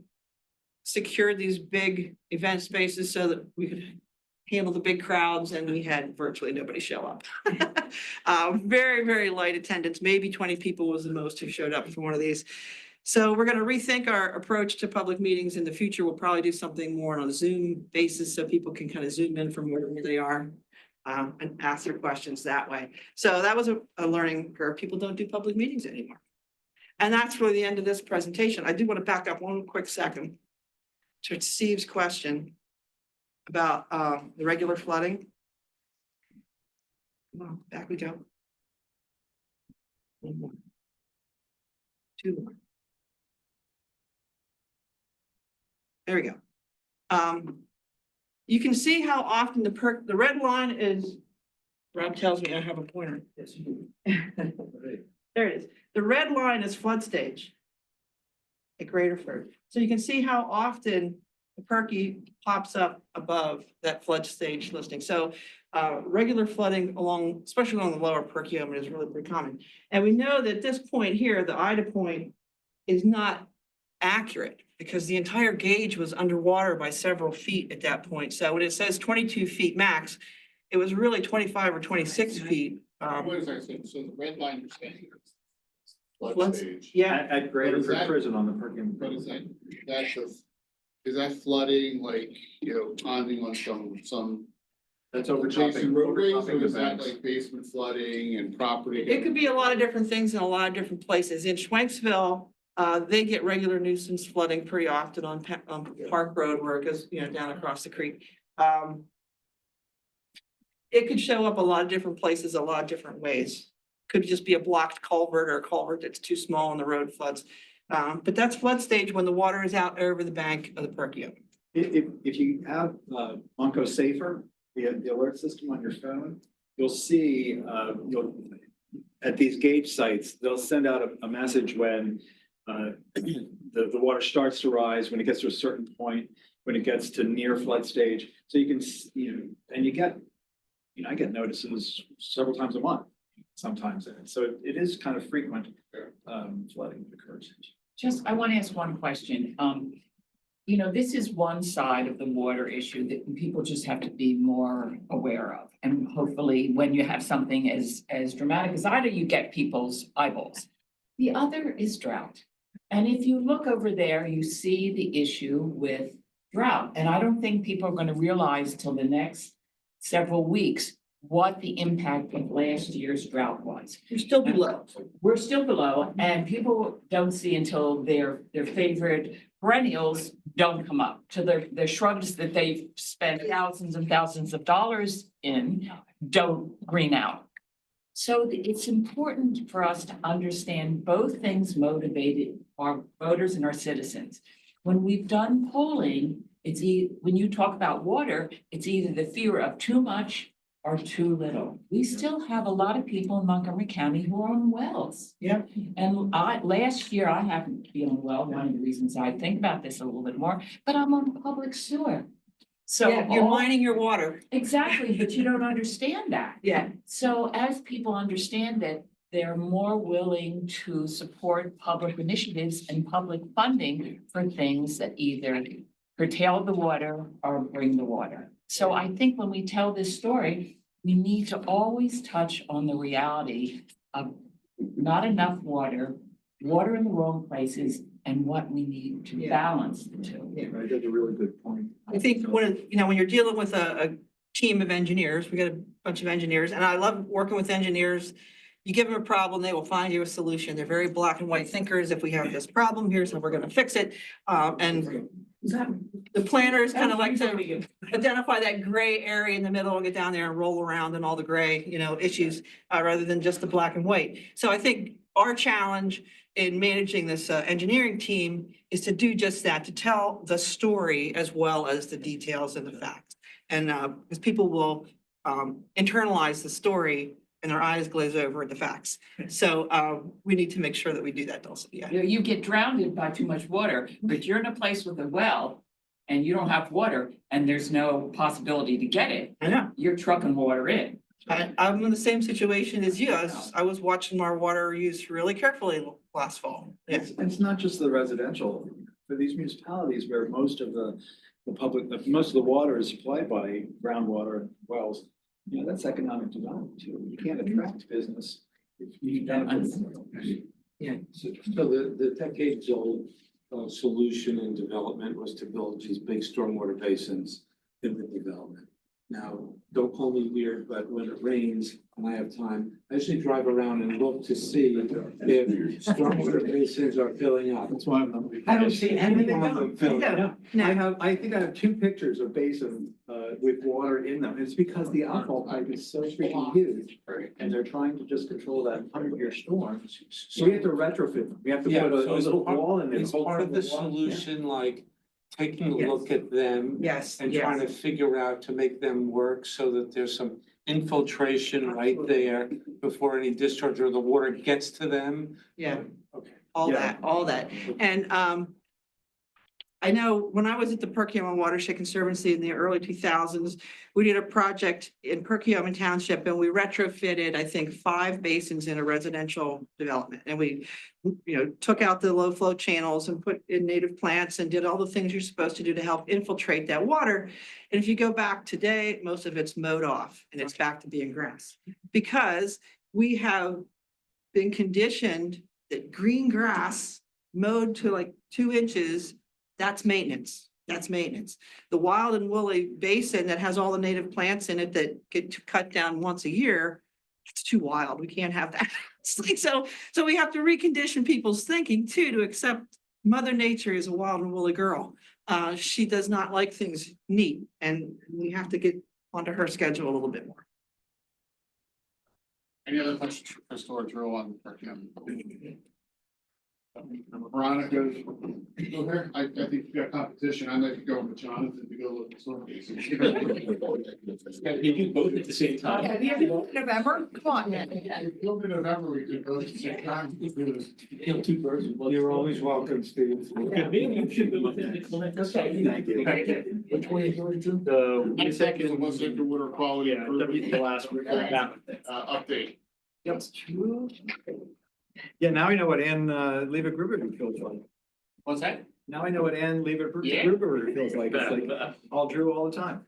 secured these big event spaces so that we could handle the big crowds, and we had virtually nobody show up. Very, very light attendance. Maybe 20 people was the most who showed up for one of these. So we're going to rethink our approach to public meetings in the future. We'll probably do something more on a Zoom basis so people can kind of zoom in from wherever they are and ask their questions that way. So that was a learning curve. People don't do public meetings anymore. And that's really the end of this presentation. I do want to back up one quick second to Steve's question about the regular flooding. Come on, back we go. One more. Two more. There we go. You can see how often the red line is, Rob tells me I have a pointer. Yes, you do. There it is. The red line is flood stage at Graterford. So you can see how often the Perky pops up above that flood stage listing. So regular flooding especially along the lower Perkiomen is really pretty common. And we know that this point here, the Ida point, is not accurate because the entire gauge was underwater by several feet at that point. So when it says 22 feet max, it was really 25 or 26 feet. What is that? So the red line you're saying is flood Flood- stage. Yeah, At Graterford that? Prison on the Perkiomen. But is that flooding like, ponding on some That's overtopping Jason, roadways, or overtopping the is that banks. like basement flooding and property? It could be a lot of different things in a lot of different places. In Schwenksville, they get regular nuisance flooding pretty often on Park Road where it goes, down across the creek. It could show up a lot of different places, a lot of different ways. Could just be a blocked culvert or a culvert that's too small and the road floods. But that's flood stage when the water is out over the bank of the Perkiomen. If you have Onco Safer, the alert system on your phone, you'll see, at these gauge sites, they'll send out a message when the water starts to rise, when it gets to a certain point, when it gets to near flood stage. So you can, and you get, I get notices several times a month, sometimes. So it is kind of frequent flooding that occurs. I want to ask one question. This is one side of the water issue that people just have to be more aware of. And hopefully, when you have something as dramatic as either, you get people's eyeballs. The other is drought. And if you look over there, you see the issue with drought. And I don't think people are going to realize till the next several weeks what the impact of last year's drought was. You're still below. We're still below, and people don't see until their favorite perennials don't come up to their shrubs that they've spent thousands and thousands of dollars in don't green out. So it's important for us to understand both things motivated our voters and our citizens. When we've done polling, when you talk about water, it's either the fear of too much or too little. We still have a lot of people in Montgomery County who are on wells. Yeah. And last year I happened to be on a well, one of the reasons I think about this a little bit more, but I'm on public sewer. So Yeah, you're mining your water. exactly, but you don't understand that. Yeah. So as people understand that, they're more willing to support public initiatives and public funding for things that either curtail the water or bring the water. So I think when we tell this story, we need to always touch on the reality of not enough water in the wrong places, and what we need to balance the two. Yeah, that's a really good point. I think when you're dealing with a team of engineers, we got a bunch of engineers, and I love working with engineers. You give them a problem, they will find you a solution. They're very black and white thinkers. If we have this problem, here's how we're gonna fix it. And the planners kind of like to identify that gray area in the middle and get down there and roll around in all the gray, issues, rather than just the black and white. So I think our challenge in managing this engineering team is to do just that, to tell the story as well as the details and the facts. And because people will internalize the story and their eyes glaze over at the facts. So we need to make sure that we do that also. Yeah. You get drowned by too much water, but you're in a place with a well and you don't have water and there's no possibility to get it. I know. You're trucking water in. I'm in the same situation as you. I was watching our water use really carefully last fall. Yeah. It's not just the residential, for these municipalities where most of the water is supplied by groundwater wells. That's economic development too. You can't attract business if you don't. Yeah. So the decades-old solution in development was to build these big stormwater basins in the development. Now, don't call me weird, but when it rains and I have time, I usually drive around and look to see if stormwater basins are filling up. That's why I'm not. I don't see any of them filling up. I think I have two pictures of basins with water in them. It's because the outfall pipe is so freaking huge. And they're trying to just control that 100-year storm. So we have to retrofit them. We have to put a little wall in there. Is part of the solution like taking a look at them? Yes. And trying to figure out to make them work so that there's some infiltration right there before any discharge or the water gets to them? Yeah. Okay. All that. And I know when I was at the Perkiomen Watershed Conservancy in the early 2000s, we did a project in Perkiomen Township and we retrofitted, I think, 5 basins in a residential development. And we, took out the low flow channels and put in native plants and did all the things you're supposed to do to help infiltrate that water. And if you go back today, most of it's mowed off and it's back to being grass because we have been conditioned that green grass mowed to like 2 inches, that's maintenance. That's maintenance. The wild and woolly basin that has all the native plants in it that get cut down once a year, it's too wild. We can't have that. It's like, so we have to recondition people's thinking too, to accept Mother Nature is a wild and woolly girl. She does not like things neat, and we have to get onto her schedule a little bit more. Any other questions for Crystal or Drew on Perkiomen? Veronica, go here. I think you got competition. I might go with Jonathan to go look at some of these. You do both at the same time. November, come on. Go to November, we could go at the same time. Kill two birds with one You're stone. always welcome, Steve. Maybe you should go within the clinic. Thank you. Which one are you going to? The Next up is the Wissahickon water quality. Yeah, the last one. Update. That's true. Yeah, now I know what Ann Leavitt-Gruberger feels like. What's that? Now I know what Ann Yeah. Leavitt-Gruberger feels like. It's like all Drew all the time.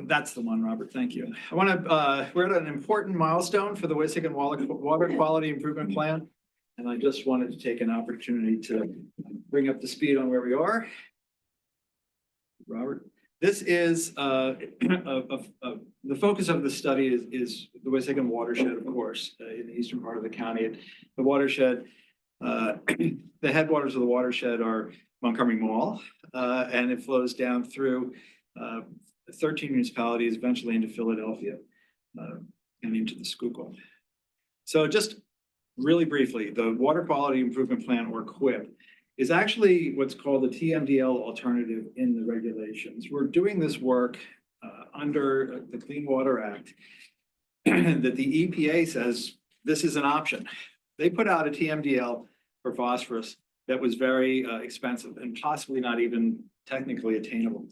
That's the one, Robert. Thank you. I want to, we're at an important milestone for the Wissahickon Water Quality Improvement Plan. And I just wanted to take an opportunity to bring up the speed on where we are. Robert, this is the focus of the study is the Wissahickon watershed, of course, in the eastern part of the county. The watershed, the headwaters of the watershed are Montgomery Mall, and it flows down through 13 municipalities, eventually into Philadelphia, and into the Schuylkill. So just really briefly, the Water Quality Improvement Plan, or QIP, is actually what's called the TMDL alternative in the regulations. We're doing this work under the Clean Water Act that the EPA says this is an option. They put out a TMDL for phosphorus that was very expensive and possibly not even technically attainable.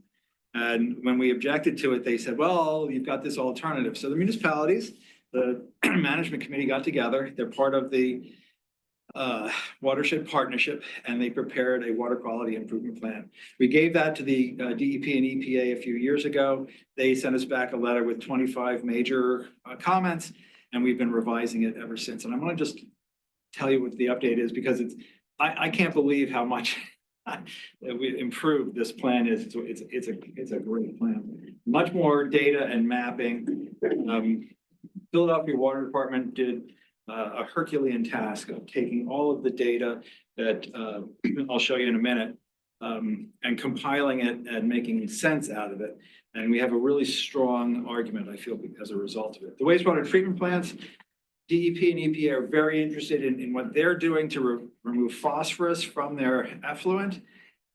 And when we objected to it, they said, well, you've got this alternative. So the municipalities, the management committee got together. They're part of the watershed partnership, and they prepared a water quality improvement plan. We gave that to the DEP and EPA a few years ago. They sent us back a letter with 25 major comments, and we've been revising it ever since. And I want to just tell you what the update is, because I can't believe how much we improved this plan is. It's a great plan. Much more data and mapping. Philadelphia Water Department did a Herculean task of taking all of the data that I'll show you in a minute, and compiling it and making sense out of it. And we have a really strong argument, I feel, as a result of it. The wastewater treatment plants, DEP and EPA are very interested in what they're doing to remove phosphorus from their effluent.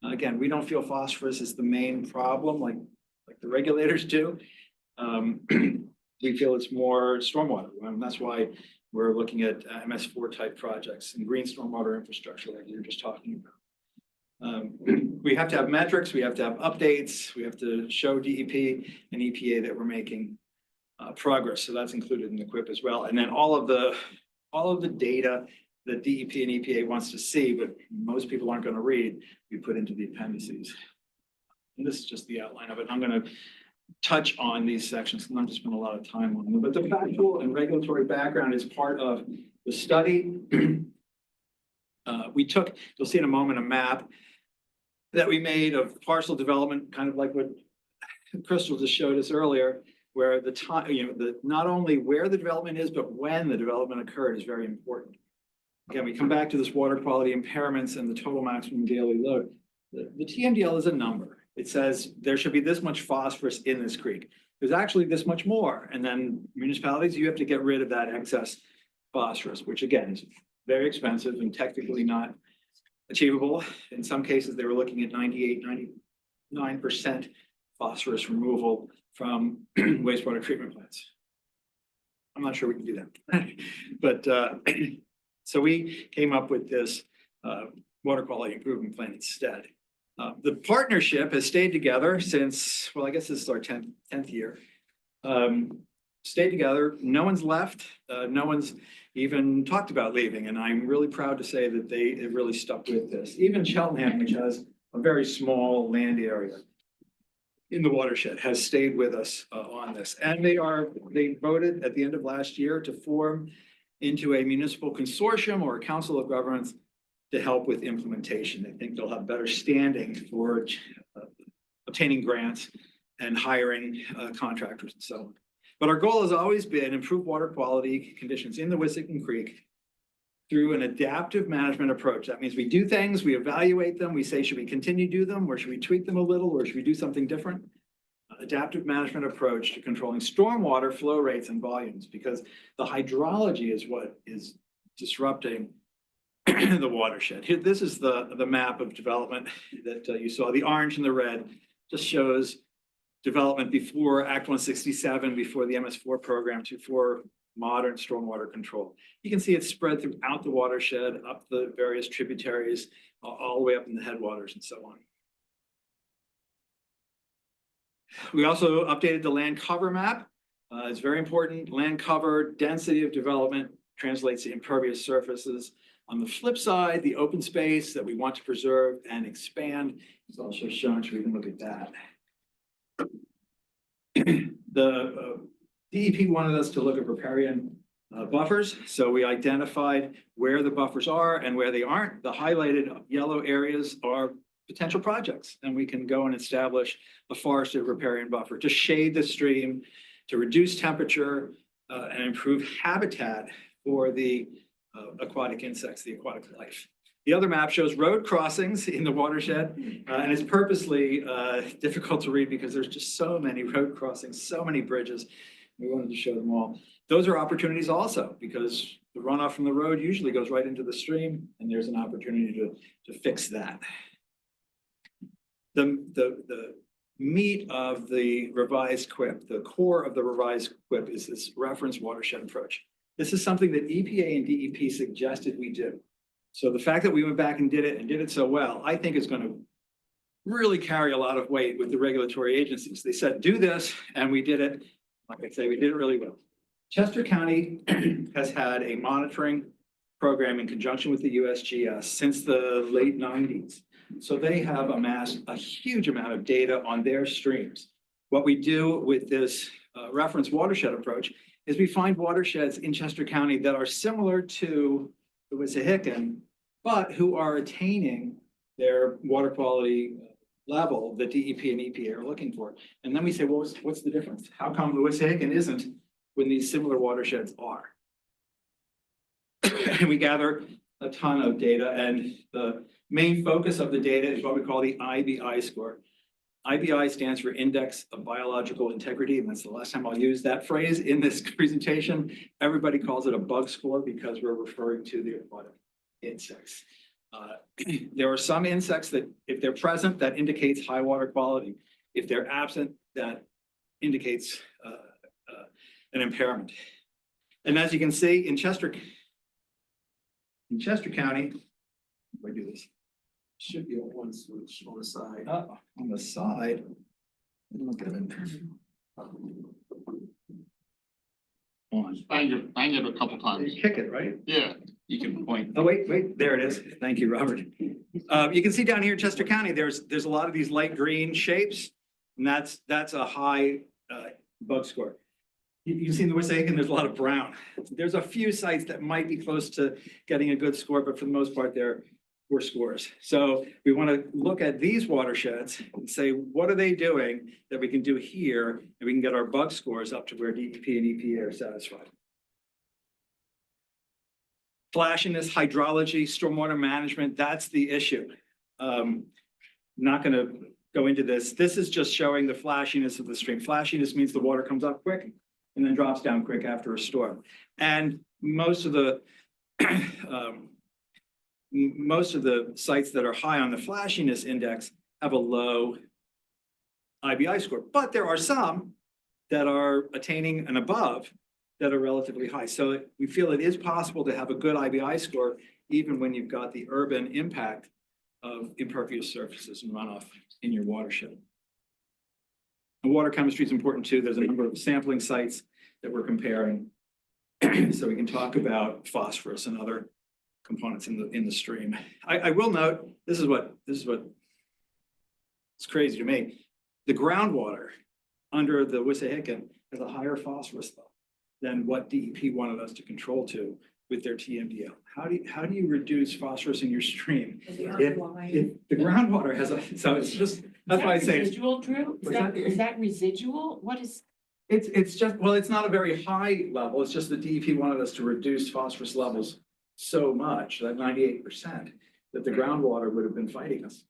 Again, we don't feel phosphorus is the main problem like the regulators do. We feel it's more stormwater, and that's why we're looking at MS4 type projects and green stormwater infrastructure like you were just talking about. We have to have metrics, we have to have updates, we have to show DEP and EPA that we're making progress. So that's included in the QIP as well. And then all of the data that DEP and EPA wants to see, but most people aren't going to read, we put into the appendices. And this is just the outline of it. I'm going to touch on these sections, and I'm just spend a lot of time on them. But the factual and regulatory background is part of the study. You'll see in a moment, a map that we made of parcel development, kind of like what Crystal just showed us earlier, where the time, not only where the development is, but when the development occurred is very important. Again, we come back to this water quality impairments and the total maximum daily load. The TMDL is a number. It says there should be this much phosphorus in this creek. There's actually this much more. And then municipalities, you have to get rid of that excess phosphorus, which again is very expensive and technically not achievable. In some cases, they were looking at 98, 99% phosphorus removal from wastewater treatment plants. I'm not sure we can do that. But so we came up with this water quality improvement plan instead. The partnership has stayed together since, well, I guess this is our 10th year. Stayed together, no one's left, no one's even talked about leaving, and I'm really proud to say that they have really stuck with this. Even Cheltenham, which has a very small land area in the watershed, has stayed with us on this. And they voted at the end of last year to form into a municipal consortium or a council of governments to help with implementation. They think they'll have better standing for obtaining grants and hiring contractors and so on. But our goal has always been improve water quality conditions in the Wissahickon Creek through an adaptive management approach. That means we do things, we evaluate them, we say, should we continue to do them, or should we tweak them a little, or should we do something different? Adaptive management approach to controlling stormwater flow rates and volumes, because the hydrology is what is disrupting the watershed. Here, this is the map of development that you saw. The orange and the red just shows development before Act 167, before the MS4 program, before modern stormwater control. You can see it's spread throughout the watershed, up the various tributaries, all the way up in the headwaters and so on. We also updated the land cover map. It's very important. Land cover, density of development translates to impervious surfaces. On the flip side, the open space that we want to preserve and expand is also shown, so we can look at that. The DEP wanted us to look at riparian buffers, so we identified where the buffers are and where they aren't. The highlighted yellow areas are potential projects, and we can go and establish a forested riparian buffer to shade the stream, to reduce temperature, and improve habitat for the aquatic insects, the aquatic life. The other map shows road crossings in the watershed, and it's purposely difficult to read because there's just so many road crossings, so many bridges. We wanted to show them all. Those are opportunities also, because the runoff from the road usually goes right into the stream, and there's an opportunity to fix that. The meat of the revised QIP, the core of the revised QIP, is this reference watershed approach. This is something that EPA and DEP suggested we do. So the fact that we went back and did it so well, I think is going to really carry a lot of weight with the regulatory agencies. They said, do this, and we did it. Like I say, we did it really well. Chester County has had a monitoring program in conjunction with the USGS since the late 90s. So they have amassed a huge amount of data on their streams. What we do with this reference watershed approach is we find watersheds in Chester County that are similar to the Wissahickon, but who are attaining their water quality level that DEP and EPA are looking for. And then we say, well, what's the difference? How come the Wissahickon isn't when these similar watersheds are? And we gather a ton of data, and the main focus of the data is what we call the IBI score. IBI stands for Index of Biological Integrity, and that's the last time I'll use that phrase in this presentation. Everybody calls it a bug score because we're referring to the aquatic insects. There are some insects that, if they're present, that indicates high water quality. If they're absent, that indicates an impairment. And as you can see, in Chester County, if I do this, should be a one switch on the side. On the side. Look at it. On. Bang it a couple times. You kick it, right? Yeah. You can point. Oh, wait, there it is. Thank you, Robert. You can see down here in Chester County, there's a lot of these light green shapes, and that's a high bug score. You can see in the Wissahickon, there's a lot of brown. There's a few sites that might be close to getting a good score, but for the most part, they're poor scores. So we want to look at these watersheds and say, what are they doing that we can do here, and we can get our bug scores up to where DEP and EPA are satisfied. Flashiness, hydrology, stormwater management, that's the issue. Not going to go into this. This is just showing the flashiness of the stream. Flashiness means the water comes up quick and then drops down quick after a storm. And most of the sites that are high on the flashiness index have a low IBI score, but there are some that are attaining and above that are relatively high. So we feel it is possible to have a good IBI score even when you've got the urban impact of impervious surfaces and runoff in your watershed. And water chemistry is important too. There's a number of sampling sites that we're comparing. So we can talk about phosphorus and other components in the stream. I will note, this is what it's crazy to me. The groundwater under the Wissahickon has a higher phosphorus level than what DEP wanted us to control to with their TMDL. How do you reduce phosphorus in your stream? If the groundwater has so it's just That's why I say it's, Residual, Drew? What's that? Is that residual? What is? it's just, well, it's not a very high level. It's just the DEP wanted us to reduce phosphorus levels so much, that 98%, that the groundwater would have been fighting us.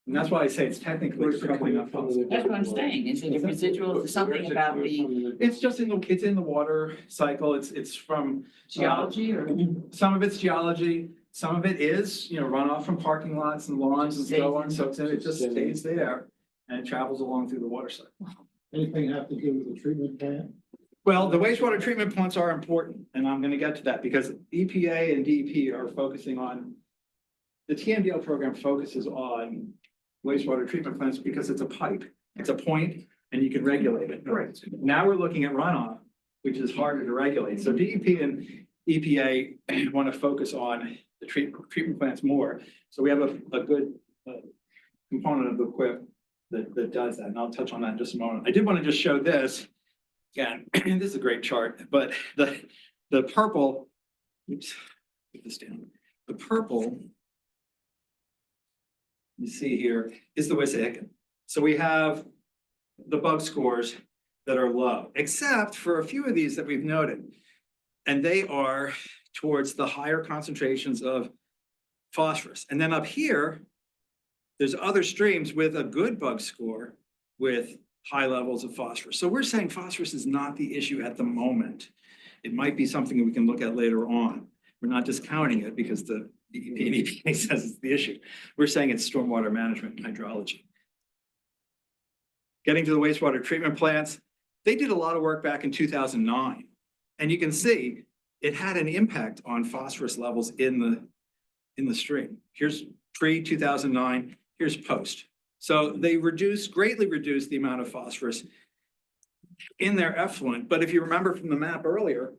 And that's why I say it's technically probably not phosphorus. That's what I'm saying. Is it a residual? Is something about the It's just it's in the water cycle. It's from. geology or? Some of it's geology, some of it is, runoff from parking lots and lawns and so on. So it just stays there and it travels along through the water cycle. Anything have to do with the treatment plant? Well, the wastewater treatment plants are important, and I'm gonna get to that because EPA and DEP are focusing on. The TMDL program focuses on wastewater treatment plants because it's a pipe, it's a point, and you can regulate it. Right. Now we're looking at runoff, which is harder to regulate. So DEP and EPA want to focus on the treatment plants more. So we have a good component of the equip that does that, and I'll touch on that in just a moment. I did want to just show this. Again, this is a great chart, but the purple, oops, put this down. The purple you see here is the Wissahickon. So we have the bug scores that are low, except for a few of these that we've noted. And they are towards the higher concentrations of phosphorus. And then up here, there's other streams with a good bug score with high levels of phosphorus. So we're saying phosphorus is not the issue at the moment. It might be something that we can look at later on. We're not discounting it because the DEP and EPA says it's the issue. We're saying it's stormwater management and hydrology. Getting to the wastewater treatment plants, they did a lot of work back in 2009. And you can see it had an impact on phosphorus levels in the stream. Here's pre-2009, here's post. So they greatly reduced the amount of phosphorus in their effluent. But if you remember from the map earlier,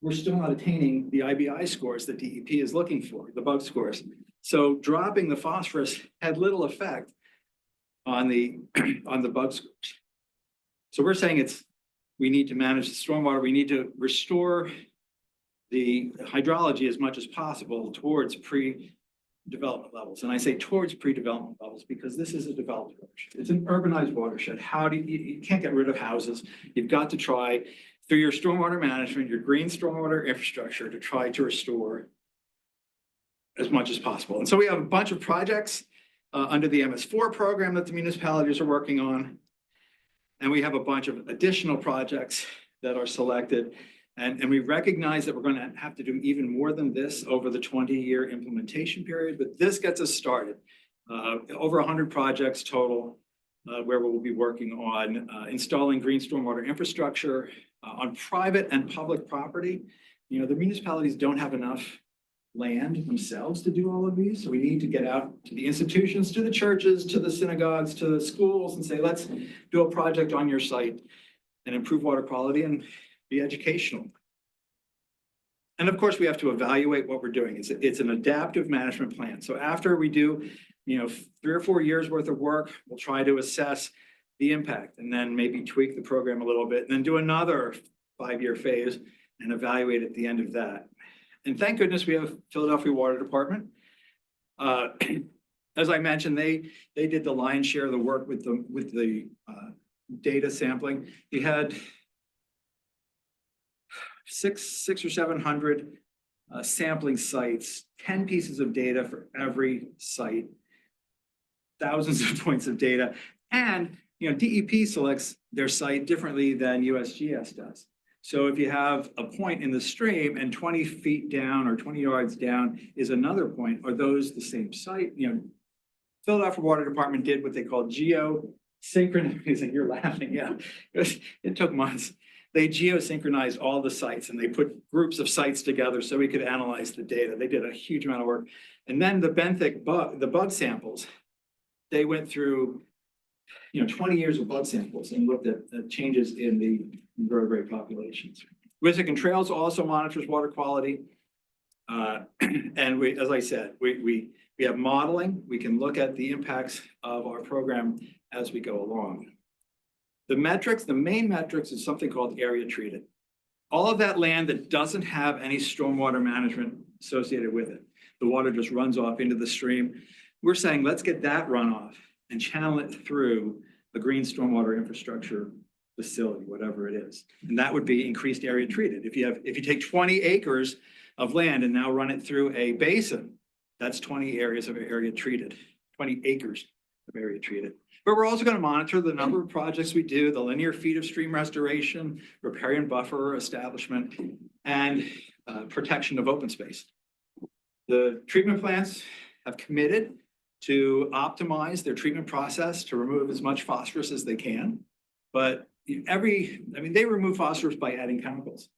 we're still not attaining the IBI scores that DEP is looking for, the bug scores. So dropping the phosphorus had little effect on the bug scores. So we're saying we need to manage the stormwater. We need to restore the hydrology as much as possible towards pre-development levels. And I say towards pre-development levels because this is a developed watershed. It's an urbanized watershed. You can't get rid of houses. You've got to try through your stormwater management, your green stormwater infrastructure to try to restore as much as possible. And so we have a bunch of projects under the MS4 program that the municipalities are working on. And we have a bunch of additional projects that are selected. And we recognize that we're going to have to do even more than this over the 20-year implementation period, but this gets us started. Over 100 projects total where we'll be working on installing green stormwater infrastructure on private and public property. The municipalities don't have enough land themselves to do all of these. So we need to get out to the institutions, to the churches, to the synagogues, to the schools and say, let's do a project on your site and improve water quality and be educational. And of course, we have to evaluate what we're doing. It's an adaptive management plan. So after we do, 3 or 4 years worth of work, we'll try to assess the impact and then maybe tweak the program a little bit and then do another 5-year phase and evaluate at the end of that. And thank goodness we have Philadelphia Water Department. As I mentioned, they did the lion's share of the work with the data sampling. You had 600 or 700 sampling sites, 10 pieces of data for every site, thousands of points of data. And DEP selects their site differently than USGS does. So if you have a point in the stream and 20 feet down or 20 yards down is another point, are those the same site? Philadelphia Water Department did what they call geosynchronizing. You're laughing, yeah. It took months. They geosynchronized all the sites and they put groups of sites together so we could analyze the data. They did a huge amount of work. And then the benthic bug samples, they went through 20 years of bug samples and looked at changes in the vertebrate populations. Wissahickon Trails also monitors water quality. And as I said, we have modeling. We can look at the impacts of our program as we go along. The main metrics is something called area treated. All of that land that doesn't have any stormwater management associated with it. The water just runs off into the stream. We're saying, let's get that runoff and channel it through a green stormwater infrastructure facility, whatever it is. And that would be increased area treated. If you take 20 acres of land and now run it through a basin, that's 20 areas of area treated, 20 acres of area treated. But we're also going to monitor the number of projects we do, the linear feet of stream restoration, riparian buffer establishment, and protection of open space. The treatment plants have committed to optimize their treatment process to remove as much phosphorus as they can. But they remove phosphorus by adding chemicals.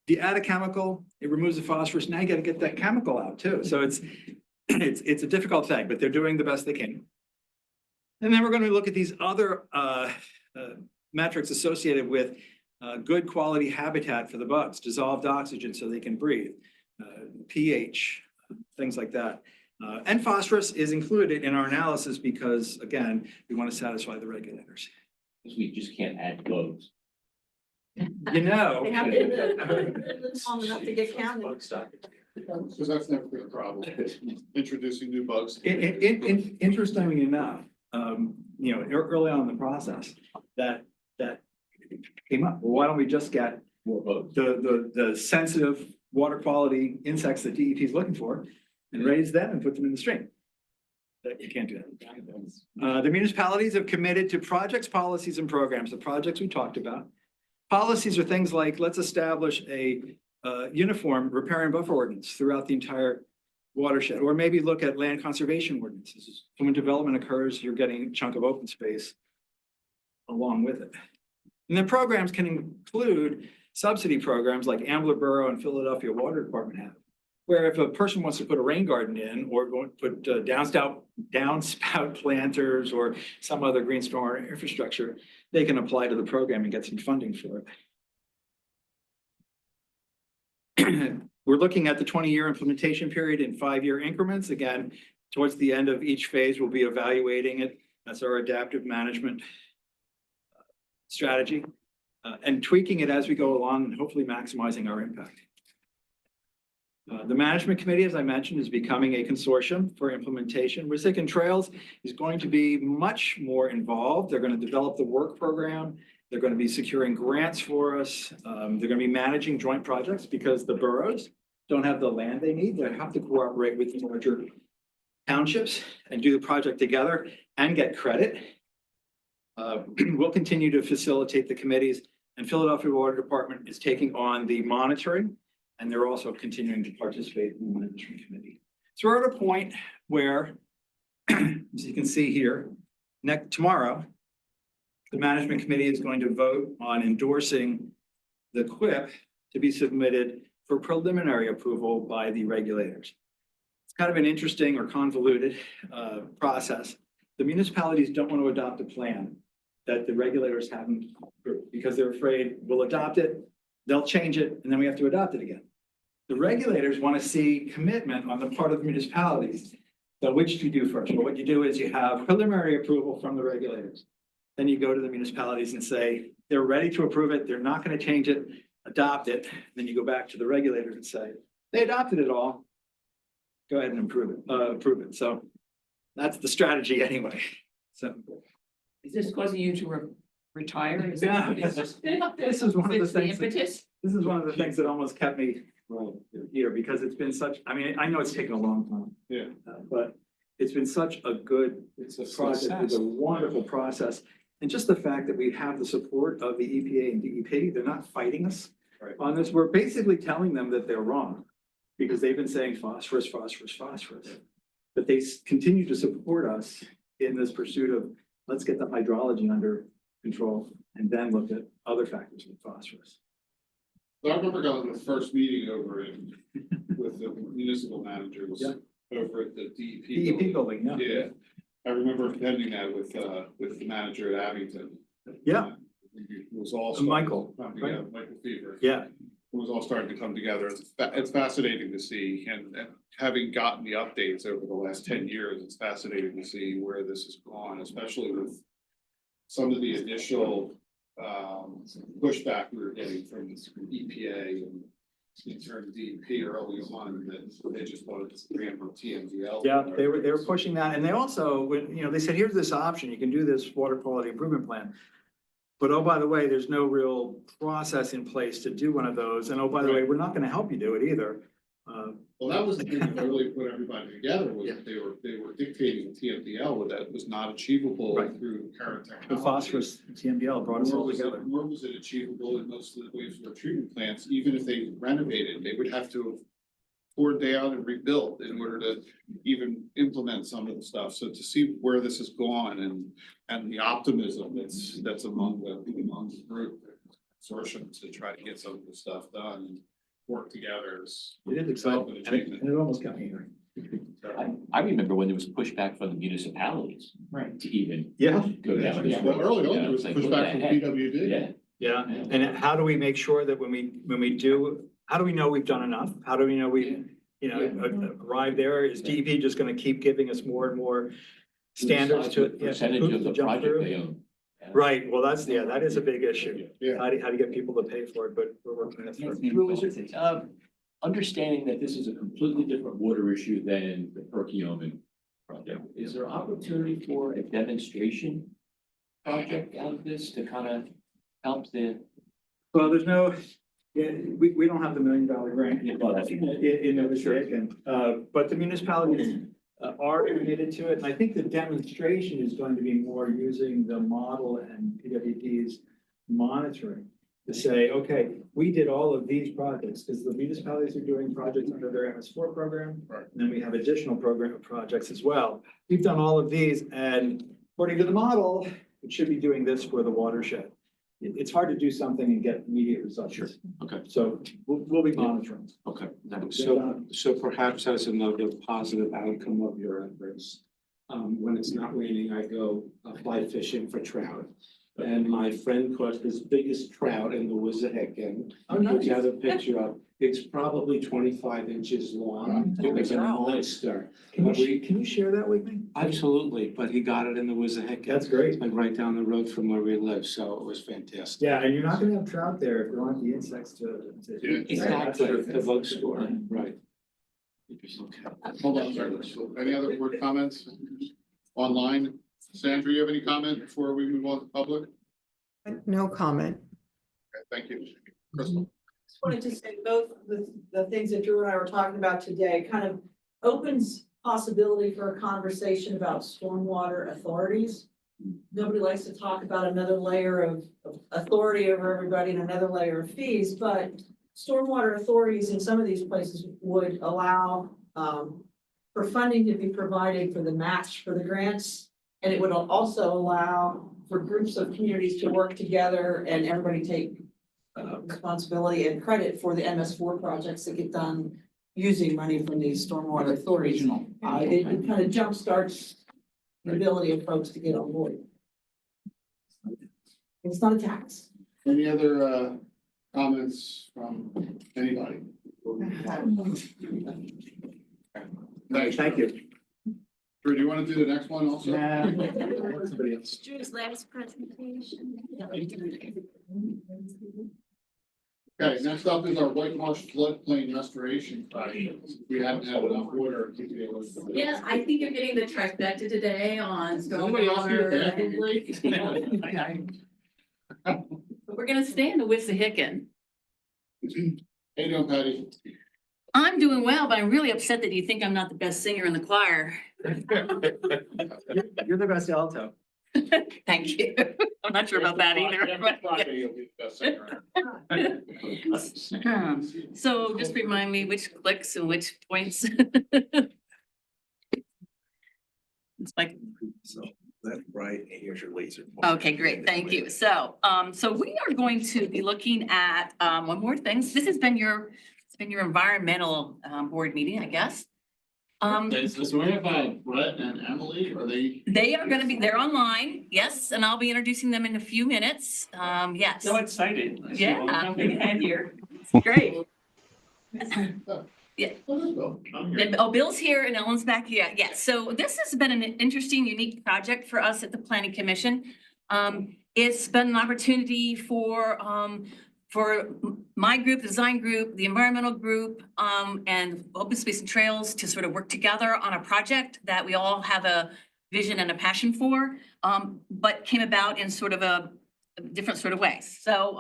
If you add a chemical, it removes the phosphorus. Now you got to get that chemical out too. So it's a difficult thing, but they're doing the best they can. And then we're going to look at these other metrics associated with good quality habitat for the bugs, dissolved oxygen so they can breathe, pH, things like that. And phosphorus is included in our analysis because, again, we want to satisfy the regulators. We just can't add bugs. You know. They have to live long enough to get counted. Because that's never been a problem, introducing new bugs. Interestingly enough, early on in the process, that came up. Well, why don't we just get More bugs. the sensitive water quality insects that DEP is looking for and raise them and put them in the stream? That you can't do that. The municipalities have committed to projects, policies, and programs, the projects we talked about. Policies are things like, let's establish a uniform riparian buffer ordinance throughout the entire watershed, or maybe look at land conservation ordinances. When development occurs, you're getting a chunk of open space along with it. And then programs can include subsidy programs like Ambler Borough and Philadelphia Water Department have, where if a person wants to put a rain garden in or go put downspout planters or some other green stormwater infrastructure, they can apply to the program and get some funding for it. We're looking at the 20-year implementation period in 5-year increments. Again, towards the end of each phase, we'll be evaluating it. That's our adaptive management strategy and tweaking it as we go along and hopefully maximizing our impact. The management committee, as I mentioned, is becoming a consortium for implementation. Wissahickon Trails is going to be much more involved. They're going to develop the work program. They're going to be securing grants for us. They're going to be managing joint projects because the boroughs don't have the land they need. They have to cooperate with the larger townships and do the project together and get credit. We'll continue to facilitate the committees, and Philadelphia Water Department is taking on the monitoring, and they're also continuing to participate in the management committee. So we're at a point where, as you can see here, tomorrow, the management committee is going to vote on endorsing the QIP to be submitted for preliminary approval by the regulators. It's kind of an interesting or convoluted process. The municipalities don't want to adopt a plan that the regulators haven't approved because they're afraid we'll adopt it, they'll change it, and then we have to adopt it again. The regulators want to see commitment on the part of the municipalities. So which do you do first? Well, what you do is you have preliminary approval from the regulators. Then you go to the municipalities and say, they're ready to approve it. They're not going to change it, adopt it. Then you go back to the regulators and say, they adopted it all. Go ahead and approve it. So that's the strategy anyway. So. Is this causing you to retire? Yeah, this is one of the things. Impetus? This is one of the things that almost kept me here because it's been such, I mean, I know it's taken a long time. Yeah. But it's been such a good project. It's a wonderful process. And just the fact that we have the support of the EPA and DEP, they're not fighting us on this. We're basically telling them that they're wrong because they've been saying phosphorus, phosphorus, phosphorus. But they continue to support us in this pursuit of let's get the hydrology under control and then look at other factors like phosphorus. So I remember going to the first meeting over with the municipal managers over at the DEP building. Yeah, I remember attending that with the manager at Abington. Yeah. It was all Michael. Michael Fever. Yeah. It was all starting to come together. It's fascinating to see, and having gotten the updates over the last 10 years, it's fascinating to see where this has gone, especially with some of the initial pushback we were getting from EPA and concerned DEP early on that they just wanted to grant from TMDL. Yeah, they were pushing that, and they also, they said, here's this option, you can do this water quality improvement plan. But oh, by the way, there's no real process in place to do one of those, and oh, by the way, we're not gonna help you do it either. Well, that was the thing that really put everybody together, was that they were dictating to TMDL that was not achievable Right. through current technology. The phosphorus TMDL brought us all together. Nor was it achievable in most of the wastewater treatment plants, even if they renovated, they would have to have torn down and rebuilt in order to even implement some of the stuff. So to see where this has gone and the optimism that's among the group, consortium to try to get some of the stuff done and work together is. It is exciting, and it almost got me here. I remember when there was pushback from the municipalities. Right. To even Yeah. go down. this Well, road. early on, Yeah, there was it's like, what pushback from the heck? PWD. Yeah. Yeah, and how do we make sure that when we do, how do we know we've done enough? How do we know we, arrive there? Is DEP just gonna keep giving us more and more standards to? yeah, Percentage hoops of to the jump project through? they own. Right, well, that is a big issue. Yeah. How to get people to pay for it, but we're working on it. Drew, is it, understanding that this is a completely different water issue than the Perkiomen project, is there opportunity for a demonstration project out of this to kind of help the? Well, there's no, we don't have the $1 million grant Well, that's- in Wissahickon, but the municipalities are committed to it. And I think the demonstration is going to be more using the model and PWD's monitoring to say, okay, we did all of these projects, because the municipalities are doing projects under their MS4 program. Right. And then we have additional program projects as well. We've done all of these, and according to the model, it should be doing this for the watershed. It's hard to do something and get immediate results. Sure. Okay. So we'll be monitoring. Okay. So perhaps as another positive outcome of your efforts, when it's not raining, I go fly fishing for trout. And my friend caught his biggest trout in the Wissahickon, which you have a picture of. It's probably 25 inches long. It was a monster. Can you share that with me? Absolutely, but he got it in the Wissahickon. That's great. Like right down the road from where we live, so it was fantastic. Yeah, and you're not gonna have trout there if there aren't the insects to. Exactly, the bug score, right. Hold on, sorry. So any other word comments online? Sandra, you have any comment before we move on to public? No comment. Okay, thank you. Crystal? Just wanted to say both the things that Drew and I were talking about today kind of opens possibility for a conversation about stormwater authorities. Nobody likes to talk about another layer of authority over everybody and another layer of fees, but stormwater authorities in some of these places would allow for funding to be provided for the match for the grants. And it would also allow for groups of communities to work together and everybody take responsibility and credit for the MS4 projects that get done using money from these stormwater authorities. It kind of jumpstarts the ability of folks to get on board. It's not a tax. Any other comments from anybody? Thank you. Drew, do you want to do the next one also? Somebody else. Drew's last presentation. Okay, next up is our White Marsh floodplain restoration project. We haven't had enough water. Yeah, I think you're getting the trifecta today on Somebody else here, stormwater. bathroom break? But we're gonna stay in the Wissahickon. How you doing, Pattie? I'm doing well, but I'm really upset that you think I'm not the best singer in the choir. You're the best alto. Thank you. I'm not sure about that either. but- Friday, you'll be the best singer. So just remind me which clicks and which points. It's like, So left, right, and here's your laser. okay, great, thank you. So, so we are going to be looking at, one more thing. This has been your, it's been your environmental, board meeting, I guess. Is this where about Brett and Emily? Are they? They are gonna be, they're online, yes, and I'll be introducing them in a few minutes. Yes. So excited. Yeah, big head here. Great. Yeah. Oh, Bill's here and Ellen's back. Yeah, yeah. So this has been an interesting, unique project for us at the Planning Commission. It's been an opportunity for my group, the design group, the environmental group, and open space and trails to sort of work together on a project that we all have a vision and a passion for, but came about in sort of a different sort of ways. So,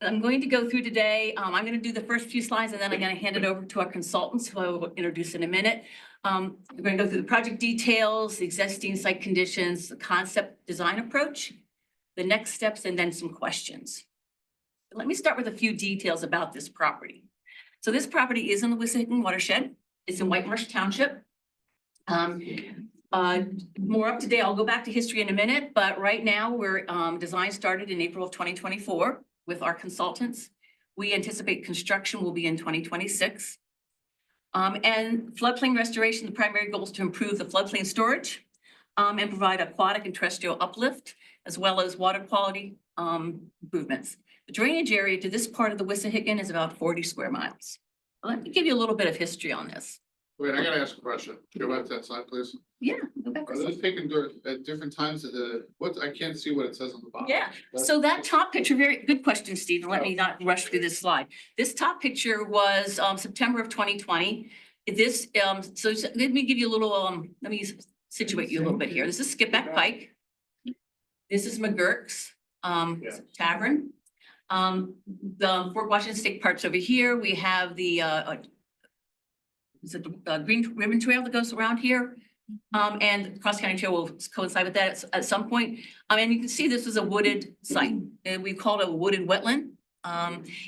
I'm going to go through today. I'm going to do the first few slides and then I'm going to hand it over to our consultants who I will introduce in a minute. We're going to go through the project details, the existing site conditions, the concept design approach, the next steps, and then some questions. Let me start with a few details about this property. So this property is in the Wissahickon watershed. It's in White Marsh Township. More up to date, I'll go back to history in a minute, but right now we're design started in April of 2024 with our consultants. We anticipate construction will be in 2026. And floodplain restoration, the primary goal is to improve the floodplain storage and provide aquatic and terrestrial uplift, as well as water quality improvements. The drainage area to this part of the Wissahickon is about 40 square miles. Let me give you a little bit of history on this. Wait, I gotta ask a question. Go back to that slide, please. Yeah. Go back Are this way. those taken at different times of I can't see what it says on the bottom. Yeah, so that top picture, very good question, Steve. Let me not rush through this slide. This top picture was September of 2020. This, so let me give you a little, let me situate you a little bit here. This is Skipback Pike. This is McGurk's Tavern. The Fort Washington State Park's over here. We have the is it the Green Ribbon Trail that goes around here? And Cross County Trail will coincide with that at some point. And you can see this is a wooded site, and we call it a wooded wetland.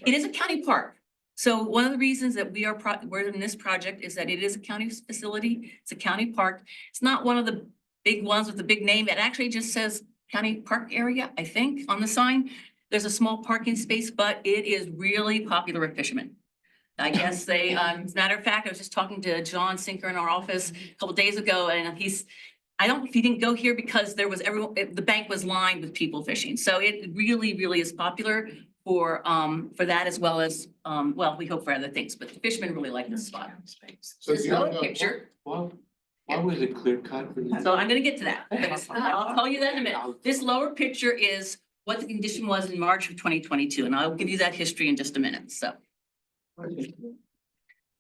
It is a county park. So one of the reasons that we're in this project is that it is a county facility. It's a county park. It's not one of the big ones with the big name. It actually just says county park area, I think, on the sign. There's a small parking space, but it is really popular with fishermen. I guess they, as a matter of fact, I was just talking to John Sinker in our office a couple days ago, and I don't know if he didn't go here because there was the bank was lined with people fishing. So it really, really is popular for that, as well as, well, we hope for other things, but the fishermen really like this spot. So This you have other picture. Why was it clear cut for you? So I'm gonna get to that. I'll tell you that in a minute. This lower picture is what the condition was in March of 2022, and I'll give you that history in just a minute, so.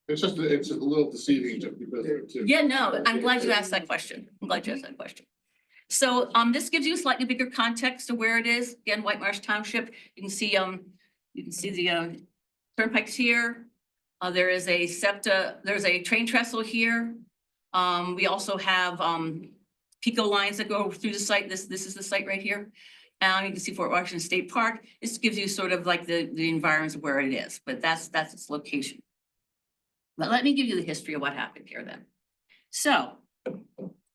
It's a little deceiving just because of it. Yeah, no, I'm glad you asked that question. So, this gives you a slightly bigger context of where it is. Again, White Marsh Township. You can see the turnpikes here. There is a SEPTA, there's a train trestle here. We also have, Pico lines that go through the site. This is the site right here. You can see Fort Washington State Park. This gives you sort of like the environs of where it is, but that's its location. But let me give you the history of what happened here then. So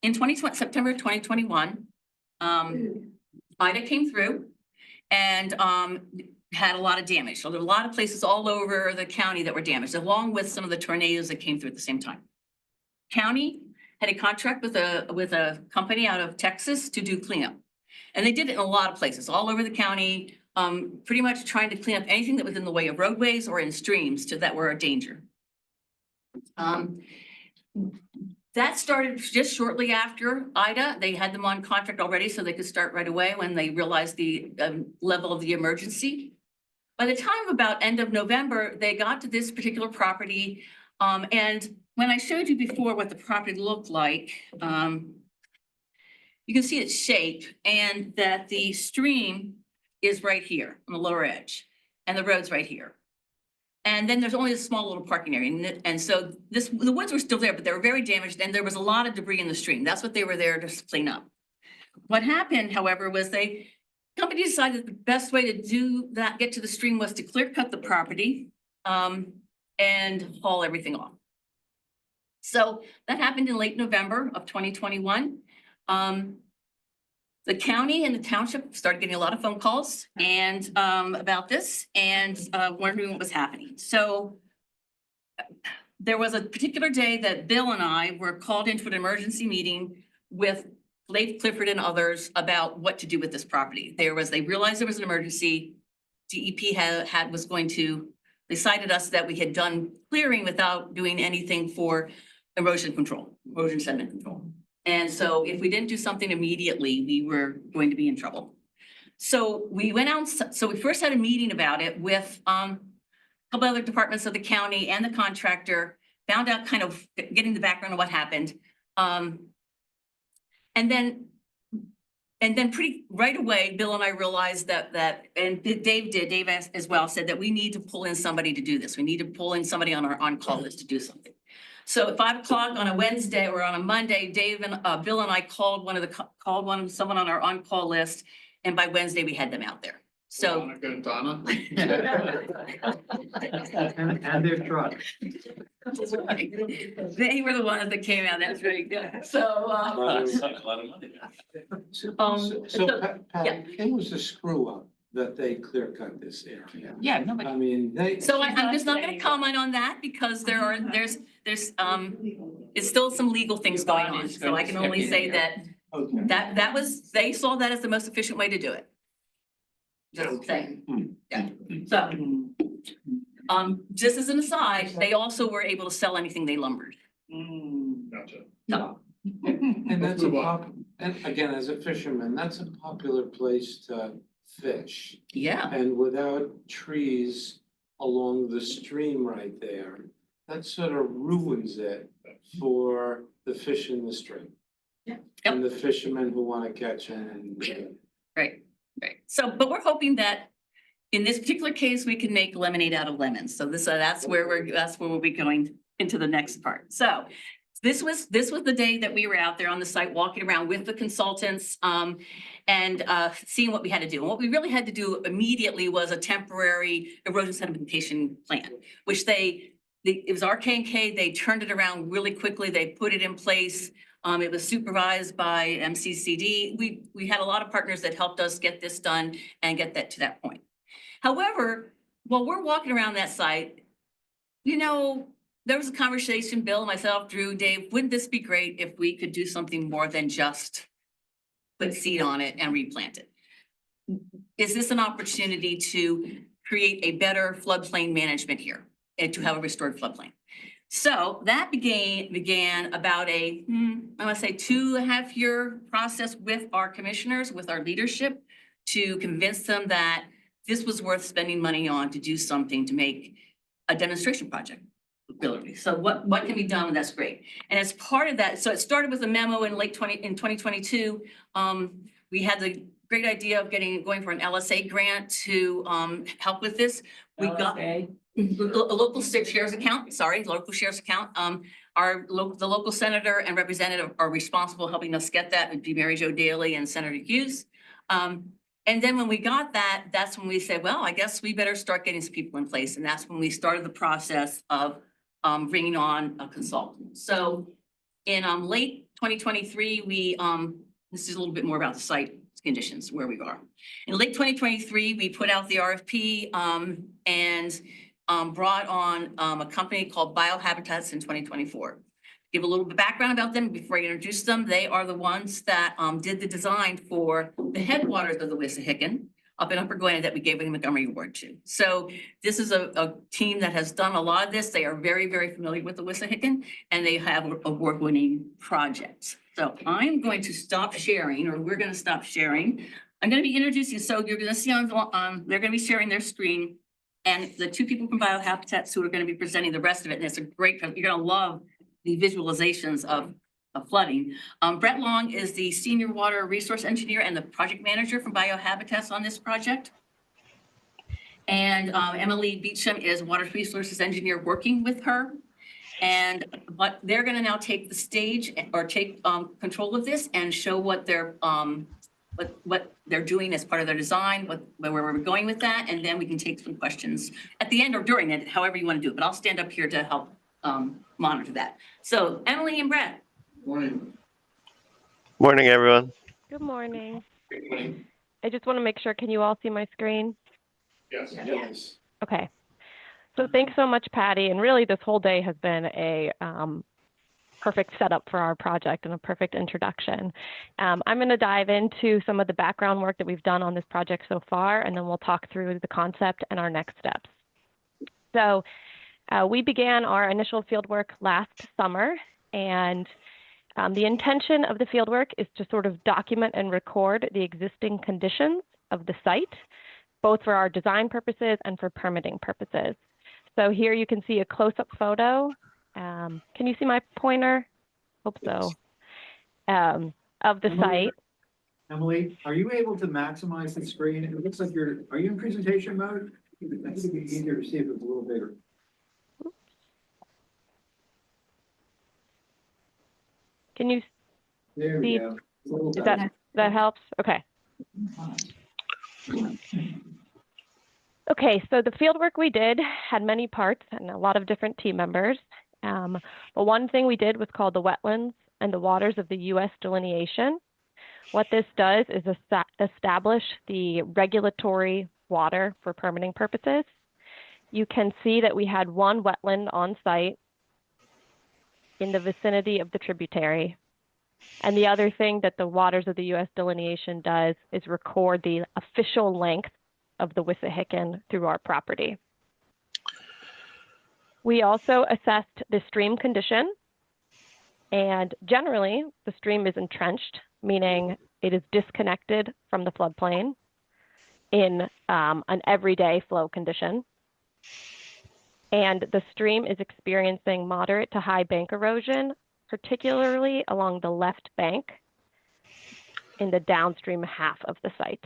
in September 2021, Ida came through and had a lot of damage. So there were a lot of places all over the county that were damaged, along with some of the tornadoes that came through at the same time. County had a contract with a company out of Texas to do cleanup. And they did it in a lot of places, all over the county, pretty much trying to clean up anything that was in the way of roadways or in streams that were a danger. That started just shortly after Ida. They had them on contract already, so they could start right away when they realized the level of the emergency. By the time of about end of November, they got to this particular property. And when I showed you before what the property looked like, you can see its shape and that the stream is right here on the lower edge and the road's right here. And then there's only a small little parking area. And so the woods were still there, but they were very damaged and there was a lot of debris in the stream. That's what they were there to clean up. What happened, however, was company decided that the best way to do that, get to the stream, was to clear cut the property and haul everything off. So that happened in late November of 2021. The county and the township started getting a lot of phone calls and about this and wondering what was happening. So there was a particular day that Bill and I were called into an emergency meeting with Leif Clifford and others about what to do with this property. They realized there was an emergency. DEP they cited us that we had done clearing without doing anything for erosion sediment control. And so if we didn't do something immediately, we were going to be in trouble. So we went out, so we first had a meeting about it with, a couple other departments of the county and the contractor, found out kind of getting the background of what happened. And then pretty right away, Bill and I realized that, and Dave as well said that we need to pull in somebody to do this. We need to pull in somebody on our on-call list to do something. So at 5 o'clock on a Wednesday or on a Monday, Dave and Bill and I called someone on our on-call list, and by Wednesday we had them out there. So. Veronica and Donna. And their truck. That's right. They were the ones that came out. That's very good. So, A lot of money. Pattie, it was a screw up that they clear cut this area. yeah, nobody. I mean, they. So I'm just not gonna comment on that because there's it's still some legal things going on. So I can only say that Okay. they saw that as the most efficient way to do it. Just saying. Yeah. So, just as an aside, they also were able to sell anything they lumbered. Gotcha. So, And that's a Move on. and again, as a fisherman, that's a popular place to fish. yeah, And without trees along the stream right there, that sort of ruins it for the fish in the stream. Yeah. And the fishermen who want to catch it and. right. So, but we're hoping that in this particular case, we can make lemonade out of lemons. So that's where we'll be going into the next part. So this was the day that we were out there on the site walking around with the consultants and seeing what we had to do. And what we really had to do immediately was a temporary erosion sedimentation plan, which it was RK&K. They turned it around really quickly. They put it in place. It was supervised by MCCD. We had a lot of partners that helped us get this done and get that to that point. However, while we're walking around that site, there was a conversation, Bill, myself, Drew, Dave, wouldn't this be great if we could do something more than just put seed on it and replant it? Is this an opportunity to create a better floodplain management here and to have a restored floodplain? So that began about I want to say 2.5 year process with our commissioners, with our leadership, to convince them that this was worth spending money on to do something to make a demonstration project. So what can be done? That's great. And as part of that, so it started with a memo in 2022. We had the great idea of going for an LSA grant to help with this. We got a local shares account. The local senator and representative are responsible helping us get that. It'd be Mary Jo Daley and Senator Hughes. And then when we got that, that's when we said, well, I guess we better start getting some people in place. And that's when we started the process of bringing on a consultant. So in late 2023, this is a little bit more about the site conditions where we are. In late 2023, we put out the RFP and brought on a company called Biohabitats in 2024. Give a little bit of background about them before I introduce them. They are the ones that did the design for the headwaters of the Wissahickon up in Upper Gwinnett that we gave the Montgomery Award to. So this is a team that has done a lot of this. They are very, very familiar with the Wissahickon, and they have award-winning projects. So I'm going to stop sharing, or we're going to stop sharing. I'm going to be introducing, so you're going to see they're going to be sharing their screen, and the two people from Biohabitats who are going to be presenting the rest of it. And it's a great, you're going to love the visualizations of flooding. Brett Long is the senior water resource engineer and the project manager from Biohabitats on this project. And Emily Beecham is water resources engineer working with her. But they're going to now take the stage or take control of this and show what they're doing as part of their design, where we're going with that, and then we can take some questions at the end or during it, however you want to do it. But I'll stand up here to help monitor that. So Emily and Brett. Morning. Morning, everyone. Good morning. Good morning. I just want to make sure, can you all see my screen? Yes. Yes. Okay. So thanks so much, Pattie. And really, this whole day has been a perfect setup for our project and a perfect introduction. I'm going to dive into some of the background work that we've done on this project so far, and then we'll talk through the concept and our next steps. So we began our initial fieldwork last summer, and the intention of the fieldwork is to sort of document and record the existing conditions of the site, both for our design purposes and for permitting purposes. So here you can see a close-up photo. Can you see my pointer? Hope so. Of the site. Emily, are you able to maximize the screen? It looks like are you in presentation mode? I think it'd be easier to see if it's a little bigger. Can you There we see? go. Is that helps? Okay. Okay, so the field work we did had many parts and a lot of different team members. But one thing we did was called the wetlands and the waters of the U.S. delineation. What this does is establish the regulatory water for permitting purposes. You can see that we had one wetland on site in the vicinity of the tributary. And the other thing that the waters of the U.S. delineation does is record the official length of the Wissahickon through our property. We also assessed the stream condition, and generally the stream is entrenched, meaning it is disconnected from the floodplain in an everyday flow condition. And the stream is experiencing moderate to high bank erosion, particularly along the left bank in the downstream half of the site.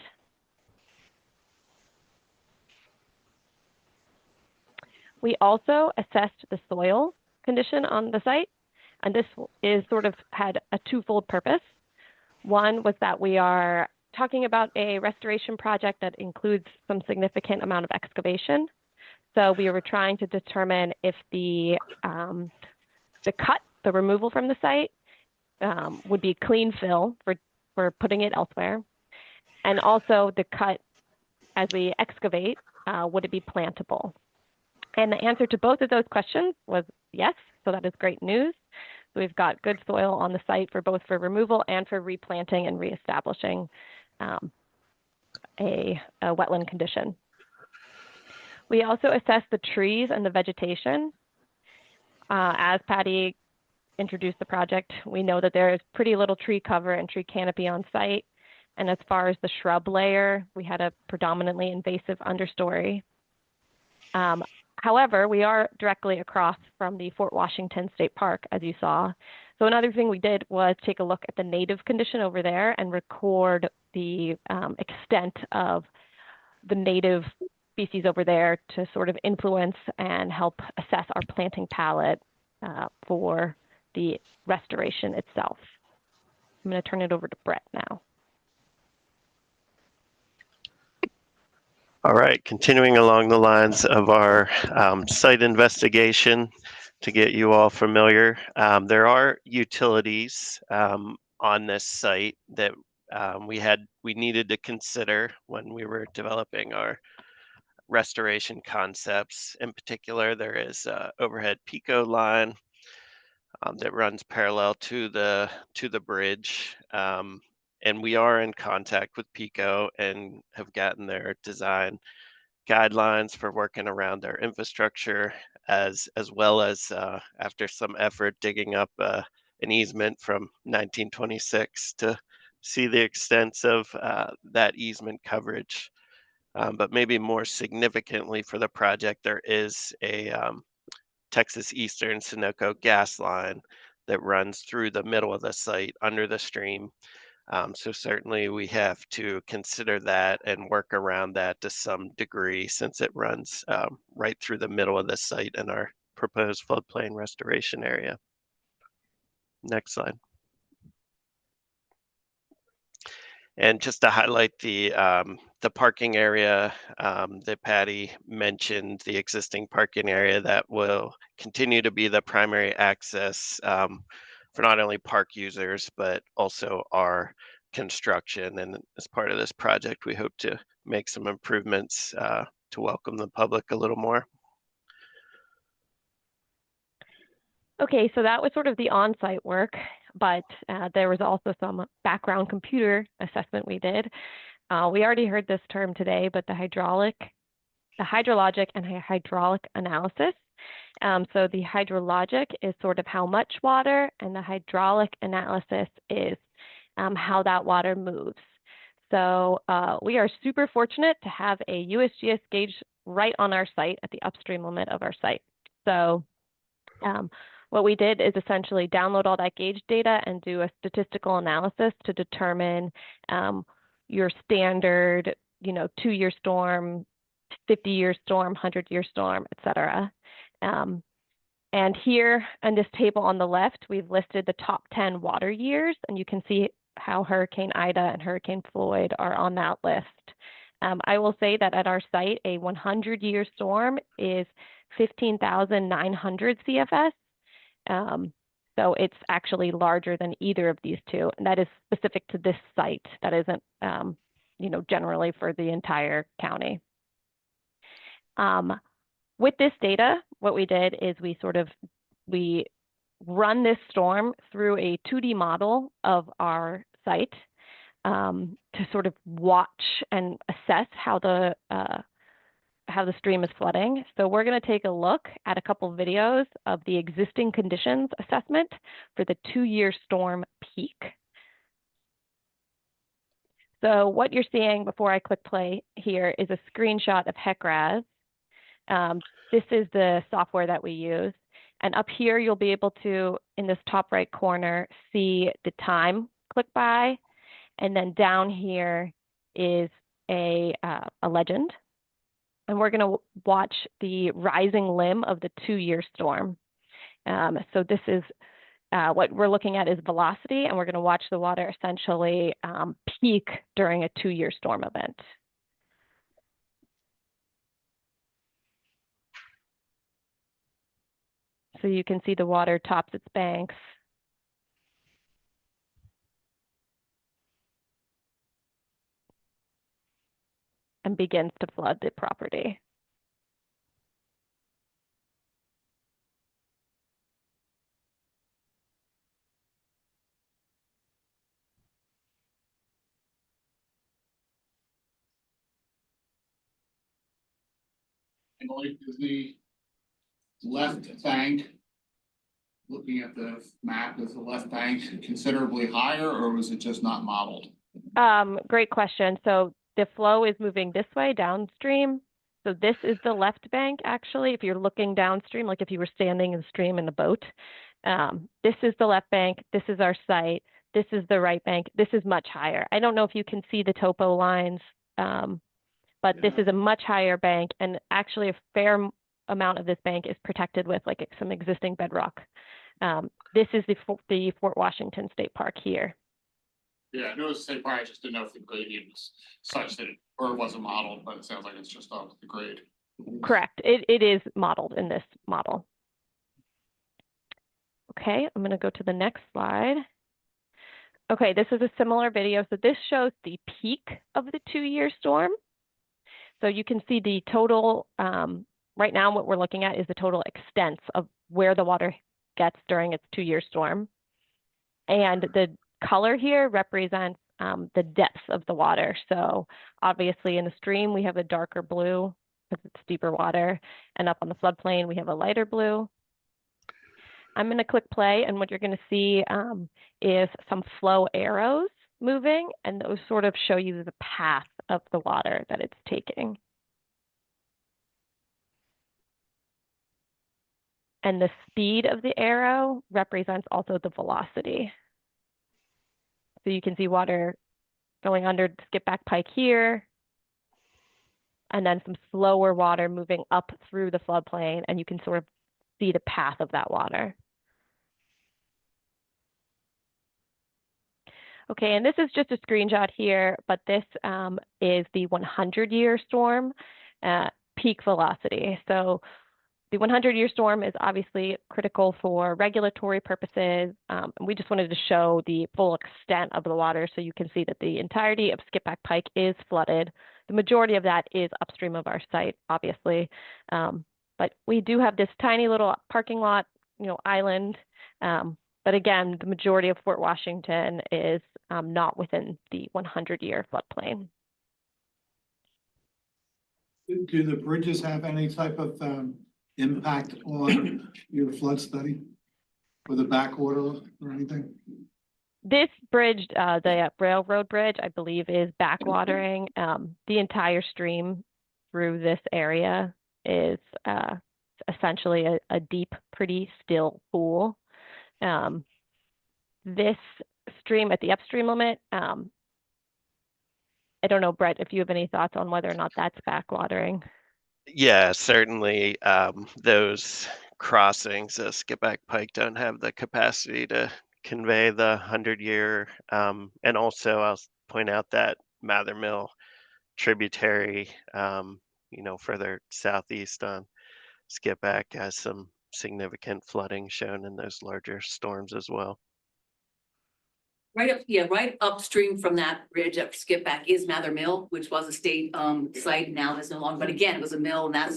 We also assessed the soil condition on the site, and this is sort of had a twofold purpose. One was that we are talking about a restoration project that includes some significant amount of excavation. So we were trying to determine if the removal from the site would be clean fill for putting it elsewhere. And also the cut, as we excavate, would it be plantable? And the answer to both of those questions was yes, so that is great news. So we've got good soil on the site for both for removal and for replanting and reestablishing a wetland condition. We also assessed the trees and the vegetation. As Pattie introduced the project, we know that there is pretty little tree cover and tree canopy on site. And as far as the shrub layer, we had a predominantly invasive understory. However, we are directly across from the Fort Washington State Park, as you saw. So another thing we did was take a look at the native condition over there and record the extent of the native species over there to sort of influence and help assess our planting palette for the restoration itself. I'm going to turn it over to Brett now. All right, continuing along the lines of our site investigation to get you all familiar. There are utilities on this site that we needed to consider when we were developing our restoration concepts. In particular, there is an overhead Pico line that runs parallel to the bridge. And we are in contact with Pico and have gotten their design guidelines for working around their infrastructure, as well as after some effort digging up an easement from 1926 to see the extents of that easement coverage. But maybe more significantly for the project, there is a Texas Eastern Sunoco gas line that runs through the middle of the site under the stream. So certainly we have to consider that and work around that to some degree, since it runs right through the middle of the site in our proposed floodplain restoration area. Next slide. And just to highlight the parking area that Pattie mentioned, the existing parking area that will continue to be the primary access for not only park users, but also our construction. And as part of this project, we hope to make some improvements to welcome the public a little more. Okay, so that was sort of the on-site work, but there was also some background computer assessment we did. We already heard this term today, but the hydrologic and hydraulic analysis. So the hydrologic is sort of how much water, and the hydraulic analysis is how that water moves. So we are super fortunate to have a USGS gauge right on our site at the upstream limit of our site. So what we did is essentially download all that gauge data and do a statistical analysis to determine your standard, 2-year storm, 50-year storm, 100-year storm, et cetera. And here on this table on the left, we've listed the top 10 water years, and you can see how Hurricane Ida and Hurricane Floyd are on that list. I will say that at our site, a 100-year storm is 15,900 CFS. So it's actually larger than either of these two, and that is specific to this site. That isn't, generally for the entire county. With this data, what we did is we run this storm through a 2D model of our site to sort of watch and assess how the stream is flooding. So we're going to take a look at a couple of videos of the existing conditions assessment for the 2-year storm peak. So what you're seeing before I click play here is a screenshot of HECRAS. This is the software that we use. And up here, you'll be able to, in this top right corner, see the time click by. And then down here is a legend. And we're going to watch the rising limb of the 2-year storm. So this is what we're looking at is velocity, and we're going to watch the water essentially peak during a 2-year storm event. So you can see the water tops its banks. And begins to flood the property. And like, is the left bank, looking at the map, is the left bank considerably higher, or was it just not modeled? Great question. So the flow is moving this way downstream. So this is the left bank, actually, if you're looking downstream, like if you were standing in the stream in a boat. This is the left bank. This is our site. This is the right bank. This is much higher. I don't know if you can see the topo lines, but this is a much higher bank, and actually a fair amount of this bank is protected with like some existing bedrock. This is the Fort Washington State Park here. Yeah, I know it's the same part. I just didn't know if the gradient was such that or it wasn't modeled, but it sounds like it's just off the grade. Correct. It is modeled in this model. Okay, I'm going to go to the next slide. Okay, this is a similar video. So this shows the peak of the 2-year storm. So you can see the total, right now what we're looking at is the total extent of where the water gets during its 2-year storm. And the color here represents the depth of the water. So obviously in the stream, we have a darker blue because it's deeper water. And up on the floodplain, we have a lighter blue. I'm going to click play, and what you're going to see is some flow arrows moving, and those sort of show you the path of the water that it's taking. And the speed of the arrow represents also the velocity. So you can see water going under Skipback Pike here, and then some slower water moving up through the floodplain, and you can sort of see the path of that water. Okay, and this is just a screenshot here, but this is the 100-year storm peak velocity. So the 100-year storm is obviously critical for regulatory purposes. And we just wanted to show the full extent of the water so you can see that the entirety of Skipback Pike is flooded. The majority of that is upstream of our site, obviously. But we do have this tiny little parking lot, island. But again, the majority of Fort Washington is not within the 100-year floodplain. Do the bridges have any type of impact on your flood study? Or the backwater or anything? this bridge, the railroad bridge, I believe is backwatering. The entire stream through this area is essentially a deep, pretty still pool. This stream at the upstream limit, I don't know, Brett, if you have any thoughts on whether or not that's backwatering. Yeah, certainly, those crossings, Skipback Pike don't have the capacity to convey the 100-year, and also I'll point out that Mather Mill tributary, further southeast on Skipback has some significant flooding shown in those larger storms as well. Right upstream from that bridge up Skipback is Mather Mill, which was a state site. Now it's no longer, but again, it was a mill, and that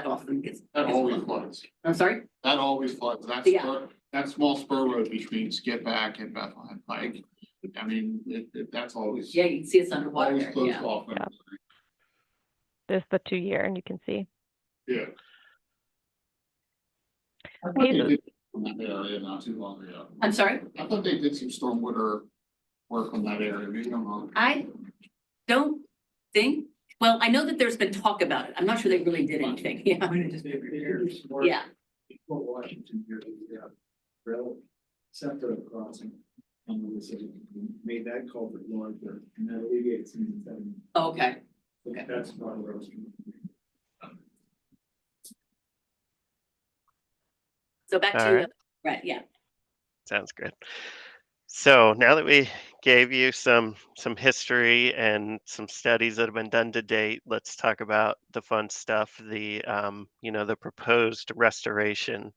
often gets. That always floods. I'm sorry? That always floods. That's Yeah. that small spur road between Skipback and Bethlehem Pike. I mean, that's always. Yeah, you can see it's underwater Always there, closed yeah. off. Yeah. There's the 2-year, and you can see. Yeah. I thought they did from that area not too long ago. I'm sorry? I thought they did some stormwater work on that area. Maybe I'm wrong. I don't think, well, I know that there's been talk about it. I'm not sure they really did anything, yeah. Yeah. Washington here, rail sector crossing. Made that culvert larger and that alleviates some of that. Okay. That's part of Rose Street. So back All to, right. right, yeah. Sounds good. So now that we gave you some history and some studies that have been done to date, let's talk about the fun stuff, the proposed restoration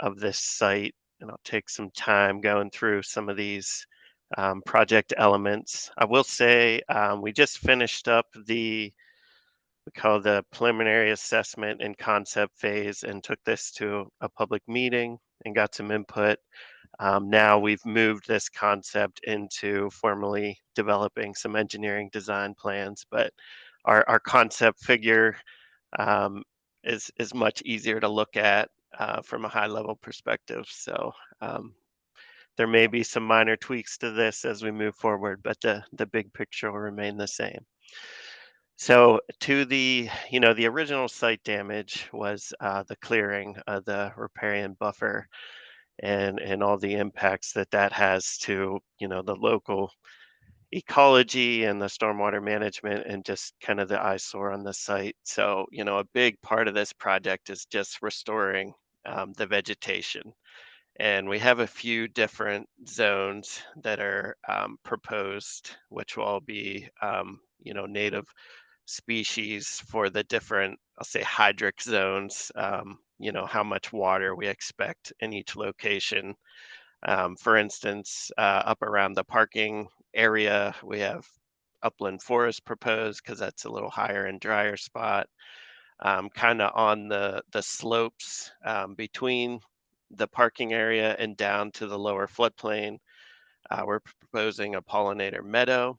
of this site. And I'll take some time going through some of these project elements. I will say we just finished up we call the preliminary assessment and concept phase and took this to a public meeting and got some input. Now we've moved this concept into formally developing some engineering design plans, but our concept figure is much easier to look at from a high level perspective. So there may be some minor tweaks to this as we move forward, but the big picture will remain the same. So to the original site damage was the clearing of the riparian buffer and all the impacts that has to, the local ecology and the stormwater management and just kind of the eyesore on the site. So, a big part of this project is just restoring the vegetation. And we have a few different zones that are proposed, which will all be, native species for the different, I'll say, hydric zones, how much water we expect in each location. For instance, up around the parking area, we have upland forest proposed because that's a little higher and drier spot. Kind of on the slopes between the parking area and down to the lower floodplain, we're proposing a pollinator meadow.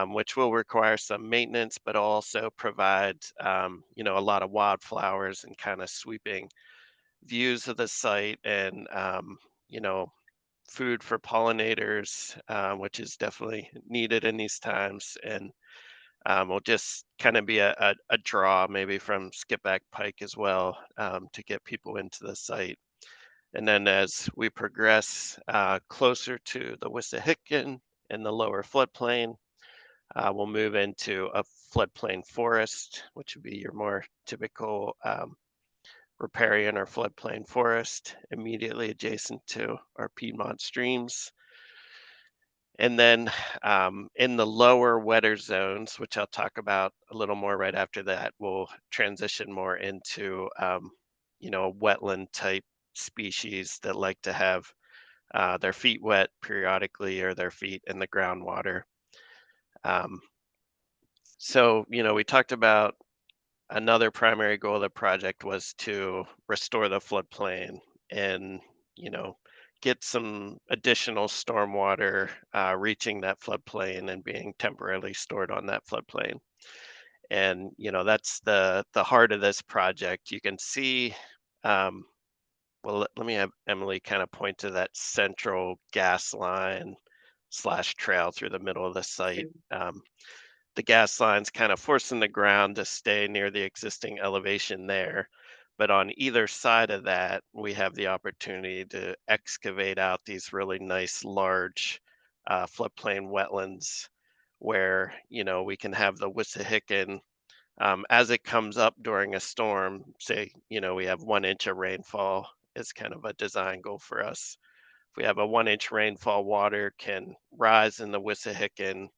Which will require some maintenance, but also provide, a lot of wildflowers and kind of sweeping views of the site and, food for pollinators, which is definitely needed in these times. And will just kind of be a draw maybe from Skipback Pike as well to get people into the site. And then as we progress closer to the Wissahickon and the lower floodplain, we'll move into a floodplain forest, which would be your more typical riparian or floodplain forest immediately adjacent to our Piedmont streams. And then in the lower wetter zones, which I'll talk about a little more right after that, we'll transition more into, a wetland type species that like to have their feet wet periodically or their feet in the groundwater. So, we talked about another primary goal of the project was to restore the floodplain and, get some additional stormwater reaching that floodplain and being temporarily stored on that floodplain. And, that's the heart of this project. You can see well, let me have Emily kind of point to that central gas line / trail through the middle of the site. The gas line's kind of forcing the ground to stay near the existing elevation there. But on either side of that, we have the opportunity to excavate out these really nice, large floodplain wetlands where, we can have the Wissahickon as it comes up during a storm. Say, we have 1 inch of rainfall is kind of a design goal for us. If we have a 1 inch rainfall, water can rise in the Wissahickon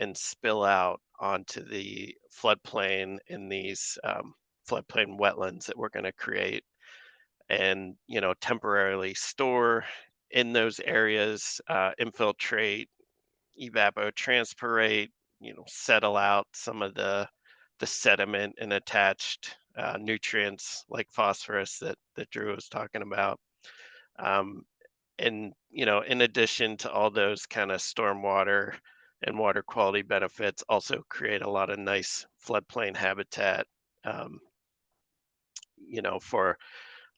and spill out onto the floodplain in these floodplain wetlands that we're going to create, and temporarily store in those areas, infiltrate, evapotranspirate, settle out some of the sediment and attached nutrients like phosphorus that Drew was talking about. And in addition to all those kind of stormwater and water quality benefits, also create a lot of nice floodplain habitat, for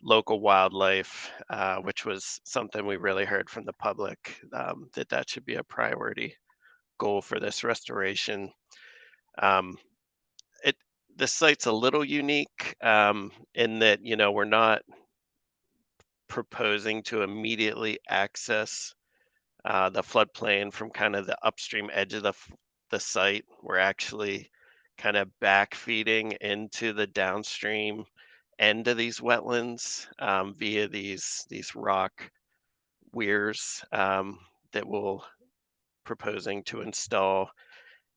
local wildlife, which was something we really heard from the public, that should be a priority goal for this restoration. Um, the site's a little unique in that, we're not proposing to immediately access the floodplain from kind of the upstream edge of the site. We're actually kind of back feeding into the downstream end of these wetlands via these rock weirs that we're proposing to install.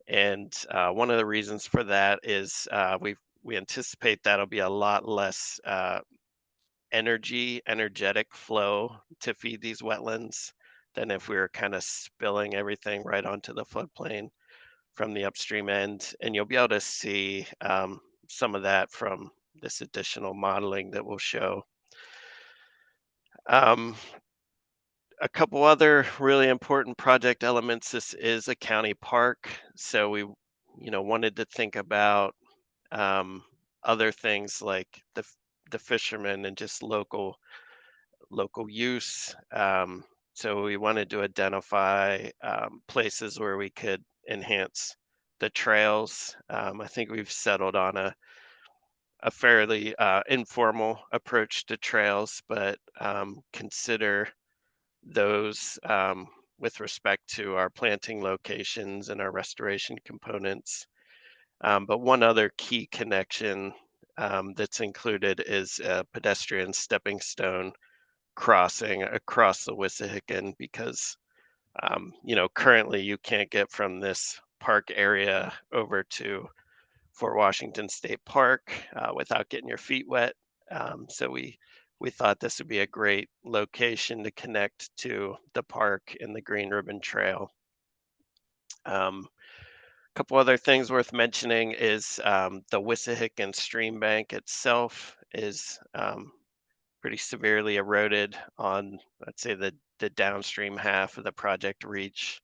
And one of the reasons for that is we anticipate that'll be a lot less energetic flow to feed these wetlands than if we were kind of spilling everything right onto the floodplain from the upstream end. And you'll be able to see some of that from this additional modeling that we'll show. A couple other really important project elements. This is a county park, so we wanted to think about other things like the fishermen and just local use. So we wanted to identify places where we could enhance the trails. I think we've settled on a fairly informal approach to trails, but consider those with respect to our planting locations and our restoration components. But one other key connection that's included is a pedestrian stepping stone crossing across the Wissahickon, because currently you can't get from this park area over to Fort Washington State Park without getting your feet wet. So we thought this would be a great location to connect to the park and the Green Ribbon Trail. A couple other things worth mentioning is the Wissahickon stream bank itself is pretty severely eroded on, let's say, the downstream half of the project reach.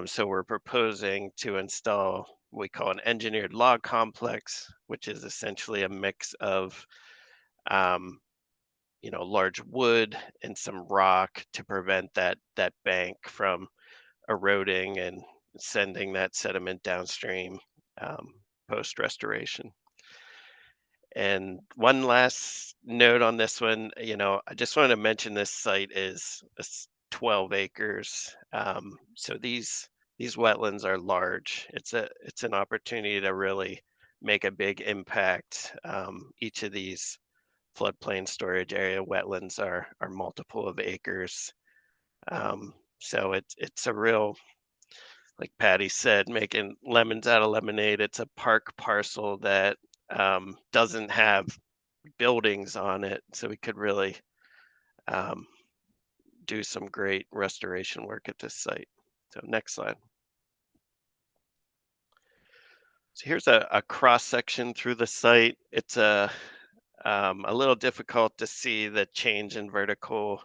So we're proposing to install what we call an engineered log complex, which is essentially a mix of large wood and some rock to prevent that bank from eroding and sending that sediment downstream post restoration. And one last note on this one, I just wanted to mention this site is 12 acres. So these wetlands are large. It's an opportunity to really make a big impact. Each of these floodplain storage area wetlands are multiple of acres. So it's a real, like Pattie said, making lemons out of lemonade. It's a park parcel that doesn't have buildings on it, so we could really do some great restoration work at this site. So next slide. So here's a cross section through the site. It's a little difficult to see the change in vertical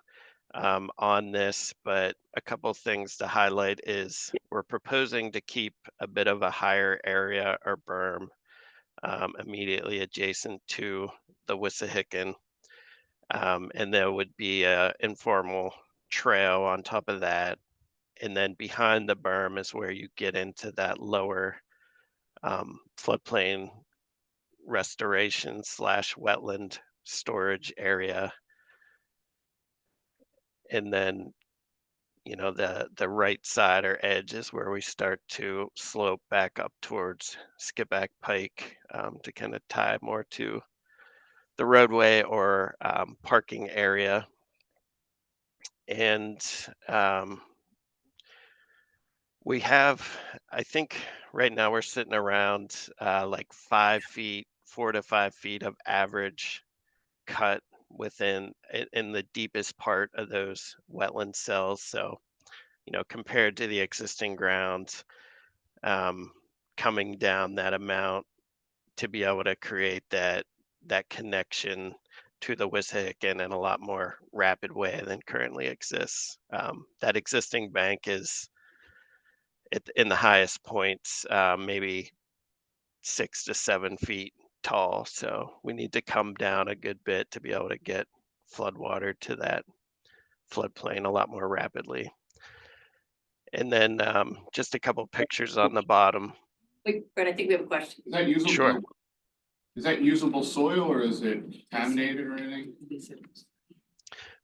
on this, but a couple things to highlight is we're proposing to keep a bit of a higher area or berm immediately adjacent to the Wissahickon. And there would be a informal trail on top of that. And then behind the berm is where you get into that lower floodplain restoration / wetland storage area. And then, you know, the right side or edge is where we start to slope back up towards Skipback Pike to kind of tie more to the roadway or parking area. And we have, I think right now we're sitting around like 5 feet, 4 to 5 feet of average cut within in the deepest part of those wetland cells. So, you know, compared to the existing grounds, coming down that amount to be able to create that connection to the Wissahickon in a lot more rapid way than currently exists. That existing bank is in the highest points, maybe 6 to 7 feet tall. So we need to come down a good bit to be able to get floodwater to that floodplain a lot more rapidly. And then just a couple pictures on the bottom. Wait, Brett, I think we have a question. Is that usable? Sure. Is that usable soil or is it contaminated or anything?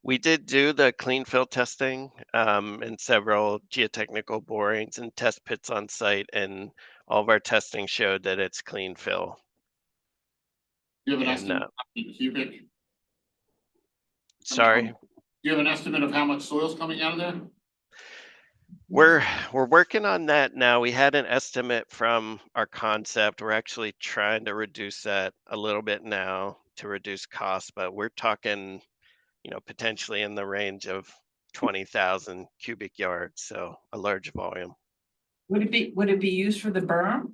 We did do the clean fill testing and several geotechnical borings and test pits on site, and all of our testing showed that it's clean fill. Do you have an And, estimate of how many cubic? Sorry, Do you have an estimate of how much soil's coming out of there? we're working on that now. We had an estimate from our concept. We're actually trying to reduce that a little bit now to reduce costs, but we're talking, you know, potentially in the range of 20,000 cubic yards, so a large volume. Would it be used for the berm?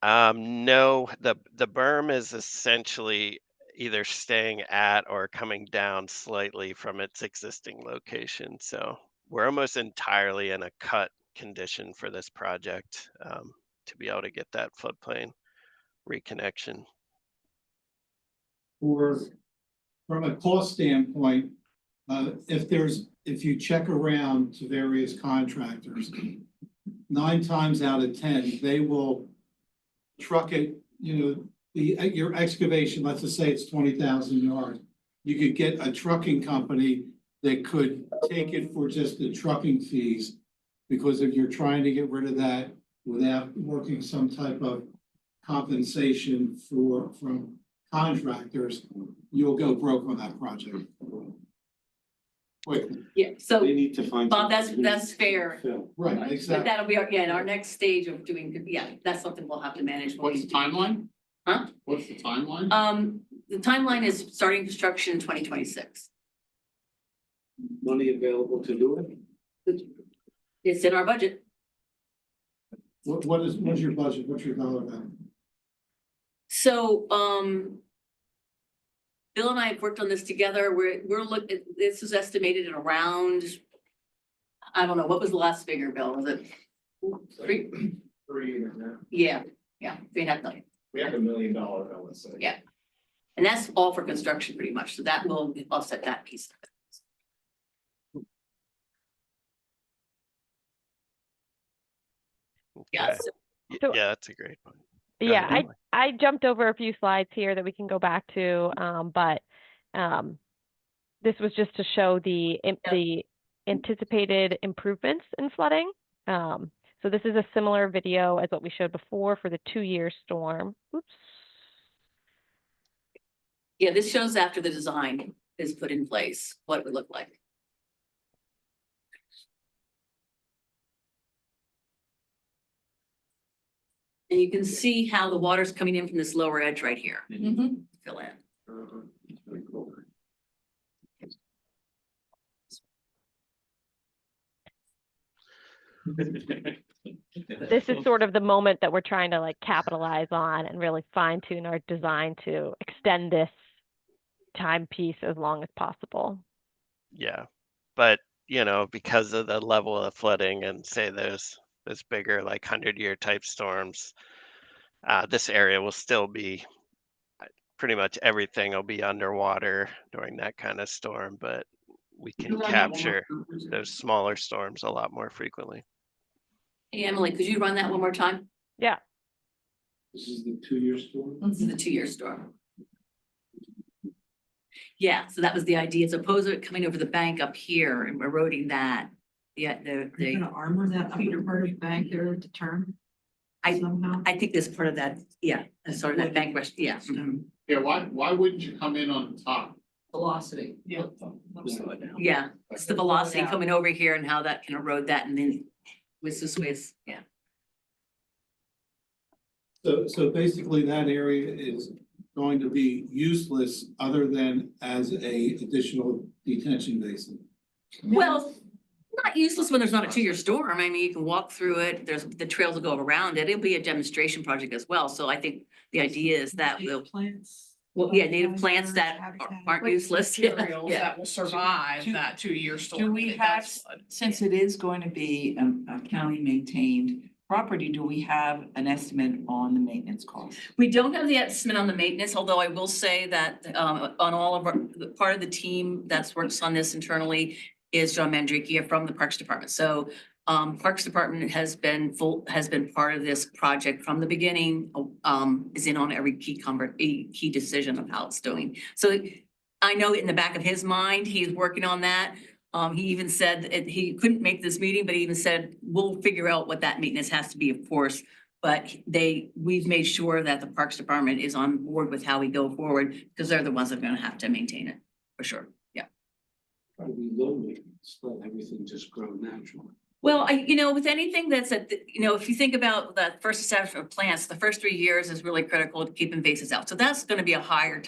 No, the berm is essentially either staying at or coming down slightly from its existing location. So we're almost entirely in a cut condition for this project to be able to get that floodplain reconnection. From a cost standpoint, if you check around to various contractors, 9 times out of 10, they will truck it, you know, your excavation, let's just say it's 20,000 yards. You could get a trucking company that could take it for just the trucking fees, because if you're trying to get rid of that without working some type of compensation from contractors, you'll go broke on that project. Wait, Yeah, so They need to find. Bob, that's fair. Right, But exactly. that'll be, our next stage of doing, that's something we'll have to manage. what's the timeline? Huh? What's the timeline? The timeline is starting construction in 2026. Money available to do it? It's in our budget. What's your budget? What's your dollar value? So, Bill and I have worked on this together. We're looking, this is estimated at around, I don't know, what was the last figure, Bill? Was it 3? 3. Yeah, 3.5 million. We have $1 million bill, let's say. Yeah. And that's all for construction pretty much. So that will offset that piece of it. Yeah. Okay. So- Yeah, that's a great one. Go Yeah, ahead, Emily. I jumped over a few slides here that we can go back to, but this was just to show the anticipated improvements in flooding. So this is a similar video as what we showed before for the 2-year storm. Oops. Yeah, this shows after the design is put in place, what it would look like. And you can see how the water's coming in from this lower edge right here. Fill in. This is sort of the moment that we're trying to like capitalize on and really fine tune our design to extend this time piece as long as possible. Yeah, but you know, because of the level of flooding and say those bigger like 100-year type storms, this area will still be pretty much everything will be underwater during that kind of storm, but we can capture those smaller storms a lot more frequently. Hey, Emily, could you run that one more time? Yeah. This is the 2-year storm? This is the 2-year storm. Yeah, so that was the idea, as opposed to it coming over the bank up here and eroding that. Yeah, Are you gonna armor that upper part of the bank there to turn? Somehow? I think that's part of that, yeah, that's sort of that bank rush, yeah. Yeah, why wouldn't you come in on top? Velocity. Yeah. Yeah, it's the velocity coming over here and how that can erode that and then with this ways, yeah. So basically that area is going to be useless other than as a additional detention basin. Well, not useless when there's not a 2-year storm. I mean, you can walk through it. There's, the trails will go around it. It'll be a demonstration project as well. So I think the idea is that we'll, Plants. well, yeah, native plants that aren't useless. Yeah, Materials yeah. that will survive that 2-year storm. Do we if it have, does flood. since it is going to be a county maintained property, do we have an estimate on the maintenance cost? We don't have the estimate on the maintenance, although I will say that on all of our, part of the team that's works on this internally is John Mandrikia from the Parks Department. So Parks Department has been part of this project from the beginning, is in on every key decision of how it's doing. So I know in the back of his mind, he's working on that. He even said that he couldn't make this meeting, but he even said, we'll figure out what that maintenance has to be, of course. But we've made sure that the Parks Department is on board with how we go forward, because they're the ones that are gonna have to maintain it, for sure, yeah. Probably low maintenance, let everything just grow naturally. Well, with anything that's if you think about the first establishment of plants, the first 3 years is really critical to keep invasives out. So that's gonna be a higher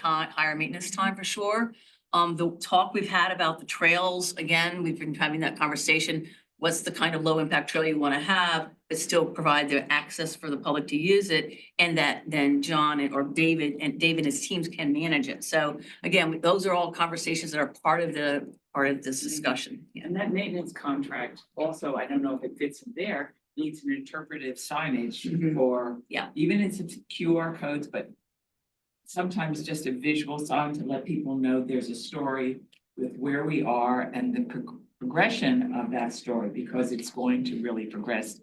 maintenance time for sure. The talk we've had about the trails, again, we've been having that conversation. What's the kind of low impact trail you want to have, but still provide the access for the public to use it? And that then John or David and his teams can manage it. So again, those are all conversations that are part of this discussion. Yeah. And that maintenance contract also, I don't know if it fits in there, needs an interpretive signage for, Yeah. even in some QR codes, but sometimes just a visual sign to let people know there's a story with where we are and the progression of that story, because it's going to really progress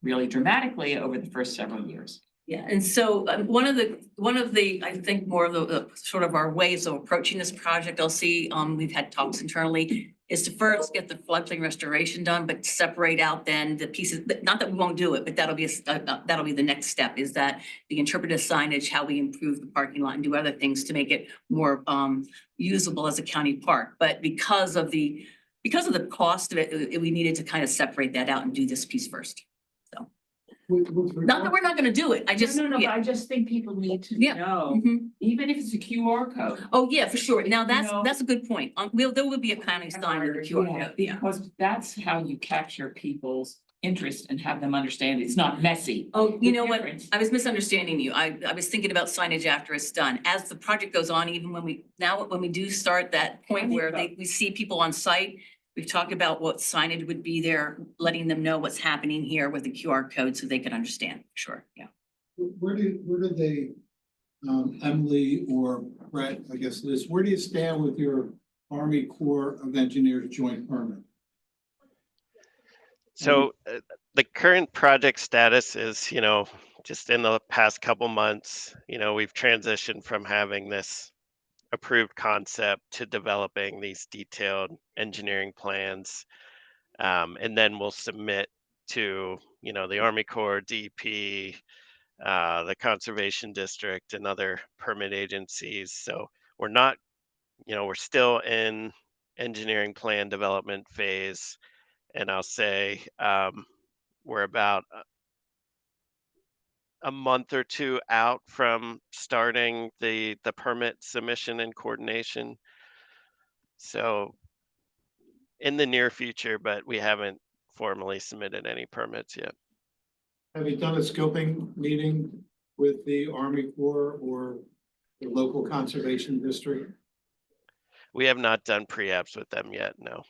really dramatically over the first several years. Yeah, and so one of the, I think more of the sort of our ways of approaching this project, I'll see, we've had talks internally, is to first get the floodplain restoration done, but separate out then the pieces, not that we won't do it, but that'll be the next step, is that the interpretive signage, how we improve the parking lot and do other things to make it more usable as a county park. But because of the cost of it, we needed to kind of separate that out and do this piece first. Not that we're not gonna do it, I just. No, but yeah. I just think people need to Yeah. know, Mhm. even if it's a QR code. Oh, yeah, for sure. Now, know- that's a good point. There will be a county sign with a QR code. Yeah. Because that's how you capture people's interest and have them understand it's not messy. Oh, you The know what? difference. I was misunderstanding you. I was thinking about signage after it's done. As the project goes on, even when we do start that point where we see people on site, we've talked about what signage would be there, letting them know what's happening here with the QR code so they can understand. Sure, yeah. Where do they, Emily or Brett, I guess Liz, where do you stand with your Army Corps of Engineers joint permit? So the current project status is, just in the past couple months, we've transitioned from having this approved concept to developing these detailed engineering plans. And then we'll submit to, the Army Corps, DEP, the Conservation District and other permit agencies. So we're not, we're still in engineering plan development phase. And I'll say we're about a month or two out from starting the permit submission and coordination. So in the near future, but we haven't formally submitted any permits yet. Have you done a scoping meeting with the Army Corps or the local conservation district? We have not done pre-apps with them yet, no.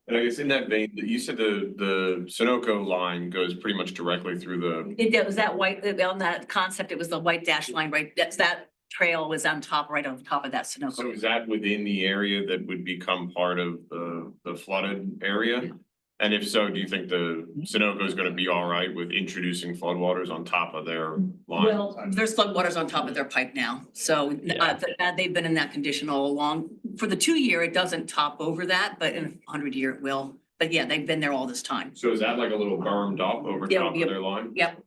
And I guess in that vein, you said the Sunoco line goes pretty much directly through the, It was that white, on that concept, it was the white dash line, right? That trail was on top, right on top of that so Sunoco. is that within the area that would become part of the flooded area? And if so, do you think the Sunoco is gonna be all right with introducing floodwaters on top of their line? Well, there's floodwaters on top of their pipe now, so Yeah. they've been in that condition all along. For the 2-year, it doesn't top over that, but in a 100-year it will. But yeah, they've been there all this time. So is that like a little bermed up over Yeah, top yeah. of their line? Yep.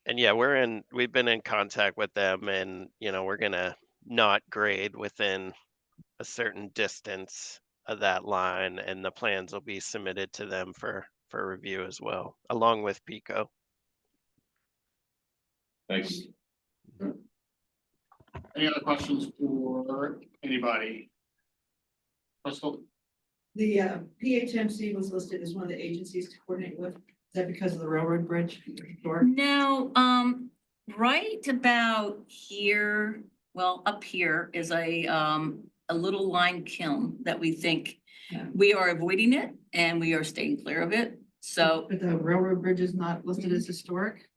And yeah, we've been in contact with them, and we're gonna not grade within a certain distance of that line, and the plans will be submitted to them for review as well, along with Pico. Thanks. Any other questions for anybody? Crystal? The PHMC was listed as one of the agencies to coordinate with. Is that because of the railroad bridge? No, right about here, well, up here is a little lime kiln that we think we are avoiding it and we are staying clear of it. So But the railroad bridge is not listed as historic?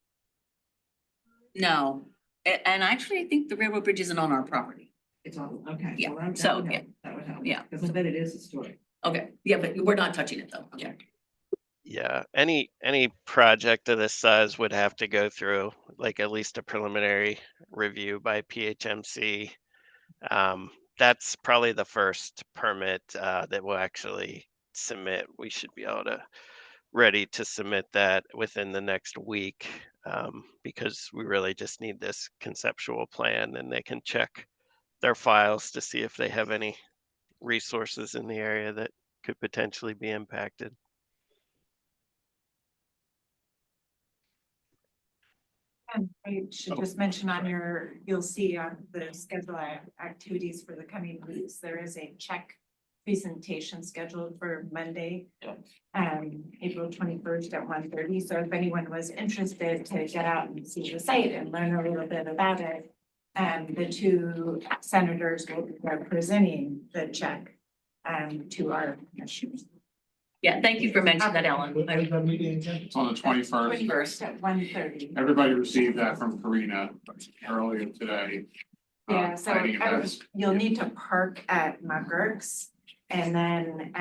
no, and actually, I think the railroad bridge isn't on our property. It's all, okay. Yeah, well, that so, would yeah. help. That would help. Yeah. Because I bet it is historic. Okay, yeah, but we're not touching it though. Okay. Yeah, any project of this size would have to go through like at least a preliminary review by PHMC. That's probably the first permit that we'll actually submit. We should be ready to submit that within the next week, because we really just need this conceptual plan, and they can check their files to see if they have any resources in the area that could potentially be impacted. And I should just mention you'll see on the schedule activities for the coming weeks, there is a check presentation scheduled for Monday, April 21st at 1:30. So if anyone was interested to get out and see the site and learn a little bit about it, the two senators will be presenting the check to our commissioners. Yeah, thank you for mentioning that, Ellen. It's on the 21st. 21st at 1:30. Everybody received that from Karina earlier today. Yeah, so planning events. you'll need to park at McGurk's, and then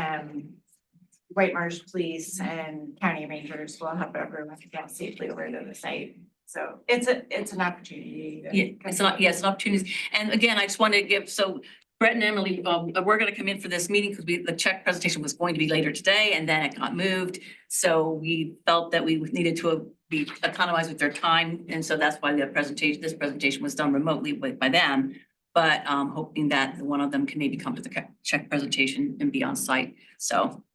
White Marsh Police and County Rangers will help everyone to get safely over to the site. So it's an opportunity. Yeah, it's an opportunity. And again, I just wanted to give, so Brett and Emily, we're gonna come in for this meeting because the check presentation was going to be later today and then it got moved. So we felt that we needed to be economized with their time. And so that's why this presentation was done remotely by them. But hoping that one of them can maybe come to the check presentation and be on site. So.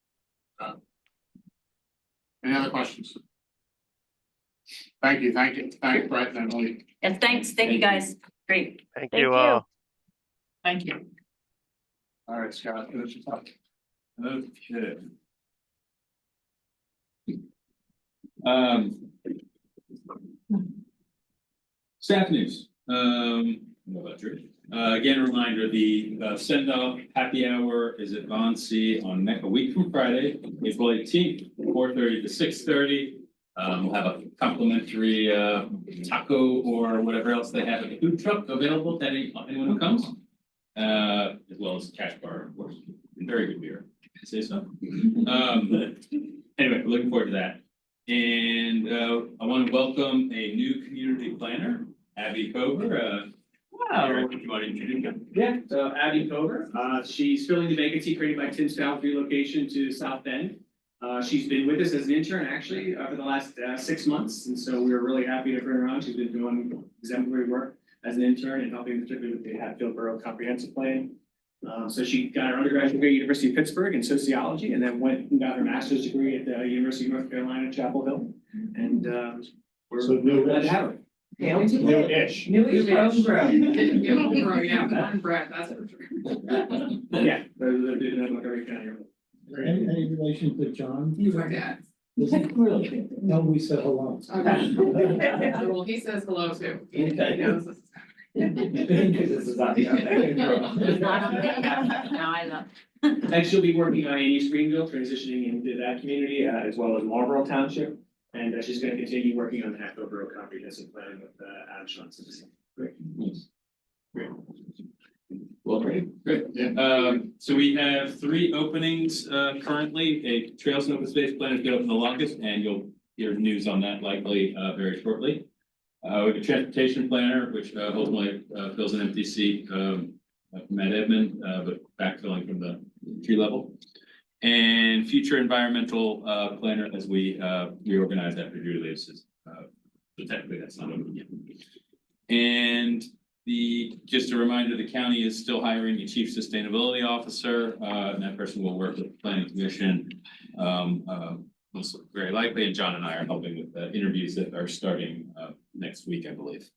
Any other questions? Thank you, thanks Brett and Emily. And thank you guys. Great. Thank you all. Thank you. All right, Scott, finish your talk. Okay. Staff news, again, a reminder, the send off happy hour is at Vonsea on a week from Friday, April 18th, 4:30 to 6:30. We'll have a complimentary taco or whatever else they have at the food truck available to anyone who comes. As well as cash bar, of course, and very good beer, if I say so. Anyway, looking forward to that. And I want to welcome a new community planner, Abby Cover. Eric, if you want to introduce her. Yeah, so Abby Cover, she's filling the vacancy created by Tim Scout's relocation to South Bend. She's been with us as an intern actually for the last 6 months, and so we were really happy to bring her on. She's been doing exemplary work as an intern and helping particularly with the Hatfield Borough Comprehensive Plan. So she got her undergraduate degree at University of Pittsburgh in sociology, and then went and got her master's degree at the University of North Carolina, Chapel Hill. And we're glad to have her. New-ish. Homegrown, yeah, Brad, that's for sure. Yeah, they're in Montgomery County. Any relation to John? He's my dad. Really? No, we said hello. Okay. Well, he says hello too. He knows this is happening. This is not the. No, I love. And she'll be working on East Greenville, transitioning into that community, as well as Marlboro Township. And she's gonna continue working on the Hackleboro comprehensive plan with Adam Johnson. Great. Great. Well, great. So we have 3 openings currently. A Trails and Open Space Plan has been open the longest, and you'll hear news on that likely very shortly. We have a transportation planner, which ultimately fills an empty seat from Matt Edmond, but backfilling from the tree level. And future environmental planner as we reorganize after Judy leaves. So technically that's not open yet. And just a reminder, the county is still hiring a chief sustainability officer, and that person will work with the planning commission. Most very likely, and John and I are helping with the interviews that are starting next week, I believe.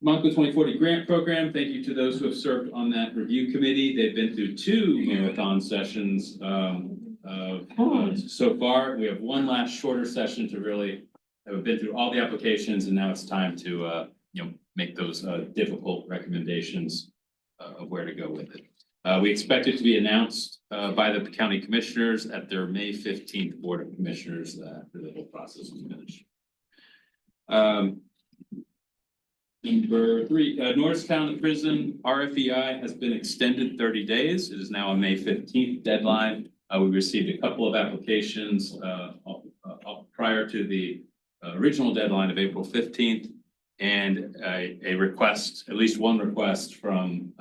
Montco 2040 grant program. Thank you to those who have served on that review committee. They've been through 2 marathon sessions so far. We have one last shorter session to really have been through all the applications, and now it's time to make those difficult recommendations of where to go with it. We expect it to be announced by the county commissioners at their May 15th Board of Commissioners after the whole process is finished. Number 3, Norristown prison RFEI has been extended 30 days. It is now a May 15th deadline. We received a couple of applications prior to the original deadline of April 15th, and a request, at least one request from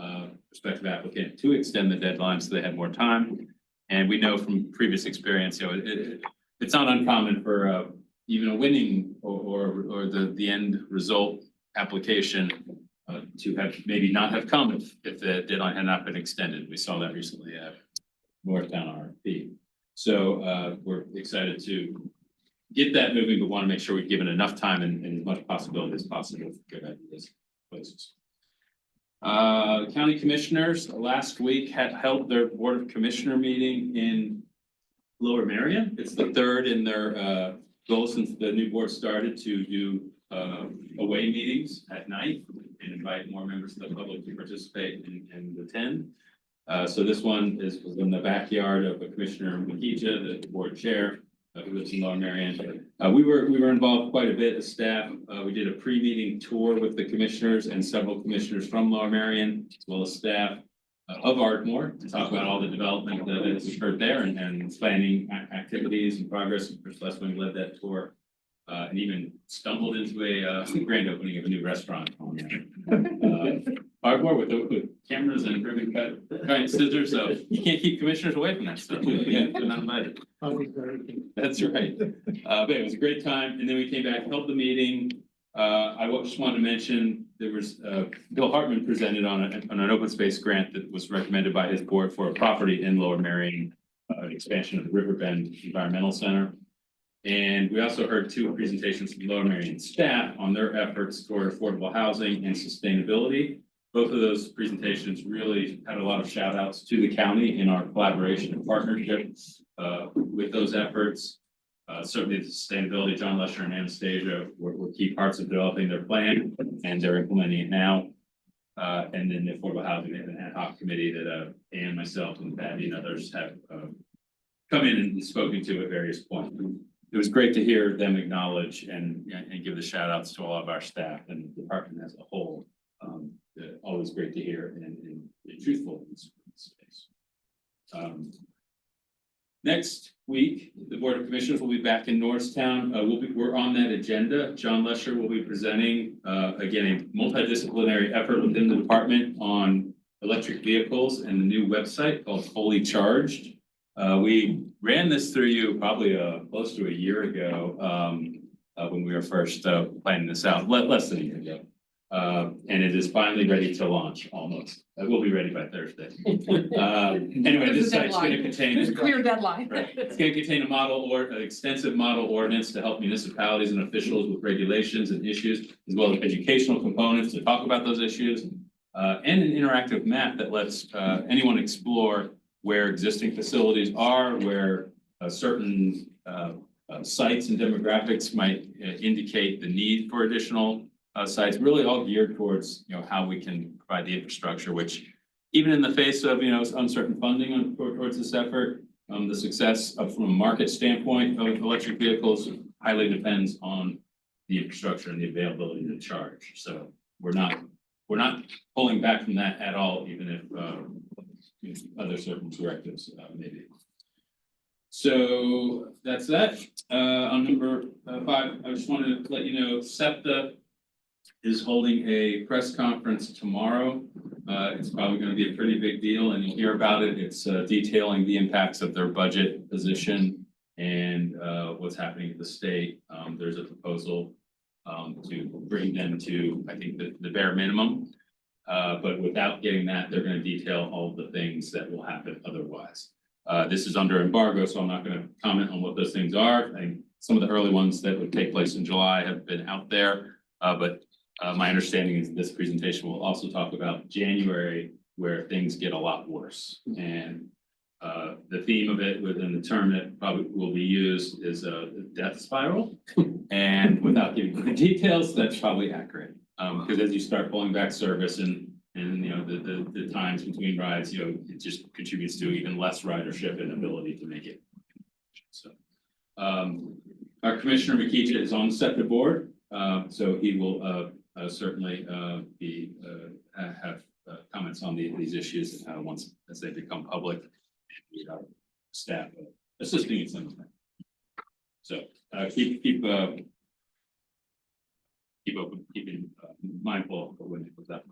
prospective applicant to extend the deadline so they had more time. And we know from previous experience, it's not uncommon for even a winning or the end result application to have maybe not have come if the deadline had not been extended. We saw that recently at Norristown RFP. So we're excited to get that moving, but want to make sure we've given enough time and as much possibility as possible for good ideas places. County commissioners last week had held their Board of Commissioner meeting in Lower Merion. It's the 3rd in their goal since the new board started to do away meetings at night and invite more members of the public to participate and attend. So this one was in the backyard of Commissioner Makija, the board chair, who lives in Lower Merion. We were involved quite a bit as staff. We did a pre-meeting tour with the commissioners and several commissioners from Lower Merion, as well as staff of Ardmore, to talk about all the development that has occurred there and planning activities and progress. First, when we led that tour, and even stumbled into a grand opening of a new restaurant on Ardmore with cameras and ribbon cut giant scissors. So you can't keep commissioners away from that stuff. They're not invited. That's right. But it was a great time. And then we came back, held the meeting. I just wanted to mention there was Bill Hartman presented on an open space grant that was recommended by his board for a property in Lower Merion, an expansion of the Riverbend Environmental Center. And we also heard 2 presentations from Lower Merion staff on their efforts toward affordable housing and sustainability. Both of those presentations really had a lot of shout outs to the county in our collaboration and partnership with those efforts. Certainly the sustainability, John Lesher and Anastasia were key parts of developing their plan, and they're implementing it now. And then the affordable housing, they have an ad hoc committee that Ann, myself, and Pattie and others have come in and spoken to at various points. It was great to hear them acknowledge and give the shout outs to all of our staff and the department as a whole. Always great to hear and truthful in this space. Next week, the Board of Commissioners will be back in Norristown. We're on that agenda. John Lesher will be presenting again a multidisciplinary effort within the department on electric vehicles and the new website called Fully Charged. We ran this through you probably close to a year ago when we were first planning this out, less than a year ago. And it is finally ready to launch almost. It will be ready by Thursday. Anyway, this site's going to contain There's a clear deadline. Right. It's going to contain an extensive model ordinance to help municipalities and officials with regulations and issues, as well as educational components to talk about those issues, and an interactive map that lets anyone explore where existing facilities are, where certain sites and demographics might indicate the need for additional sites, really all geared towards, how we can provide the infrastructure, which even in the face of, uncertain funding towards this effort, the success from a market standpoint of electric vehicles highly depends on the infrastructure and the availability to charge. So we're not pulling back from that at all, even if other certain directives maybe. So that's that. On number 5, I just wanted to let you know, SEPTA is holding a press conference tomorrow. It's probably going to be a pretty big deal, and you'll hear about it. It's detailing the impacts of their budget position and what's happening at the state. There's a proposal to bring them to, I think, the bare minimum. But without getting that, they're going to detail all the things that will happen otherwise. This is under embargo, so I'm not going to comment on what those things are. I think some of the early ones that would take place in July have been out there, but my understanding is this presentation will also talk about January, where things get a lot worse. And the theme of it within the term that probably will be used is a death spiral. And without giving the details, that's probably accurate. Because as you start pulling back service and the times between rides, it just contributes to even less ridership and ability to make it. So our Commissioner Makija is on the SEPTA board, so he will certainly have comments on these issues once as they become public. We have staff assisting in some of them. So keep keeping mindful of when it comes up.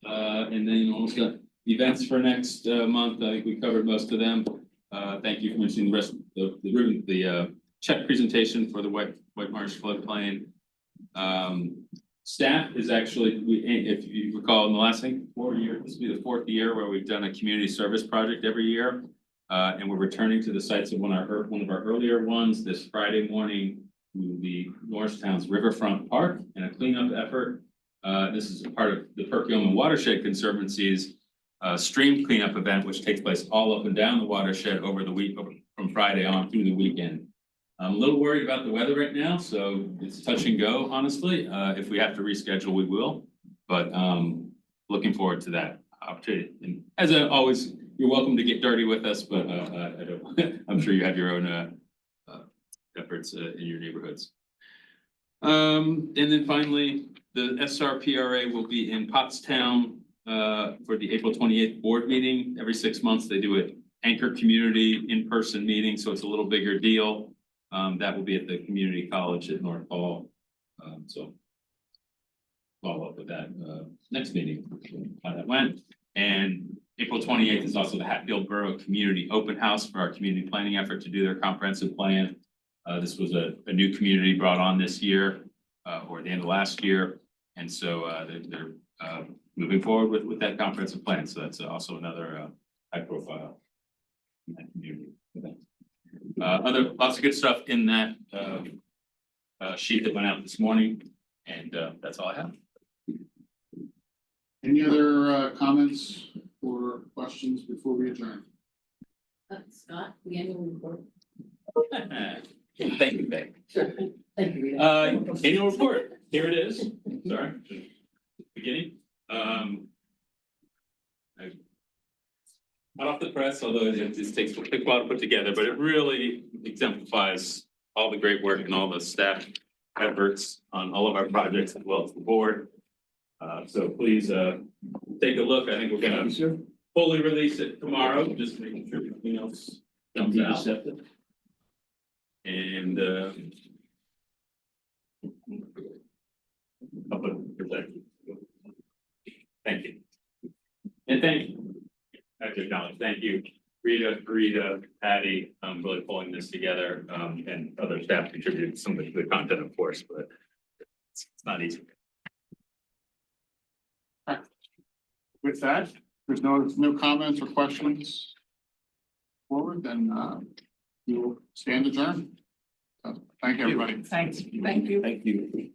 And then also events for next month. I think we covered most of them. Thank you for mentioning the rest of the check presentation for the White Marsh floodplain. Staff is actually, if you recall, in the last 4 years, this will be the 4th year where we've done a community service project every year. And we're returning to the sites of one of our earlier ones this Friday morning to the Norristown's Riverfront Park in a cleanup effort. This is a part of the Perkiomen Watershed Conservancy's stream cleanup event, which takes place all up and down the watershed over the week, from Friday on through the weekend. I'm a little worried about the weather right now, so it's touch and go, honestly. If we have to reschedule, we will, but looking forward to that opportunity. And as always, you're welcome to get dirty with us, but I'm sure you have your own efforts in your neighborhoods. And then finally, the SRPRA will be in Pottstown for the April 28th board meeting. Every 6 months, they do an anchor community in-person meeting, so it's a little bigger deal. That will be at the community college at North Hall. So follow up with that next meeting, how that went. And April 28th is also the Hatfield Borough Community Open House for our community planning effort to do their comprehensive plan. This was a new community brought on this year or the end of last year. And so they're moving forward with that comprehensive plan. So that's also another high profile in that community event. Lots of good stuff in that sheet that went out this morning, and that's all I have. Any other comments or questions before we adjourn? Scott, the annual report. Thank you, Beck. Sure. Thank you. Annual report. Here it is. Sorry. Beginning. Not off the press, although it just takes a quick while to put together, but it really exemplifies all the great work and all the staff efforts on all of our projects as well as the board. So please take a look. I think we're gonna fully release it tomorrow, just making sure everything else comes out. And I'll put it protected. Thank you. And thank you. I have to acknowledge, thank you, Rita, Pattie, really pulling this together, and other staff contributed some of the content, of course, but it's not easy. With that, there's no comments or questions forward, then we will stand adjourned. Thank you, everybody. Thanks. Thank you. Thank you.